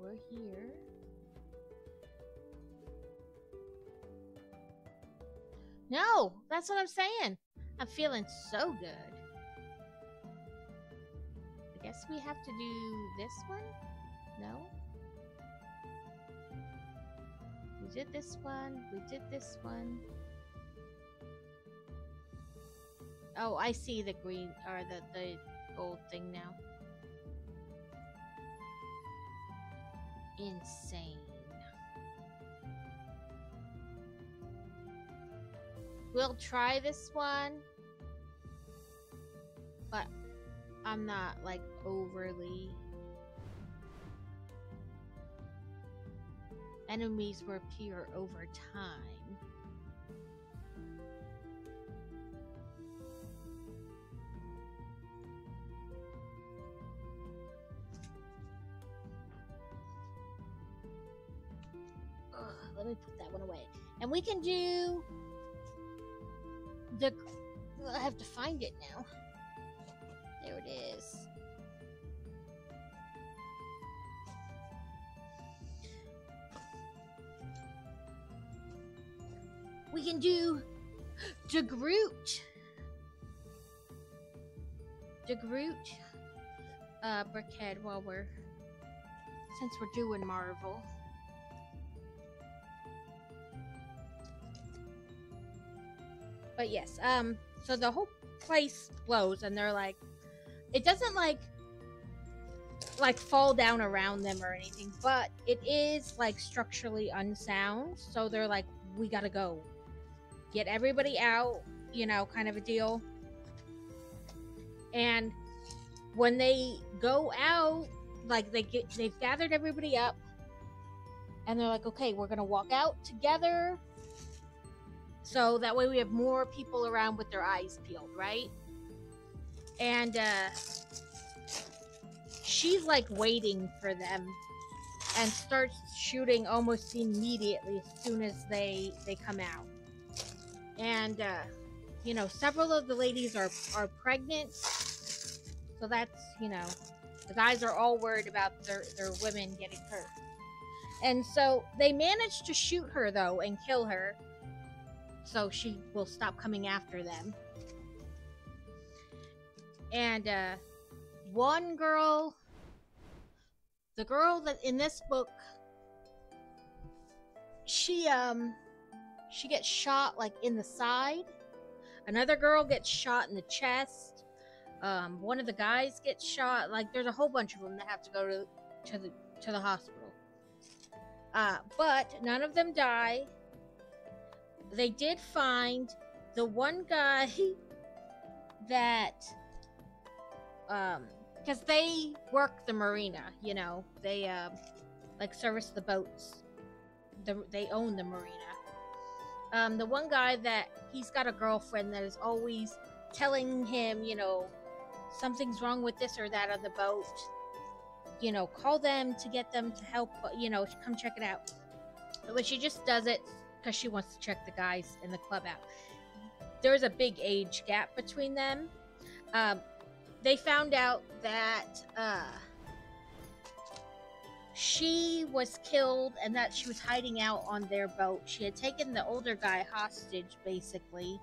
[SPEAKER 1] We're here. No, that's what I'm saying. I'm feeling so good. I guess we have to do this one? No? We did this one. We did this one. Oh, I see the green, or the gold thing now. Insane. We'll try this one, but I'm not like overly. Enemies will appear over time. Let me put that one away. And we can do the... I have to find it now. There it is. We can do the Groot. The Groot Brickhead since we're doing Marvel. But yes, so the whole place blows and they're like, it doesn't like fall down around them or anything, but it is like structurally unsound. So they're like, we gotta go. Get everybody out, you know, kind of a deal. And when they go out, like they've gathered everybody up and they're like, okay, we're gonna walk out together. So that way we have more people around with their eyes peeled, right? And she's like waiting for them and starts shooting almost immediately as soon as they come out. And you know, several of the ladies are pregnant, so that's, you know, the guys are all worried about their women getting hurt. And so they manage to shoot her though and kill her, so she will stop coming after them. And one girl, the girl that in this book, she gets shot like in the side. Another girl gets shot in the chest. One of the guys gets shot. Like, there's a whole bunch of them that have to go to the hospital. But none of them die. They did find the one guy that, because they work the marina, you know, they like service the boats. They own the marina. The one guy that he's got a girlfriend that is always telling him, you know, something's wrong with this or that on the boat. You know, call them to get them to help, you know, come check it out. But she just does it because she wants to check the guys in the club out. There's a big age gap between them. They found out that she was killed and that she was hiding out on their boat. She had taken the older guy hostage, basically,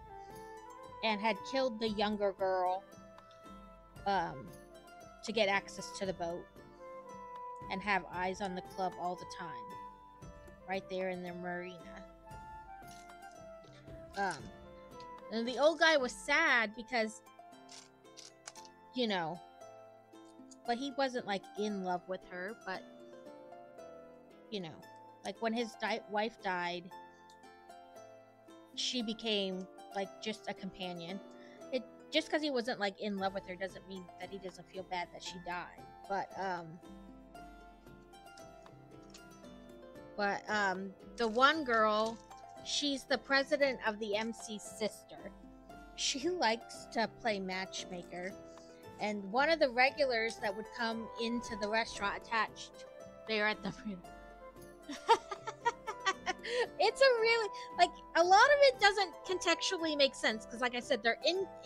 [SPEAKER 1] and had killed the younger girl to get access to the boat and have eyes on the club all the time, right there in the marina. And the old guy was sad because, you know, but he wasn't like in love with her, but, you know, like when his wife died, she became like just a companion. It just because he wasn't like in love with her doesn't mean that he doesn't feel bad that she died. But the one girl, she's the president of the MC's sister. She likes to play matchmaker. And one of the regulars that would come into the restaurant attached there at the it's a really, like, a lot of it doesn't contextually make sense because, like I said, they're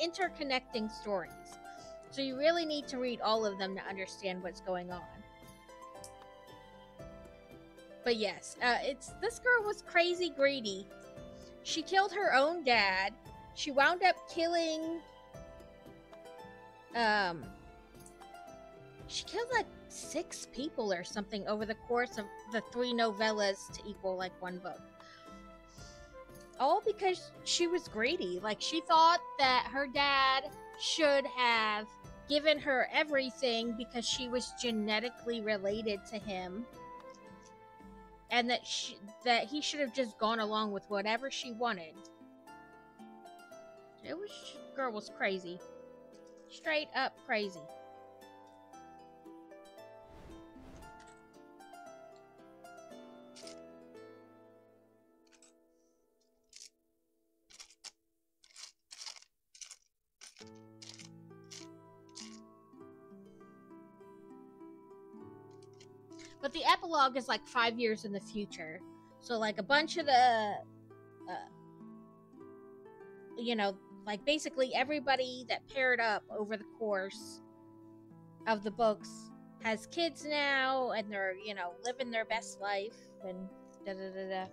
[SPEAKER 1] interconnecting stories. So you really need to read all of them to understand what's going on. But yes, this girl was crazy greedy. She killed her own dad. She wound up killing, she killed like 6 people or something over the course of the 3 novellas to equal like 1 book. All because she was greedy. Like, she thought that her dad should have given her everything because she was genetically related to him. And that he should have just gone along with whatever she wanted. Girl was crazy. Straight up crazy. But the epilogue is like 5 years in the future. So like a bunch of the, you know, like basically everybody that paired up over the course of the books has kids now, and they're, you know, living their best life, and da da da da.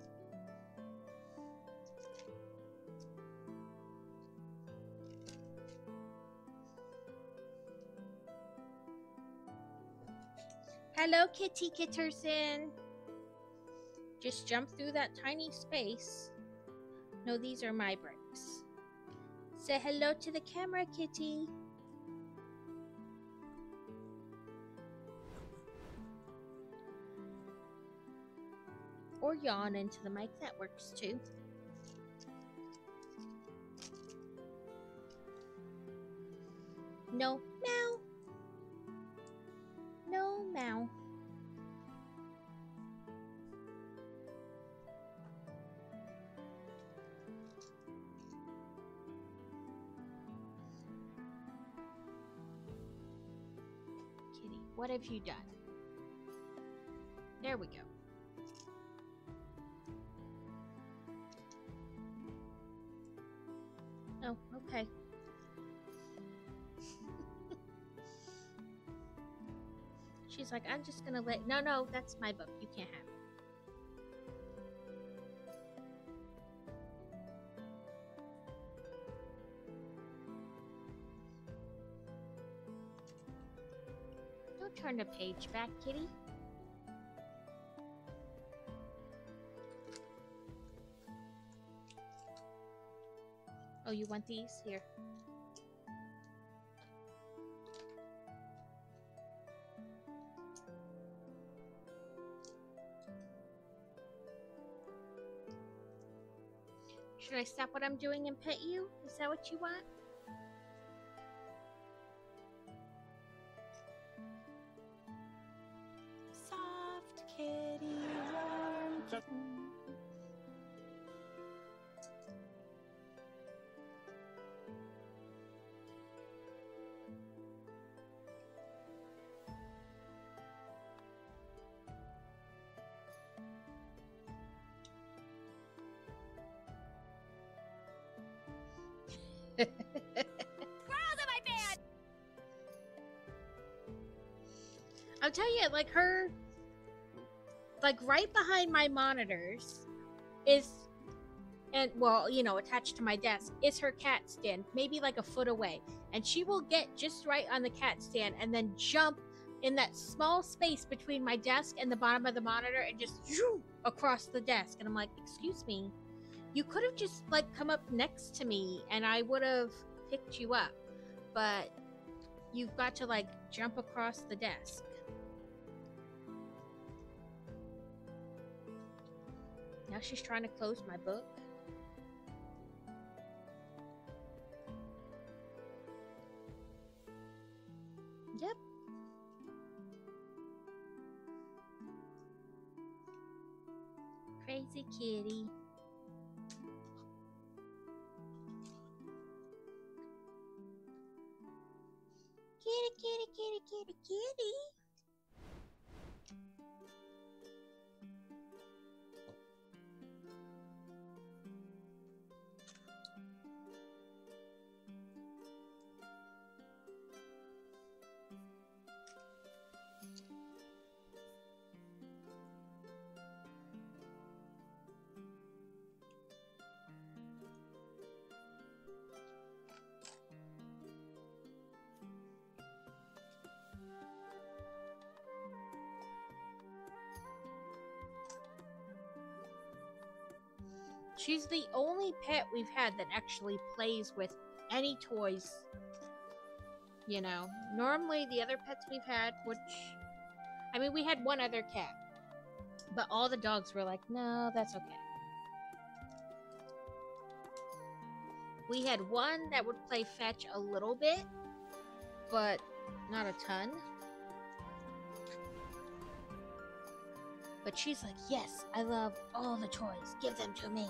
[SPEAKER 1] Hello, Kitty Kitterson. Just jump through that tiny space. No, these are my bricks. Say hello to the camera, Kitty. Or yawn into the mic, that works too. No, meow. No, meow. Kitty, what have you done? There we go. Oh, okay. She's like, I'm just gonna let. No, that's my book. You can't have it. Don't turn the page back, Kitty. Oh, you want these? Here. Should I stop what I'm doing and pet you? Is that what you want?
[SPEAKER 2] Soft kitty, warm kitten. Squirrels in my bed!
[SPEAKER 1] I'll tell you, like her, like right behind my monitors is, and well, you know, attached to my desk is her cat stand, maybe like a foot away. And she will get just right on the cat stand and then jump in that small space between my desk and the bottom of the monitor and just zoom across the desk. And I'm like, excuse me, you could have just like come up next to me and I would have picked you up. But you've got to like jump across the desk. Now she's trying to close my book. Yep. Crazy kitty. Kitty, kitty, kitty, kitty, kitty. She's the only pet we've had that actually plays with any toys. You know, normally the other pets we've had, which, I mean, we had one other cat, but all the dogs were like, no, that's okay. We had one that would play fetch a little bit, but not a ton. But she's like, yes, I love all the toys. Give them to me.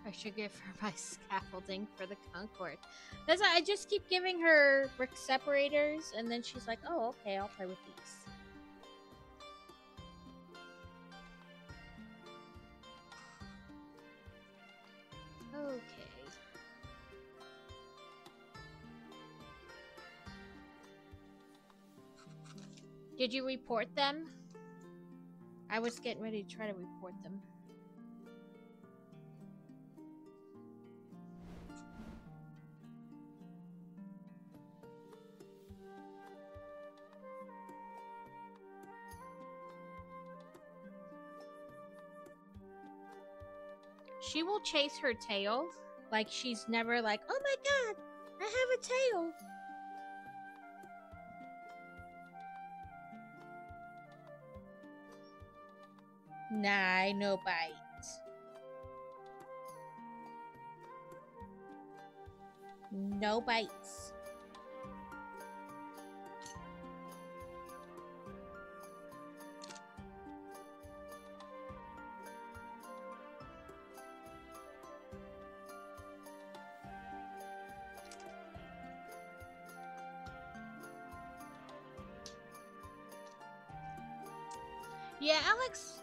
[SPEAKER 1] I should give her my scaffolding for the Concord. That's why I just keep giving her brick separators, and then she's like, oh, okay, I'll play with these. Okay. Did you report them? I was getting ready to try to report them. She will chase her tail like she's never like, oh my god, I have a tail. Nah, no bites. No bites. Yeah, Alex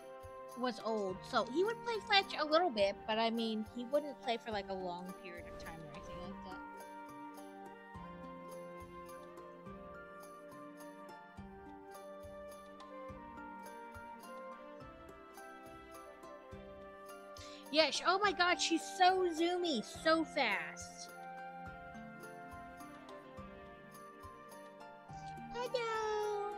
[SPEAKER 1] was old, so he would play fetch a little bit, but I mean, he wouldn't play for like a long period of time or anything like that. Yeah, oh my god, she's so zoomy, so fast. Hello.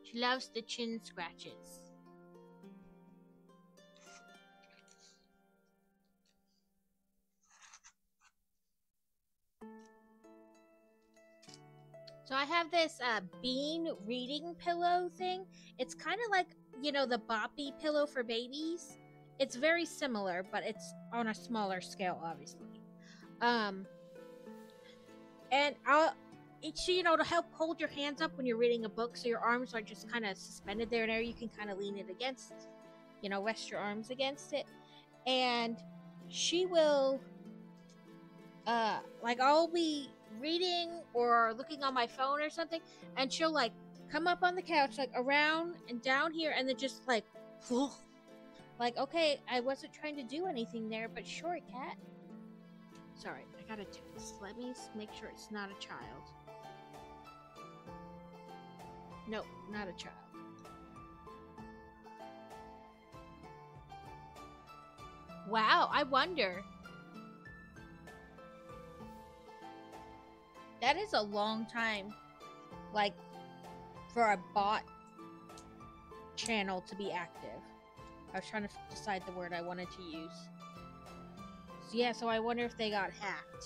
[SPEAKER 1] She loves the chin scratches. So I have this bean reading pillow thing. It's kind of like, you know, the boppy pillow for babies. It's very similar, but it's on a smaller scale, obviously. And it's, you know, to help hold your hands up when you're reading a book, so your arms are just kind of suspended there and there. You can kind of lean it against, you know, rest your arms against it. And she will, like, I'll be reading or looking on my phone or something, and she'll like come up on the couch, like around and down here, and then just like, like, okay, I wasn't trying to do anything there, but sure, cat. Sorry, I gotta do this. Let me make sure it's not a child. Nope, not a child. Wow, I wonder. That is a long time, like, for a bot channel to be active. I was trying to decide the word I wanted to use. So yeah, so I wonder if they got hacked.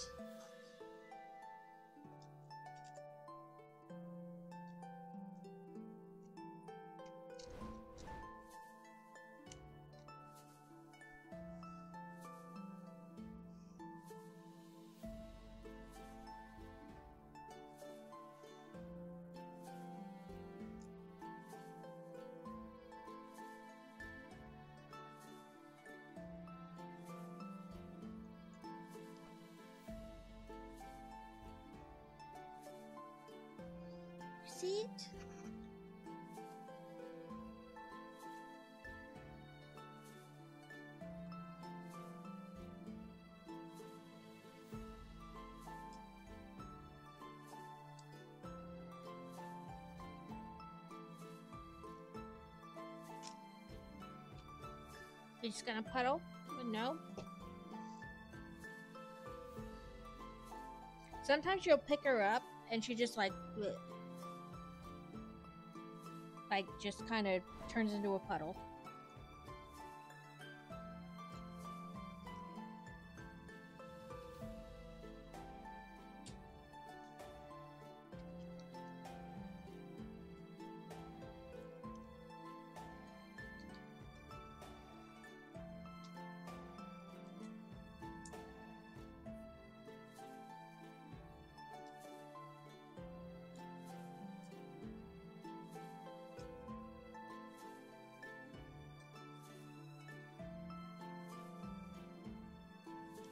[SPEAKER 1] See it? You're just gonna puddle? No. Sometimes you'll pick her up and she just like bleh. Like, just kind of turns into a puddle.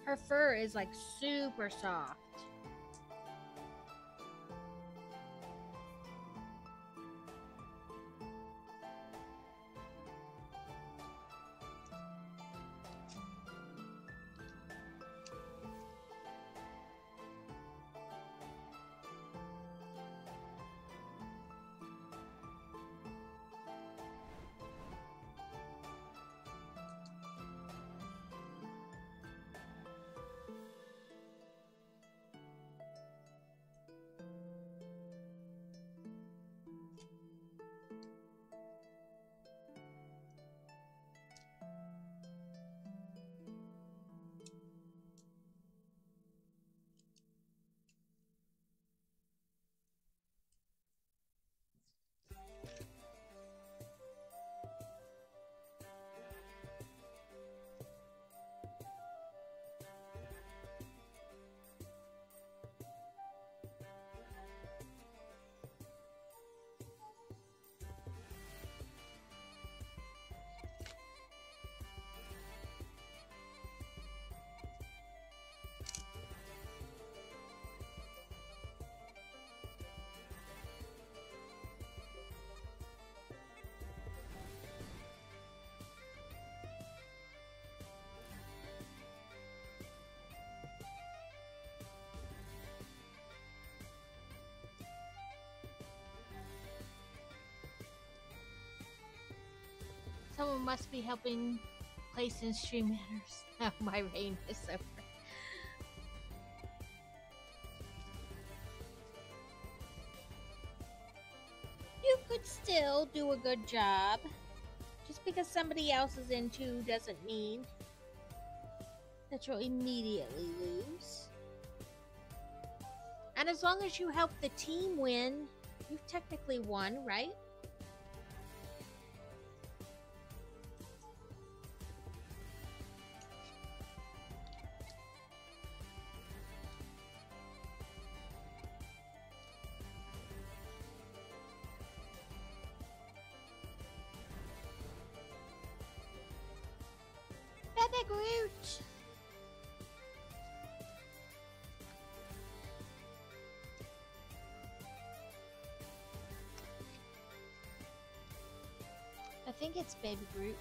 [SPEAKER 1] Her fur is like super soft. Someone must be helping place in stream manners. Oh, my reign is over. You could still do a good job. Just because somebody else is in too doesn't mean that you'll immediately lose. And as long as you help the team win, you've technically won, right? Bebe Groot! I think it's Baby Groot.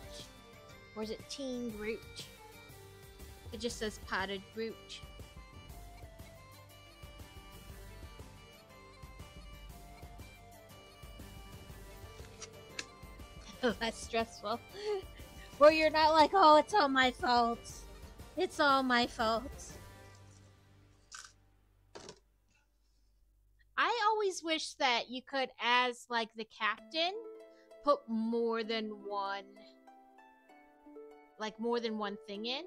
[SPEAKER 1] Or is it Teen Groot? It just says Potted Groot. Less stressful. Where you're not like, oh, it's all my fault. It's all my fault. I always wish that you could, as like the captain, put more than one, like more than one thing in.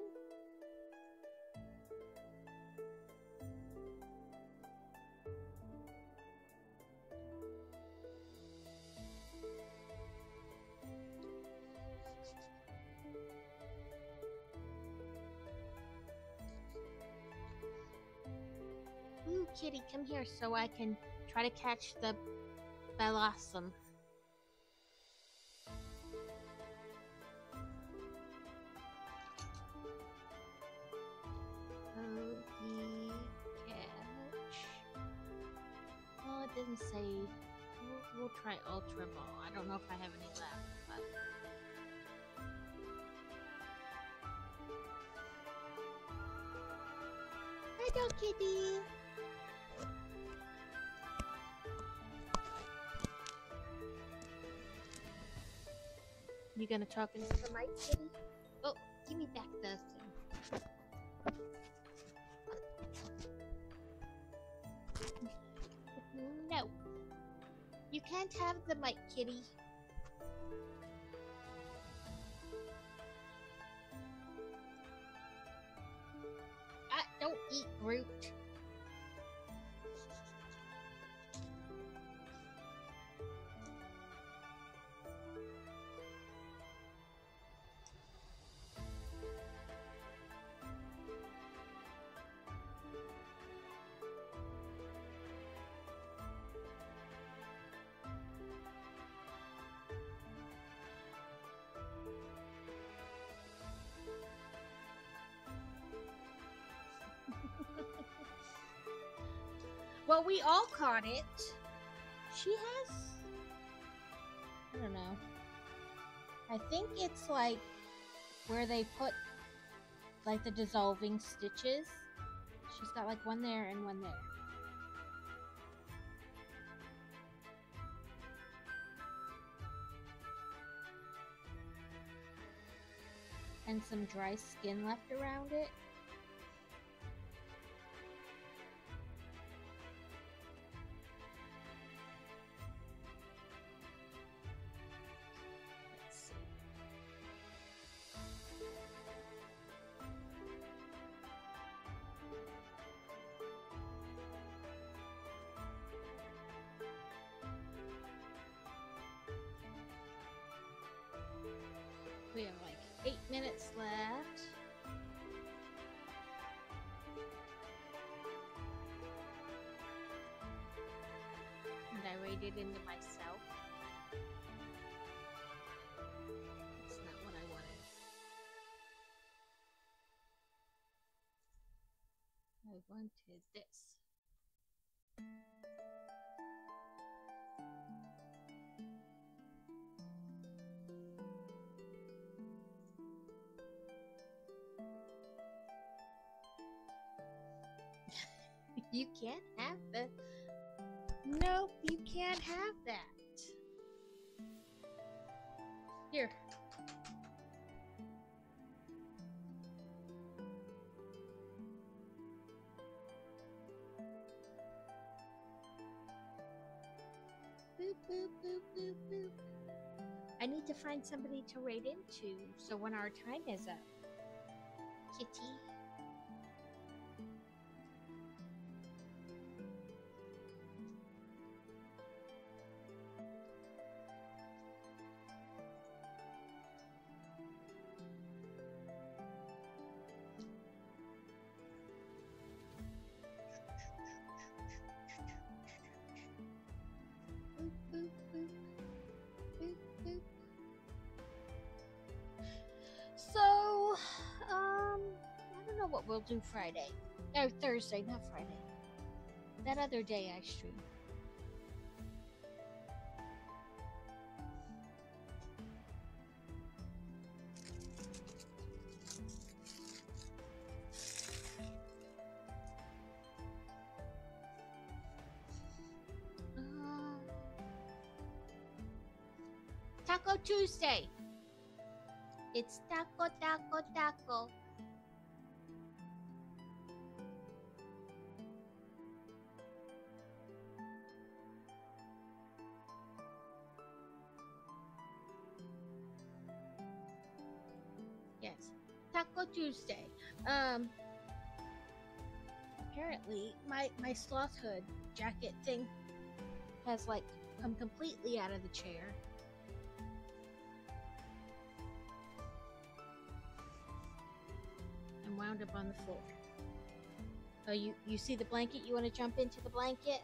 [SPEAKER 1] Ooh, kitty, come here so I can try to catch the Blossom. Oh, it doesn't say. We'll try Ultra Ball. I don't know if I have any left, but. Hello, kitty. You gonna talk into the mic, kitty? Oh, give me back the thing. No. You can't have the mic, kitty. Don't eat Groot. Well, we all caught it. She has... I don't know. I think it's like where they put like the dissolving stitches. She's got like one there and one there. And some dry skin left around it. We have like 8 minutes left. And I raided into myself. That's not what I wanted. I wanted this. You can't have the... Nope, you can't have that. Here. boop, boop, boop, boop. I need to find somebody to raid into, so when our time is up. Kitty. Boop, boop, boop. Boop, boop. So, I don't know what we'll do Friday. Or Thursday, not Friday. That other day I stream. Taco Tuesday. It's taco, taco, taco. Yes, Taco Tuesday. Apparently, my sloth hood jacket thing has like come completely out of the chair. And wound up on the floor. Oh, you see the blanket? You want to jump into the blanket?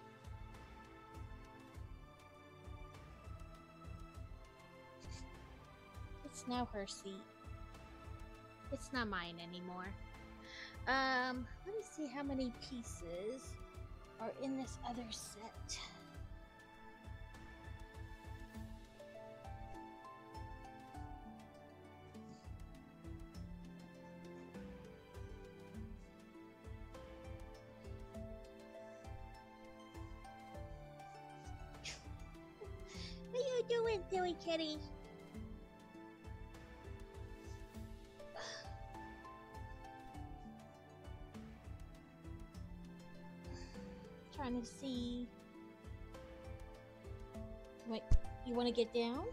[SPEAKER 1] It's now her seat. It's not mine anymore. Let me see how many pieces are in this other set. What are you doing, silly kitty? Trying to see. Wait, you want to get down?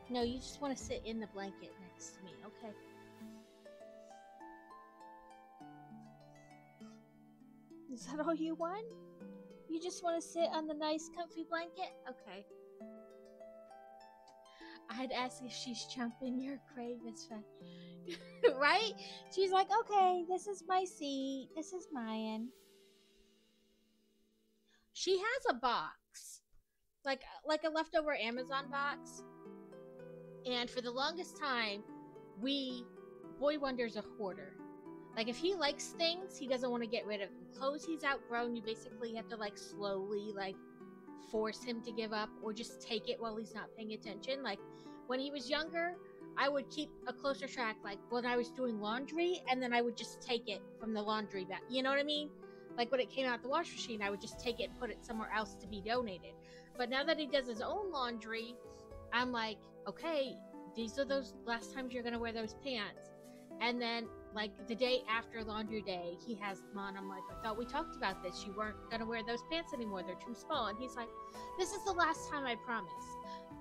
[SPEAKER 1] No, you just want to sit in the blanket next to me. Okay. Is that all you want? You just want to sit on the nice, comfy blanket? Okay. I'd ask if she's jumping your crave. It's fine. Right? She's like, okay, this is my seat. This is mine. She has a box. Like a leftover Amazon box. And for the longest time, Boy Wonder's a hoarder. Like, if he likes things, he doesn't want to get rid of them. Clothes he's outgrown, you basically have to, like, slowly, like, force him to give up or just take it while he's not paying attention. Like, when he was younger, I would keep a closer track, like, when I was doing laundry, and then I would just take it from the laundry bag. You know what I mean? Like, when it came out the wash machine, I would just take it and put it somewhere else to be donated. But now that he does his own laundry, I'm like, okay, these are those last times you're going to wear those pants. And then, like, the day after laundry day, he has them on. I'm like, I thought we talked about this. You weren't going to wear those pants anymore. They're too small. And he's like, this is the last time, I promise.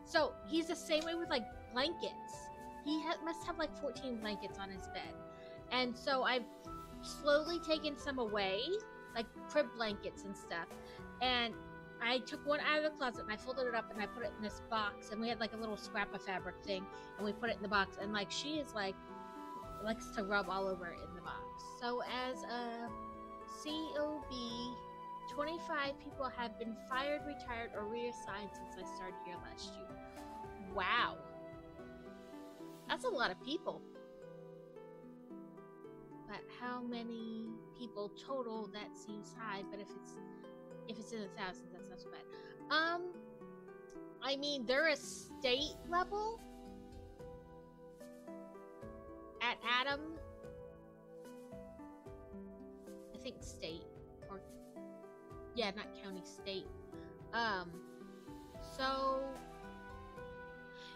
[SPEAKER 1] So he's the same way with, like, blankets. He must have, like, 14 blankets on his bed. And so I've slowly taken some away, like crib blankets and stuff. And I took one out of the closet and I folded it up and I put it in this box. And we had, like, a little scrap of fabric thing. And we put it in the box. And, like, she is, like, likes to rub all over it in the box. So as a COB, 25 people have been fired, retired, or reassigned since I started here last year. Wow. That's a lot of people. But how many people total? That seems high, but if it's in the thousands, that's not so bad. I mean, they're a state level at Adam. I think state, or yeah, not county, state. So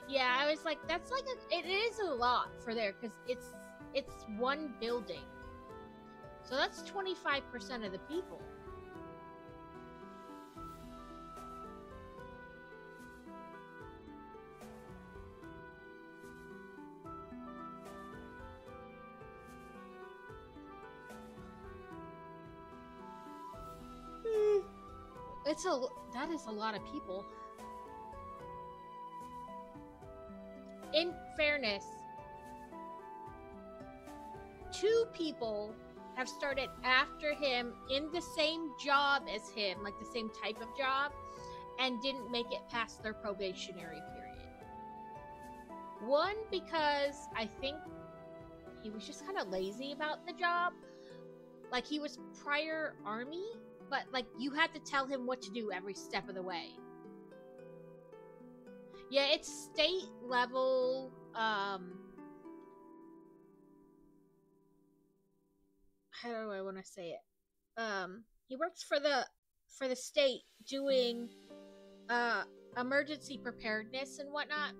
[SPEAKER 1] yeah, I was like, that's like it is a lot for there, because it's one building, so that's 25% of the people. That is a lot of people. In fairness, 2 people have started after him in the same job as him, like the same type of job, and didn't make it past their probationary period. One, because I think he was just kind of lazy about the job. Like, he was prior army, but like you had to tell him what to do every step of the way. Yeah, it's state level. How do I want to say it? He works for the state doing emergency preparedness and whatnot.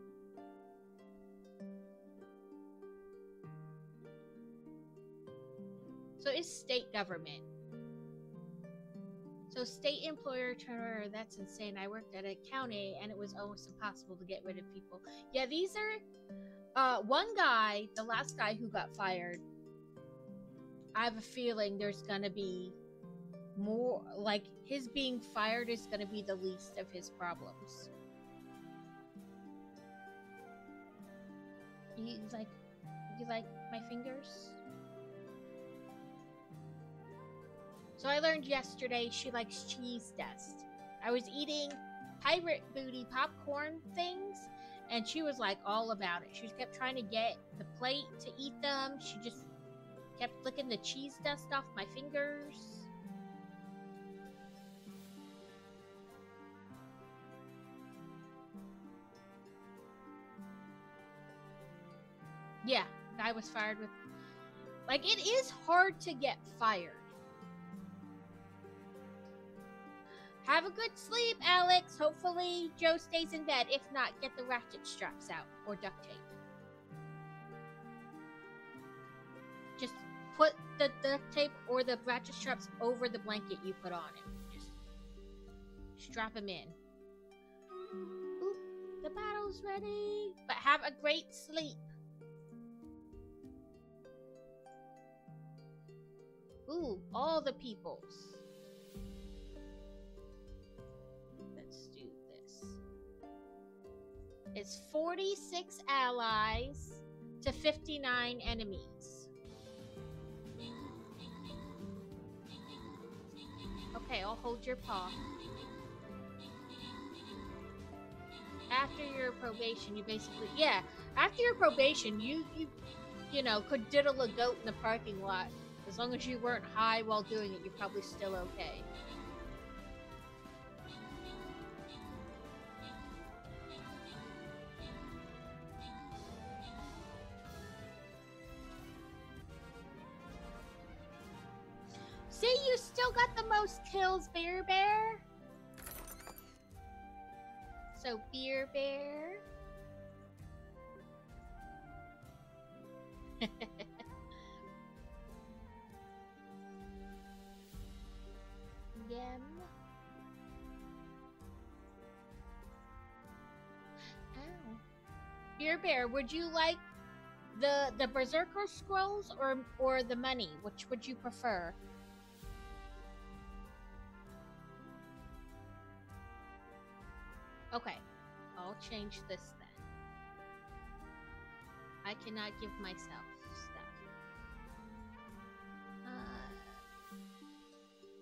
[SPEAKER 1] So it's state government. So state employer turnover, that's insane. I worked at a county and it was almost impossible to get rid of people. Yeah, these are one guy, the last guy who got fired. I have a feeling there's gonna be more, like his being fired is gonna be the least of his problems. You like my fingers? So I learned yesterday she likes cheese dust. I was eating pirate booty popcorn things, and she was like all about it. She kept trying to get the plate to eat them. She just kept licking the cheese dust off my fingers. Yeah, guy was fired with... Like, it is hard to get fired. Have a good sleep, Alex. Hopefully Joe stays in bed. If not, get the ratchet straps out or duct tape. Just put the duct tape or the ratchet straps over the blanket you put on him. Just strap him in. Oop, the battle's ready. But have a great sleep. Ooh, all the peoples. It's 46 allies to 59 enemies. Okay, I'll hold your paw. After your probation, you basically... Yeah, after your probation, you know, could diddle a goat in the parking lot. As long as you weren't high while doing it, you're probably still okay. See, you still got the most kills, Beer Bear. So, Beer Bear. Yum. Ow. Beer Bear, would you like the Berserker scrolls or the money? Which would you prefer? Okay, I'll change this then. I cannot give myself stuff.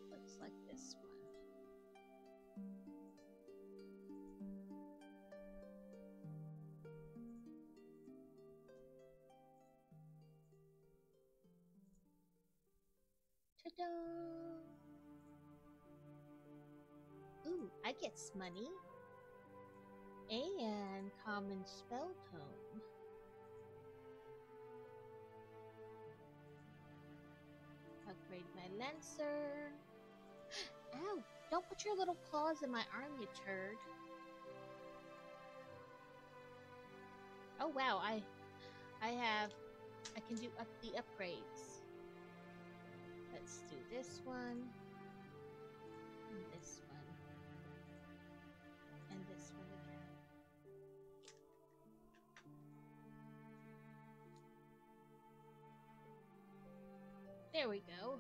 [SPEAKER 1] Looks like this one. Ta-da! Ooh, I get money. And common spell tome. Upgrade my Lancer. Ow! Don't put your little claws in my arm, you turd. Oh wow, I can do up the upgrades. Let's do this one. And this one. And this one again. There we go.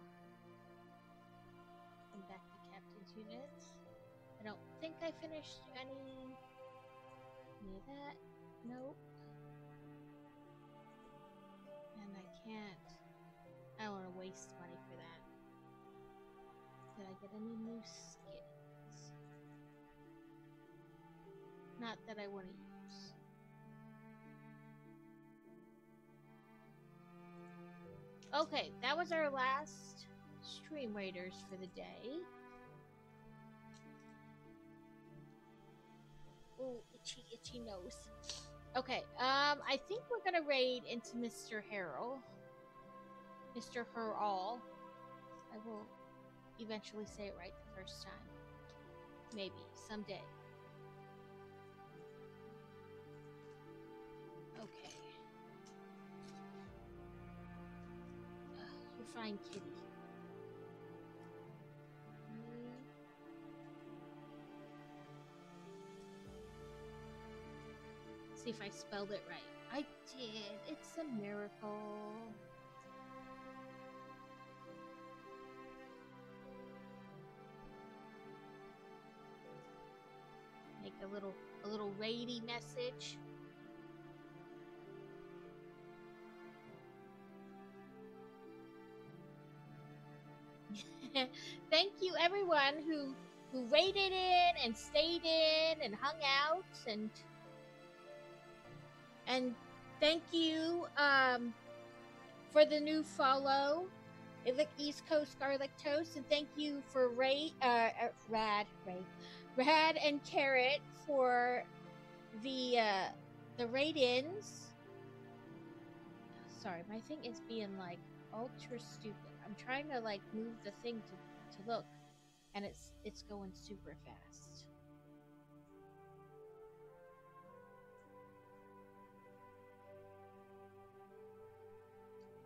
[SPEAKER 1] And back to Captain's units. I don't think I finished any of that. Nope. And I can't. I don't want to waste money for that. Did I get any new skins? Not that I want to use. Okay, that was our last Stream Raiders for the day. Oh, itchy nose. Okay, I think we're gonna raid into Mr. Harrell. Mr. Herall. I will eventually say it right the first time. Maybe, someday. Okay. You're fine, kitty. See if I spelled it right. I did. It's a miracle. Make a little raidy message. Thank you everyone who raided in and stayed in and hung out, and thank you for the new follow, East Coast Garlic Toast, and thank you for Rad and Carrot for the raid-ins. Sorry, my thing is being like ultra stupid. I'm trying to like move the thing to look, and it's going super fast.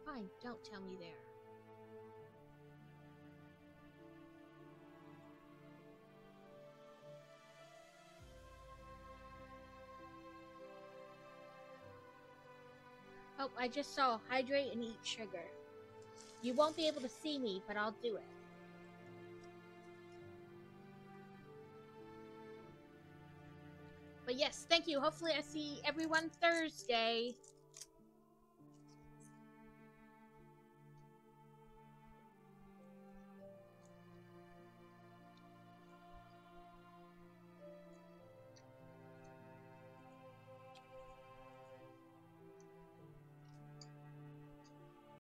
[SPEAKER 1] Fine, don't tell me there. Oh, I just saw hydrate and eat sugar. You won't be able to see me, but I'll do it. But yes, thank you. Hopefully I see everyone Thursday.